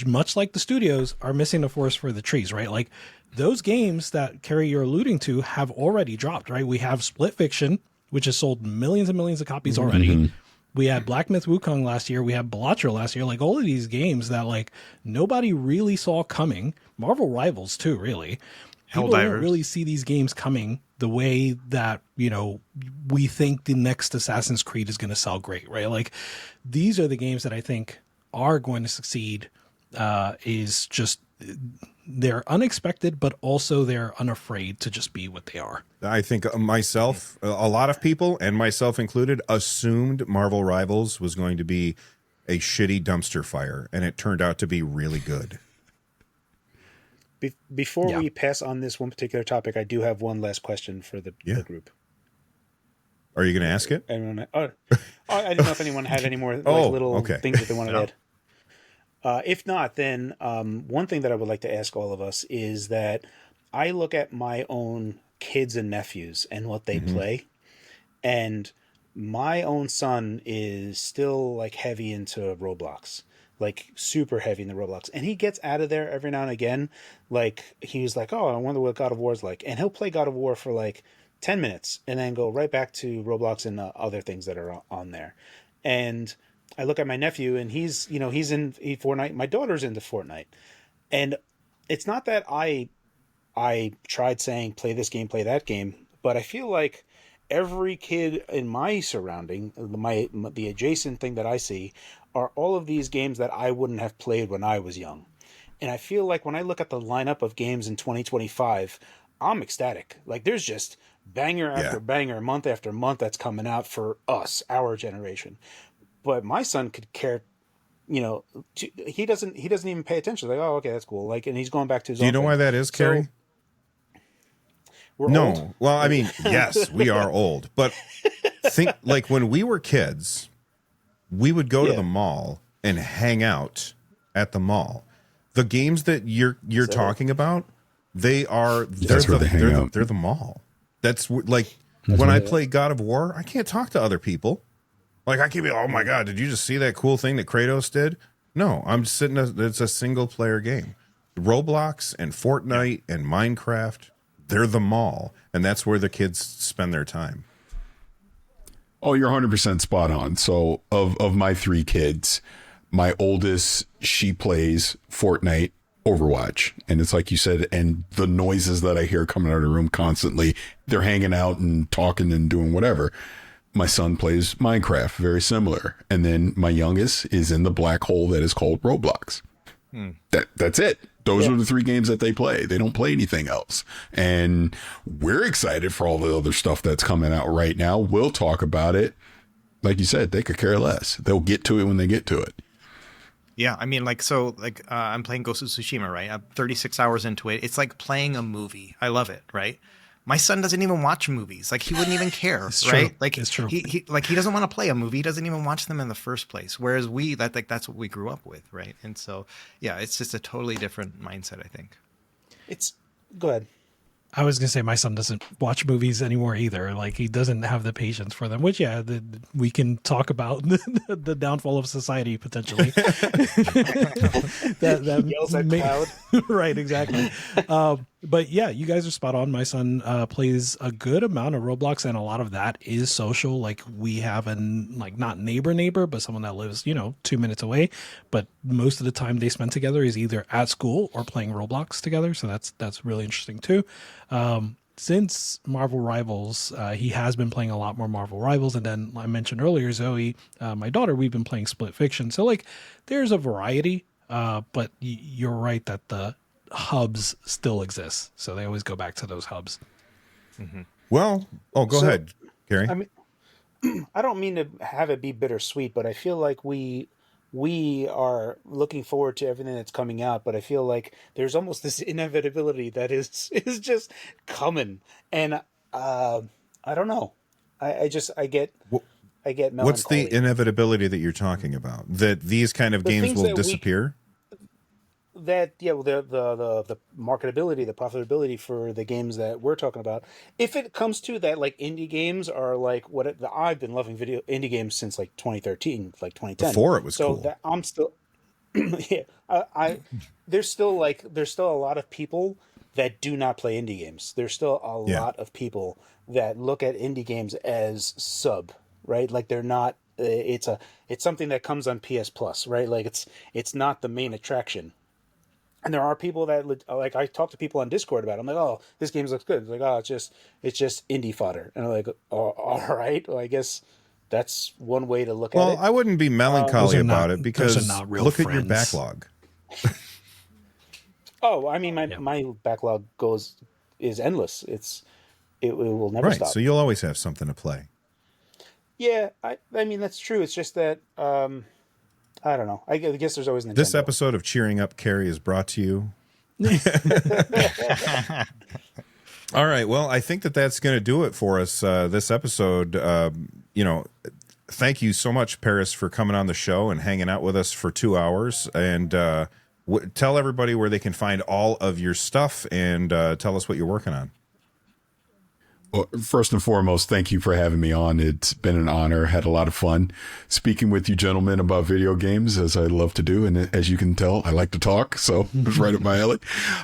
much like the studios, are missing the forest for the trees, right? Like those games that Carrie you're alluding to have already dropped, right? We have Split Fiction, which has sold millions and millions of copies already. We had Black Myth Wukong last year. We had Balatro last year. Like all of these games that like nobody really saw coming. Marvel Rivals too, really. People don't really see these games coming the way that, we think the next Assassin's Creed is going to sell great, right? Like these are the games that I think are going to succeed. Is just they're unexpected, but also they're unafraid to just be what they are.
I think myself, a lot of people, and myself included, assumed Marvel Rivals was going to be a shitty dumpster fire, and it turned out to be really good.
Before we pass on this one particular topic, I do have one last question for the group.
Are you going to ask it?
I didn't know if anyone had any more little things that they wanted to add. If not, then one thing that I would like to ask all of us is that I look at my own kids and nephews and what they play, and my own son is still like heavy into Roblox, like super heavy into Roblox, and he gets out of there every now and again. Like he's like, oh, I wonder what God of War is like, and he'll play God of War for like 10 minutes and then go right back to Roblox and other things that are on there. And I look at my nephew and he's in Fortnite. My daughter's into Fortnite. And it's not that I tried saying play this game, play that game, but I feel like every kid in my surrounding, the adjacent thing that I see are all of these games that I wouldn't have played when I was young. And I feel like when I look at the lineup of games in 2025, I'm ecstatic. Like there's just banger after banger, month after month that's coming out for us, our generation. But my son could care, he doesn't even pay attention. Like, oh, okay, that's cool. Like, and he's going back to his.
Do you know why that is, Carrie?
We're old.
Well, I mean, yes, we are old, but think like when we were kids, we would go to the mall and hang out at the mall. The games that you're talking about, they're the mall. That's like when I play God of War, I can't talk to other people. Like I can't be, oh my God, did you just see that cool thing that Kratos did? No, I'm sitting, it's a single player game. Roblox and Fortnite and Minecraft, they're the mall. And that's where the kids spend their time.
Oh, you're 100% spot on. So of my three kids, my oldest, she plays Fortnite, Overwatch. And it's like you said, and the noises that I hear coming out of the room constantly, they're hanging out and talking and doing whatever. My son plays Minecraft, very similar. And then my youngest is in the black hole that is called Roblox. That's it. Those are the three games that they play. They don't play anything else. And we're excited for all the other stuff that's coming out right now. We'll talk about it. Like you said, they could care less. They'll get to it when they get to it.
Yeah, I mean, I'm playing Ghost of Tsushima, right? I'm 36 hours into it. It's like playing a movie. I love it, right? My son doesn't even watch movies. Like, he wouldn't even care,
It's
right?
true.
Like,
It's true.
He doesn't want to play a movie. He doesn't even watch them in the first place. Whereas that's what we grew up with, right? And so, yeah, it's just a totally different mindset, I think.
Go ahead.
I was gonna say my son doesn't watch movies anymore either. Like, he doesn't have the patience for them. Which, yeah, we can talk about the downfall of society potentially. that
Yells at cloud.
Right, exactly. But yeah, you guys are spot on. My son plays a good amount of Roblox, and a lot of that is social. Like, we have not neighbor, but someone that lives 2 minutes away. But most of the time they spend together is either at school or playing Roblox together. So that's really interesting too. Since Marvel Rivals, he has been playing a lot more Marvel Rivals. And then I mentioned earlier, Zoe, my daughter, we've been playing Split Fiction. So, like, there's a variety, but you're right that the hubs still exist. So they always go back to those hubs.
Mm-hmm.
Well, go ahead, Gary.
I mean, I don't mean to have it be bittersweet, but I feel like we are looking forward to everything that's coming out, but I feel like there's almost this inevitability that is just coming, and I don't know. I get melancholy.
What's the inevitability that you're talking about? That these kind of games will disappear?
The marketability, the profitability for the games that we're talking about. If it comes to that, like, indie games are like I've been loving indie games since like 2013, like 2010.
Before it was
so
cool.
That I'm still, yeah. There's still a lot of people that do not play indie games. There's still a lot of people that look at indie games as sub, right? Like, they're not. It's something that comes on PS Plus, right? Like, it's not the main attraction. And there are people that, like, I talk to people on Discord about it. I'm like, oh, this game looks good. It's like, oh, it's just indie fodder. And I'm like, oh, all right. Well, I guess that's one way to look at it.
Well, I wouldn't be melancholy about it because look at your
friends.
backlog.
Oh, I mean, my backlog is endless. It will never stop.
So you'll always have something to play.
Yeah, I mean, that's true. It's just that I don't know. I guess there's always Nintendo.
This episode of Cheering Up Carrie is brought to you. All right. Well, I think that's going to do it for us this episode. Thank you so much, Paris, for coming on the show and hanging out with us for 2 hours. And tell everybody where they can find all of your stuff and tell us what you're working on.
Well, first and foremost, thank you for having me on. It's been an honor. Had a lot of fun speaking with you gentlemen about video games, as I love to do. And as you can tell, I like to talk, so it's right up my alley.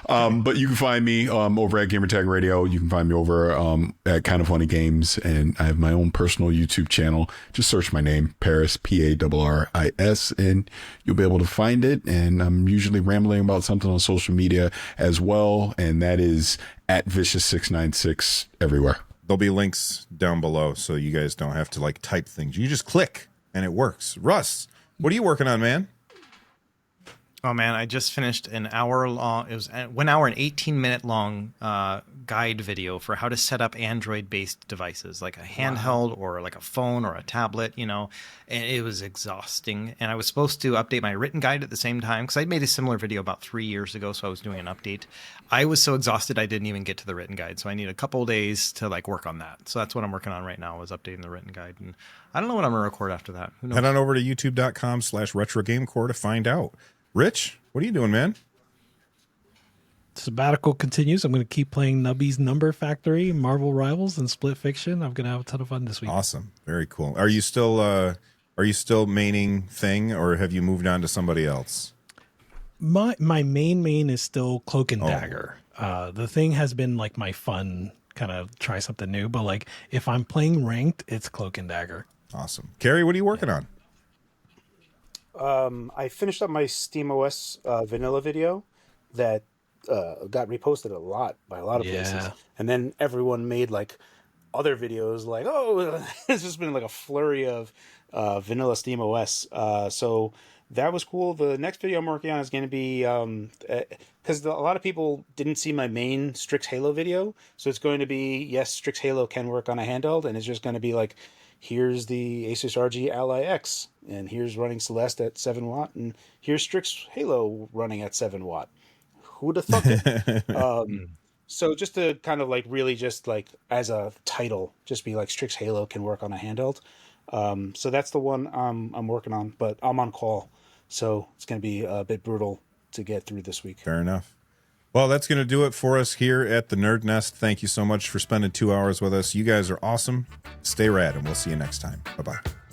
But you can find me over at Gamertag Radio. You can find me over at Kind of Funny Games. And I have my own personal YouTube channel. Just search my name, Paris, Parris, and you'll be able to find it. And I'm usually rambling about something on social media as well. And that is at Vicious696 everywhere.
There'll be links down below so you guys don't have to type things. You just click and it works. Russ, what are you working on, man?
Oh man, I just finished an hour long. It was 1 hour and 18-minute long guide video for how to set up Android-based devices, like a handheld or like a phone or a tablet. And it was exhausting. And I was supposed to update my written guide at the same time because I made a similar video about 3 years ago, so I was doing an update. I was so exhausted I didn't even get to the written guide, so I need a couple of days to work on that. So that's what I'm working on right now, is updating the written guide. And I don't know what I'm gonna record after that. Who knows?
Head on over to youtube.com/retrogamecore to find out. Rich, what are you doing, man?
Sabbatical continues. I'm going to keep playing Nubby's Number Factory, Marvel Rivals, and Split Fiction. I'm going to have a ton of fun this week.
Awesome. Very cool. Are you still maining Thing, or have you moved on to somebody else?
My main is still Cloak and Dagger. The Thing has been like my fun kind of try something new. But like if I'm playing ranked, it's Cloak and Dagger.
Awesome. Carrie, what are you working on?
I finished up my SteamOS vanilla video that got reposted a lot by a lot of places,
Yeah.
and then everyone made like other videos like, oh, it's just been like a flurry of vanilla SteamOS. So that was cool. The next video I'm working on is going to be because a lot of people didn't see my main Strix Halo video, so it's going to be yes, Strix Halo can work on a handheld, and it's just going to be like, here's the Asus RG Ally X, and here's running Celeste at 7 watt, and here's Strix Halo running at 7 watt. Who'd have thought it? So just to kind of like really just like as a title, just be like Strix Halo can work on a handheld. So that's the one I'm working on, but I'm on call, so it's going to be a bit brutal to get through this week.
Fair enough. Well, that's going to do it for us here at the Nerd Nest. Thank you so much for spending 2 hours with us. You guys are awesome. Stay rad, and we'll see you next time. Bye-bye.